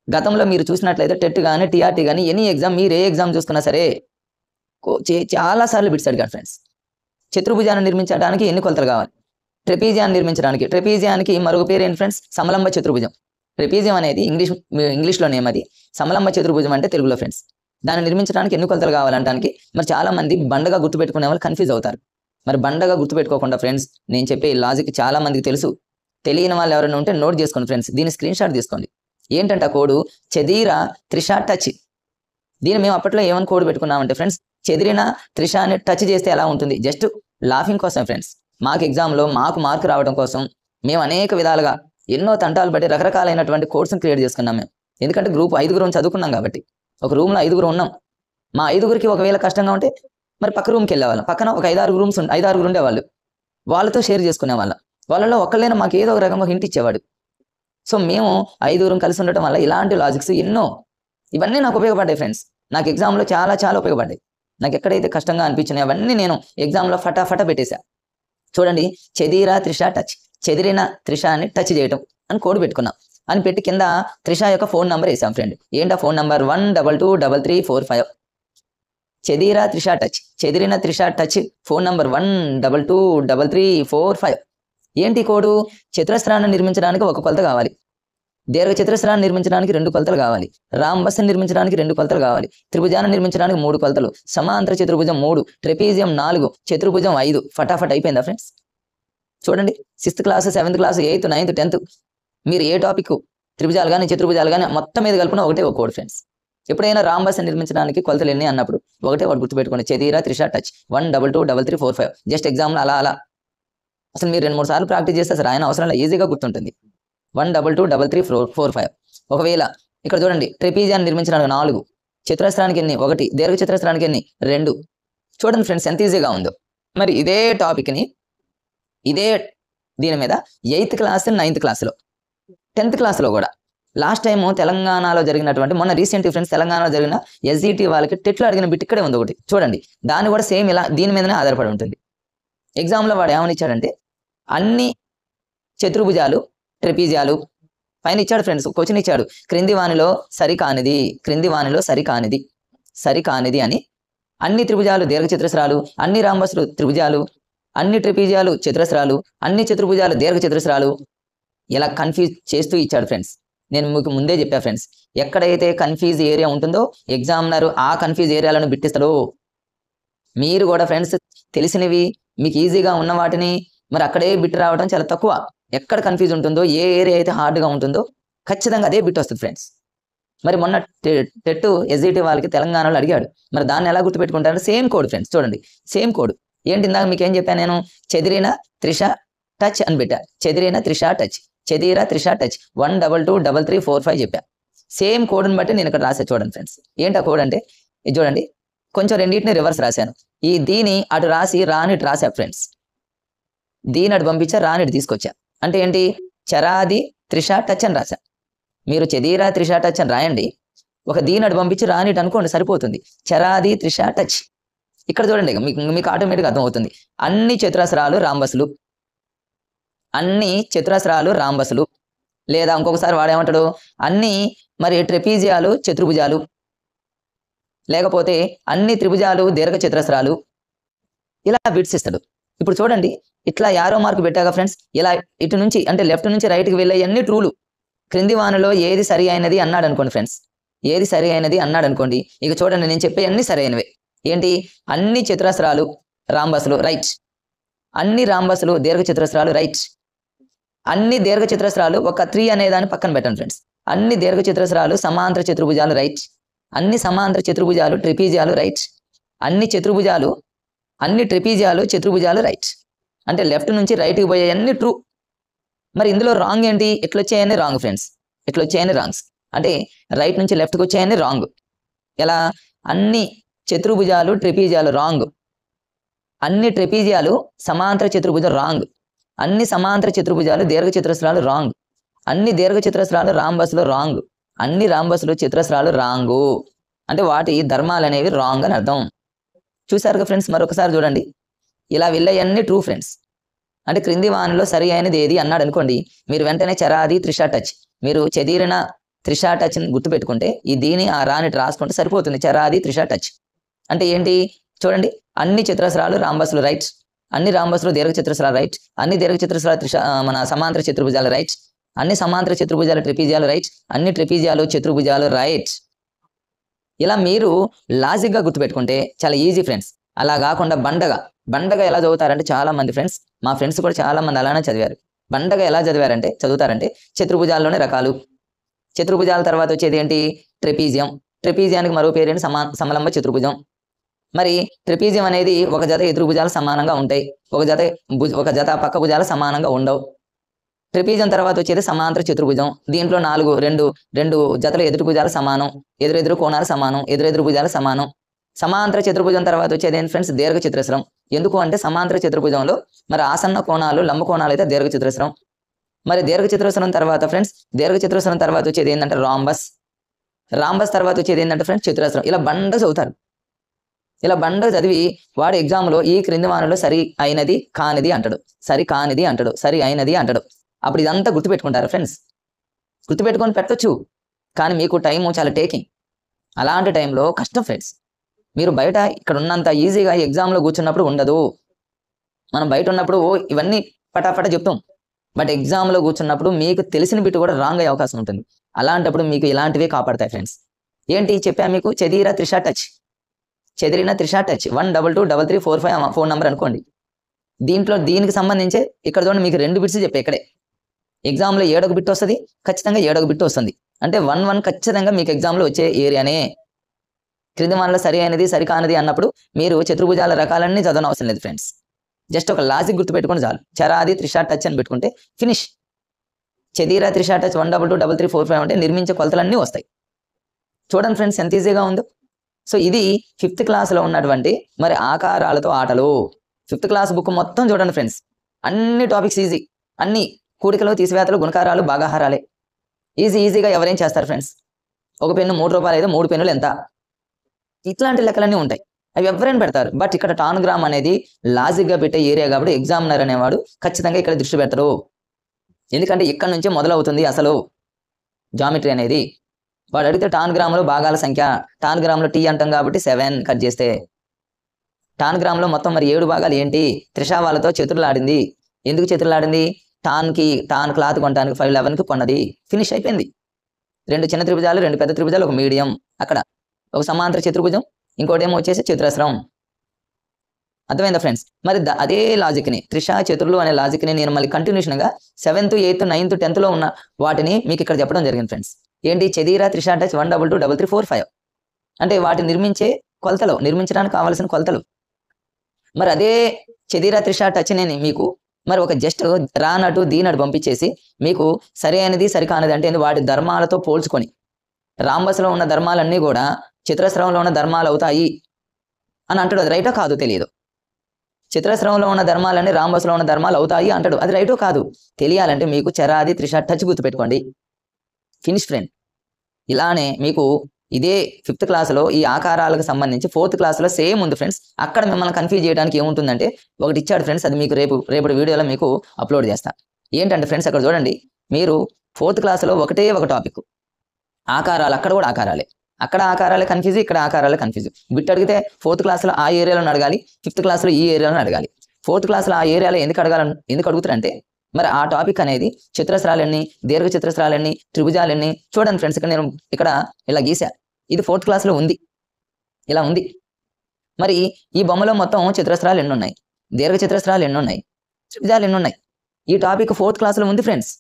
గతంలో మీరు చూసినట్లయితే టెట్ కానీ టీఆర్టీ కానీ ఎనీ ఎగ్జామ్, మీరు ఏ ఎగ్జామ్ చూసుకున్నా సరే చాలాసార్లు బిట్స్ అడిగారు ఫ్రెండ్స్. చతుర్భుజాన్ని నిర్మించడానికి ఎన్ని కొలతలు కావాలి, ట్రెపీజియాన్ని నిర్మించడానికి, ట్రెపీజియానికి మరొక పేరు ఏంటి ఫ్రెండ్స్? సమలంబ చతుర్భుజం. ట్రెపీజియం అనేది ఇంగ్లీష్లో నేమ్, అది సమలంబ చతుర్భుజం అంటే తెలుగులో ఫ్రెండ్స్. దాన్ని నిర్మించడానికి ఎన్ని కొలతలు కావాలంటానికి మరి చాలా మంది బండగా గుర్తుపెట్టుకునే వాళ్ళు కన్ఫ్యూజ్ అవుతారు. మరి బండగా గుర్తుపెట్టుకోకుండా ఫ్రెండ్స్, నేను చెప్పే ఈ లాజిక్ చాలా మందికి తెలుసు. తెలియని వాళ్ళు ఎవరైనా ఉంటే నోట్ చేసుకోండి ఫ్రెండ్స్. దీని స్క్రీన్ షాట్ తీసుకోండి. ఏంటంటే ఆ కోడు చెదీర త్రిష టచ్. దీన్ని మేము అప్పట్లో ఏమని కోడ్ పెట్టుకున్నామంటే ఫ్రెండ్స్, చెదిరిన త్రిష అని టచ్ చేస్తే ఎలా ఉంటుంది, జస్ట్ లాఫింగ్ కోసం ఫ్రెండ్స్. మాకు ఎగ్జామ్లో మాకు మార్క్ రావడం కోసం మేము అనేక విధాలుగా ఎన్నో తంటాలు బట్టి రకరకాలైనటువంటి కోర్సును క్రియేట్ చేసుకున్నాం మేము. ఎందుకంటే గ్రూప్ 5 చదువుకున్నాం కాబట్టి, ఒక రూమ్లో 5 ఉన్నాం. మా 5కి ఒకవేళ కష్టంగా ఉంటే మరి పక్క రూమ్కి వెళ్ళేవాళ్ళం. పక్కన ఒక 5-6 రూమ్స్ 5-6 ఉండేవాళ్ళు. వాళ్ళతో షేర్ చేసుకునేవాళ్ళం. వాళ్ళలో ఒక్కళ్ళైనా మాకు ఏదో ఒక రకంగా హింట్ ఇచ్చేవాడు. సో మేము 5 కలిసి ఉండటం వల్ల ఇలాంటి లాజిక్స్ ఎన్నో, ఇవన్నీ నాకు ఉపయోగపడ్డాయి ఫ్రెండ్స్. నాకు ఎగ్జామ్లో చాలా చాలా ఉపయోగపడ్డాయి. నాకు ఎక్కడైతే కష్టంగా అనిపించినాయి అవన్నీ నేను ఎగ్జామ్లో ఫటాఫట పెట్టేశా. చూడండి, చెదిరా త్రిష టచ్, చెదిరిన త్రిష అని టచ్ చేయటం అని కోడ్ పెట్టుకున్నాం. అని పెట్టి కింద త్రిష యొక్క ఫోన్ నెంబర్ వేసాం ఫ్రెండ్. ఏంటా ఫోన్ నెంబర్? 1223345. చెదిరా త్రిష టచ్, చెదిరిన త్రిష టచ్ ఫోన్ నెంబర్ 1223345. ఏంటి కోడు? చతురస్రాన్ని నిర్మించడానికి 1 కొలత కావాలి, దీర్ఘ చతురస్రాన్ని నిర్మించడానికి 2 కొలతలు కావాలి, రాంబస్ని నిర్మించడానికి 2 కొలతలు కావాలి, త్రిభుజాన్ని నిర్మించడానికి 3 కొలతలు, సమాంతర చతుర్భుజం 3, ట్రెపీజియం 4, చతుర్భుజం 5. ఫటాఫట్ అయిపోయిందా ఫ్రెండ్స్? చూడండి, 6th class, 7th class, 8th 9th 10th మీరు ఏ టాపిక్, త్రిభుజాలు కానీ చతుర్భుజాలు కానీ మొత్తం మీద కలుపున ఒకటే ఒక కోడ్ ఫ్రెండ్స్. ఎప్పుడైనా రాంబస్ని నిర్మించడానికి కొలతలు ఎన్ని అన్నప్పుడు ఒకటే ఒకటి గుర్తుపెట్టుకోండి, చెదీరా త్రిష టచ్ 1223345. జస్ట్ ఎగ్జామ్లో అలా అసలు మీరు 2-3 సార్లు ప్రాక్టీస్ చేస్తే అసలు ఆయన అవసరం లేదు, ఈజీగా గుర్తుంటుంది. 1223345. ఒకవేళ ఇక్కడ చూడండి, ట్రెపీజియాన్ని నిర్మించడానికి 4, చతురస్రానికి ఎన్ని? 1, దీర్ఘ చతురస్రానికి ఎన్ని? 2. చూడండి ఫ్రెండ్స్ ఎంత ఈజీగా ఉందో. మరి ఇదే టాపిక్ని ఇదే దీని మీద 8th క్లాస్ 9th క్లాస్లో 10th క్లాస్లో కూడా లాస్ట్ టైం తెలంగాణలో జరిగినటువంటి మొన్న రీసెంట్ ఫ్రెండ్స్ తెలంగాణలో జరిగిన ఎస్జిటి వాళ్ళకి టెట్లో అడిగిన బిట్ ఇక్కడే ఉంది ఒకటి చూడండి. దాన్ని కూడా సేమ్ ఇలా దీని మీదనే ఆధారపడి ఉంటుంది. ఎగ్జామ్లో వాడు ఏమని ఇచ్చాడంటే అన్ని చతుర్భుజాలు ట్రెపీజియాలు పైన ఇచ్చాడు ఫ్రెండ్స్, క్వశ్చన్ ఇచ్చాడు. క్రింది వానిలో సరికానిది అని అన్ని త్రిభుజాలు దీర్ఘచతురస్రాలు, అన్ని రాంబస్లు త్రిభుజాలు, అన్ని ట్రెపీజియాలు చతురస్రాలు, అన్ని చతుర్భుజాలు దీర్ఘచతురస్రాలు ఇలా కన్ఫ్యూజ్ చేస్తూ ఇచ్చాడు ఫ్రెండ్స్. నేను మీకు ముందే చెప్పా ఫ్రెండ్స్, ఎక్కడైతే కన్ఫ్యూజ్ ఏరియా ఉంటుందో ఎగ్జామినర్ ఆ కన్ఫ్యూజ్ ఏరియాలను బిట్టిస్తాడు. మీరు కూడా ఫ్రెండ్స్ తెలిసినవి మీకు ఈజీగా ఉన్న వాటిని మరి అక్కడే బిట్ రావడం చాలా తక్కువ. ఎక్కడ కన్ఫ్యూజ్ ఉంటుందో, ఏ ఏరియా అయితే హార్డ్గా ఉంటుందో ఖచ్చితంగా అదే బిట్ వస్తుంది ఫ్రెండ్స్. మరి మొన్న టెట్ ఎస్జిటి వాళ్ళకి తెలంగాణలో అడిగాడు. మరి దాన్ని ఎలా గుర్తుపెట్టుకుంటారు? సేమ్ కోడ్ ఫ్రెండ్స్, చూడండి సేమ్ కోడ్. ఏంటి ఇందాక మీకు ఏం చెప్పాను నేను? చెదిరిన త్రిష టచ్ అని పెట్టా. చెదిరిన త్రిష టచ్, చెదిర త్రిష టచ్ 1223345 చెప్పా. సేమ్ కోడ్ని బట్టి నేను ఇక్కడ రాసా చూడండి ఫ్రెండ్స్. ఏంటి ఆ కోడ్ అంటే ఇది చూడండి, కొంచెం రెండింటిని రివర్స్ రాశాను. దీని అటు రాసి రానిటి రాశా ఫ్రెండ్స్. దీని అటు పంపించా, రానిటి తీసుకొచ్చా. అంటే ఏంటి? చరాది త్రిష టచ్ అని రాశా. మీరు చెదీర త్రిష టచ్ అని రాయండి, ఒక దీని అటు పంపించి రానిటి అనుకోండి సరిపోతుంది. చరాది త్రిష టచ్. ఇక్కడ చూడండి మీకు ఆటోమేటిక్గా అర్థమవుతుంది. అన్ని చతురస్రాలు రాంబసులు, లేదా ఇంకొకసారి వాడేమంటాడు అన్ని మరి ట్రెపీజియాలు చతుర్భుజాలు, లేకపోతే అన్ని త్రిభుజాలు దీర్ఘచతురస్రాలు, ఇలా బిట్స్ ఇస్తాడు. ఇప్పుడు చూడండి ఇట్లా యారో మార్క్ పెట్టాగా ఫ్రెండ్స్, ఇలా ఇటు నుంచి అంటే లెఫ్ట్ నుంచి రైట్కి వెళ్ళే అన్ని ట్రూలు. క్రింది వానలో ఏది సరి అయినది అన్నాడు అనుకోండి ఫ్రెండ్స్, ఏది సరి అయినది అన్నాడు అనుకోండి. ఇక చూడండి నేను చెప్పే అన్ని సరి అయినవే. ఏంటి? అన్ని చతురస్రాలు రాంబసులు రైట్, అన్ని రాంబసులు దీర్ఘచతురస్రాలు రైట్, అన్ని దీర్ఘచతురస్రాలు ఒక 3 అనే దాన్ని పక్కన పెట్టండి ఫ్రెండ్స్. అన్ని దీర్ఘచతురస్రాలు సమాంతర చతుర్భుజాలు రైట్, అన్ని సమాంతర చతుర్భుజాలు ట్రెపీజియాలు రైట్, అన్ని ట్రెపీజియాలు చతుర్భుజాలు రైట్. అంటే లెఫ్ట్ నుంచి రైట్కి పోయే అన్ని ట్రూ. మరి ఇందులో రాంగ్ ఏంటి? ఎట్లా వచ్చాయని రాంగ్ ఫ్రెండ్స్, ఎట్లా వచ్చాయని రాంగ్స్. అంటే రైట్ నుంచి లెఫ్ట్కి వచ్చాయని రాంగ్. ఎలా? అన్ని చతుర్భుజాలు ట్రెపీజియాలు రాంగ్, అన్ని ట్రెపీజియాలు సమాంతర చతుర్భుజాలు రాంగ్, అన్ని సమాంతర చతుర్భుజాలు దీర్ఘచతురస్రాలు రాంగ్, అన్ని దీర్ఘచతురస్రాలు రాంబస్లు రాంగ్, అన్ని రాంబస్లు చతురస్రాలు రాంగు. అంటే వాటి ధర్మాలు అనేవి రాంగ్ అని అర్థం. చూసారుగా ఫ్రెండ్స్? మరొకసారి చూడండి, ఇలా వెళ్ళేవన్నీ ట్రూ ఫ్రెండ్స్. అంటే క్రింది వానిలో సరి అయినది ఏది అన్నాడు అనుకోండి, మీరు వెంటనే చరాది త్రిష టచ్, మీరు చెదిరిన త్రిష టచ్ని గుర్తుపెట్టుకుంటే దీని ఆ రాని రాసుకుంటే సరిపోతుంది. చరాది త్రిష టచ్ అంటే ఏంటి? చూడండి, అన్ని చతురస్రాలు రాంబస్లు రైట్, అన్ని రాంబస్లు దీర్ఘచతురస్రాలు రైట్, అన్ని దీర్ఘచతురస్రాలు మన సమాంతర చతుర్భుజాలు రైట్, అన్ని సమాంతర చతుర్భుజాలు ట్రెపీజియాలు రైట్, అన్ని ట్రెపీజియాలు చతుర్భుజాలు రైట్. ఇలా మీరు లాజిక్గా గుర్తుపెట్టుకుంటే చాలా ఈజీ ఫ్రెండ్స్. అలా కాకుండా బండగా ఎలా చదువుతారంటే చాలా మంది ఫ్రెండ్స్, మా ఫ్రెండ్స్ కూడా చాలా మంది అలానే చదివారు. బండగా ఎలా చదువుతారంటే చతుర్భుజాల్లోనే రకాలు, చతుర్భుజాల తర్వాత వచ్చేది ఏంటి? ట్రెపీజియానికి మరో పేరేంటి? సమలంబ చతుర్భుజం. మరి ట్రెపీజియం అనేది ఒక జత ఎదురుభుజాలు సమానంగా ఉంటాయి, ఒక జత పక్క భుజాలు సమానంగా ఉండవు. ట్రెపీజియం తర్వాత వచ్చేది సమాంతర చతుర్భుజం. దీంట్లో రెండు జతల ఎదురు భుజాలు సమానం, ఎదురెదురు కోణాలు సమానం, ఎదురెదురు భుజాలు సమానం. సమాంతర చతుర్భుజం తర్వాత వచ్చేది ఏంటి ఫ్రెండ్స్? దీర్ఘచతురస్రం. ఎందుకు అంటే సమాంతర చతుర్భుజంలో మరి ఆసన్న కోణాలు లంబ కోణాలు అయితే దీర్ఘచతురస్రం. మరి దీర్ఘచతురస్రం తర్వాత ఫ్రెండ్స్, దీర్ఘచతురస్రం తర్వాత వచ్చేది ఏంటంటే రాంబస్ తర్వాత వచ్చేది ఏంటంటే ఫ్రెండ్స్ చతురస్రం. ఇలా బండ చదువుతారు. ఇలా బండ చదివి వాడు ఎగ్జామ్లో ఈ క్రింది వానలో సరి అయినది కానిది అంటాడు, సరి కానిది అంటాడు, సరి అయినది అంటాడు. అప్పుడు ఇదంతా గుర్తుపెట్టుకుంటారు ఫ్రెండ్స్. గుర్తుపెట్టుకొని పెట్టొచ్చు, కానీ మీకు టైము చాలా టేకింగ్. అలాంటి టైంలో కష్టం ఫ్రెండ్స్. మీరు బయట ఇక్కడ ఉన్నంత ఈజీగా ఎగ్జామ్లో కూర్చున్నప్పుడు ఉండదు. మనం బయట ఉన్నప్పుడు ఇవన్నీ పటాపట చెప్తాం, బట్ ఎగ్జామ్లో కూర్చున్నప్పుడు మీకు తెలిసిన బిట్టు కూడా రాంగ్ అయ్యే అవకాశం ఉంటుంది. అలాంటప్పుడు మీకు ఇలాంటివే కాపాడతాయి ఫ్రెండ్స్. ఏంటి చెప్పా మీకు? చెదిరిన త్రిష టచ్ 1223345 ఫోన్ నెంబర్ అనుకోండి. దీనికి సంబంధించే ఇక్కడ చూడండి మీకు 2 బిట్స్ చెప్పే ఇక్కడే. ఎగ్జామ్లో 7వ బిట్ వస్తుంది, ఖచ్చితంగా 7వ బిట్ వస్తుంది. అంటే 1-1 ఖచ్చితంగా మీకు ఎగ్జామ్లో వచ్చే ఏరియానే. క్రింది వానలో సరి అయినది సరి కానిది అన్నప్పుడు మీరు చతుర్భుజాల రకాలన్నీ చదవని అవసరం లేదు ఫ్రెండ్స్. జస్ట్ ఒక లాజిక్ గుర్తుపెట్టుకుని చాలు. చరాది త్రిష టచ్ అని పెట్టుకుంటే ఫినిష్. చెదీర త్రిష టచ్ 1223345 అంటే నిర్మించే కొలతలన్నీ వస్తాయి. చూడండి ఫ్రెండ్స్ ఎంత ఈజీగా ఉందో. సో ఇది 5th క్లాస్లో ఉన్నటువంటి మరి ఆకారాలతో ఆటలు. ఫిఫ్త్ క్లాస్ బుక్ మొత్తం చూడండి ఫ్రెండ్స్, అన్ని టాపిక్స్ ఈజీ, అన్ని కూడికలు, తీసివేతలు, గుణకారాలు, భాగాహారాలే. ఈజీగా ఎవరేం చేస్తారు ఫ్రెండ్స్? ఒక పెన్ను 3 రూపాయలు అయితే 3 పెన్నులు ఎంత? ఇట్లాంటి లెక్కలన్నీ ఉంటాయి, అవి ఎవరైనా పెడతారు. బట్ ఇక్కడ టాన్గ్రామ్ అనేది లాజిక్గా పెట్టే ఏరియా కాబట్టి ఎగ్జామినర్ అనేవాడు ఖచ్చితంగా ఇక్కడ దృష్టి పెడతాడు. ఎందుకంటే ఇక్కడ నుంచే మొదలవుతుంది అసలు జామెట్రీ అనేది. వాడు అడిగితే టాన్గ్రామ్లో భాగాల సంఖ్య, టాన్గ్రామ్లో టీ అంటాం కాబట్టి 7 కట్ చేస్తే, టాన్గ్రామ్లో మొత్తం మరి 7 భాగాలు ఏంటి? త్రిషా వాళ్ళతో చతురులాడింది. ఎందుకు చతురులాడింది? టాన్ క్లాత్ కొనడానికి 511కి కొన్నది. ఫినిష్ అయిపోయింది. 2 చిన్న త్రిభుజాలు, 2 పెద్ద త్రిభుజాలు, ఒక మీడియం, అక్కడ ఒక సమాంతర చతుర్భుజం, ఇంకోటి ఏమో వచ్చేసి చతురస్రం. అర్థమైందా ఫ్రెండ్స్? మరి అదే లాజిక్ని, త్రిషా చతుర్లు అనే లాజిక్ని నేను మళ్ళీ కంటిన్యూషన్గా 7th, 8th, 9th, 10thలో ఉన్న వాటిని మీకు ఇక్కడ చెప్పడం జరిగింది ఫ్రెండ్స్. ఏంటి? చదీరా త్రిషా టచ్ 122 33 45, అంటే వాటిని నిర్మించడానికి కావాల్సిన కొలతలు. మరి అదే చదీరా త్రిషా టచ్ నేను మీకు మరి ఒక జస్ట్ రానటు దీనటు పంపించేసి మీకు సరైనది సరికానది అంటే వాటి ధర్మాలతో పోల్చుకొని, రాంబస్లో ఉన్న ధర్మాలన్నీ కూడా చతురస్రంలో ఉన్న ధర్మాలు అవుతాయి అని అంటాడు. అది రైటో కాదు తెలియదు. చతురస్రంలో ఉన్న ధర్మాలన్నీ రాంబస్లో ఉన్న ధర్మాలు అవుతాయి అంటాడు. అది రైటో కాదు తెలియాలంటే మీకు చరాది త్రిషా టచ్ గుర్తుపెట్టుకోండి. Finish friend. ఇలానే మీకు ఇదే 5th క్లాస్లో ఈ ఆకారాలకు సంబంధించి 4th క్లాస్లో సేమ్ ఉంది ఫ్రెండ్స్. అక్కడ మిమ్మల్ని కన్ఫ్యూజ్ చేయడానికి ఏముంటుందంటే ఒకటి ఇచ్చాడు ఫ్రెండ్స్, అది మీకు రేపటి వీడియోలో మీకు అప్లోడ్ చేస్తా. ఏంటంటే ఫ్రెండ్స్ అక్కడ చూడండి, మీరు 4th క్లాస్లో ఒకటే ఒక టాపిక్ ఆకారాలు, అక్కడ కూడా ఆకారాలే, అక్కడ ఆకారాలే కన్ఫ్యూజ్, ఇక్కడ ఆకారాలే కన్ఫ్యూజ్. బిట్ అడిగితే 4th క్లాస్లో ఆ ఏరియాలో అడగాలి, 5th క్లాస్లో ఈ ఏరియాలో అడగాలి. 4th క్లాస్లో ఆ ఏరియాలో ఎందుకు అడుగుతారంటే మరి ఆ టాపిక్ అనేది చతురస్రాలన్నీ, దీర్ఘ చతురస్రాలన్నీ, త్రిభుజాలన్నీ. చూడండి ఫ్రెండ్స్, ఇక్కడ ఇలా గీసా, ఇది 4th క్లాస్లో ఉంది, ఇలా ఉంది. మరి ఈ బొమ్మలో మొత్తం చతురస్రాలు ఎన్ని ఉన్నాయి, దీర్ఘ చతురస్రాలు ఎన్ని ఉన్నాయి, త్రిభుజాలు ఎన్ని ఉన్నాయి? ఈ టాపిక్ 4th క్లాస్లో ఉంది ఫ్రెండ్స్.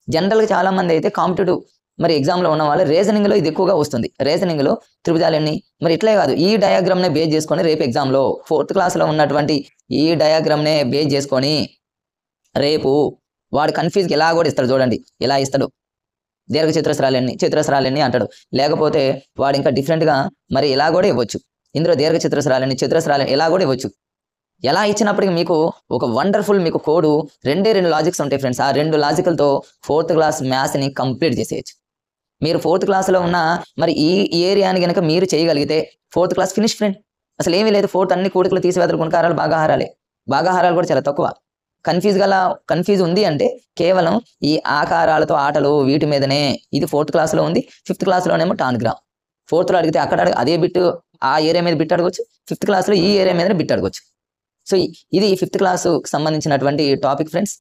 జనరల్గా చాలా మంది అయితే కాంపిటేటివ్ మరి ఎగ్జామ్లో ఉన్న వాళ్ళు రీజనింగ్లో ఇది ఎక్కువగా వస్తుంది. రీజనింగ్లో త్రిభుజాలు ఎన్ని, మరి ఇట్లే కాదు, ఈ డయాగ్రామ్నే బేస్ చేసుకొని రేపు ఎగ్జామ్లో 4th క్లాస్లో ఉన్నటువంటి ఈ డయాగ్రామ్నే బేస్ చేసుకొని రేపు వాడు కన్ఫ్యూజ్కి ఇలా కూడా ఇస్తాడు. చూడండి, ఇలా ఇస్తాడు, దీర్ఘ చతురస్రాలన్నీ అంటాడు. లేకపోతే వాడు ఇంకా డిఫరెంట్గా మరి ఇలా కూడా ఇవ్వచ్చు. ఇందులో దీర్ఘ చతురస్రాలన్నీ ఇలా కూడా ఇవ్వచ్చు. ఎలా ఇచ్చినప్పటికీ మీకు ఒక వండర్ఫుల్ మీకు కోడు 2 లాజిక్స్ ఉంటాయి ఫ్రెండ్స్. ఆ 2 లాజికల్తో 4th క్లాస్ మ్యాథ్స్ని కంప్లీట్ చేసేయచ్చు. మీరు 4th క్లాస్లో ఉన్న మరి ఈ ఏరియాని కనుక మీరు చేయగలిగితే 4th క్లాస్ ఫినిష్ ఫ్రెండ్. అసలు ఏమీ లేదు, 4th అన్ని కూడికలు, తీసివేతలు, గుణకారాలు, భాగాహారాలు కూడా చాలా తక్కువ. కన్ఫ్యూజ్ ఉంది అంటే కేవలం ఈ ఆకారాలతో ఆటలు వీటి మీదనే. ఇది 4th క్లాస్లో ఉంది. 5th క్లాస్లోనేమో టాన్గ్రామ్. 4thలో అడిగితే అక్కడ అదే బిట్, ఆ ఏరియా మీద బిట్ అడగవచ్చు. 5th క్లాస్లో ఈ ఏరియా మీద బిట్ అడగవచ్చు. సో ఇది 5th క్లాసు సంబంధించినటువంటి టాపిక్ ఫ్రెండ్స్.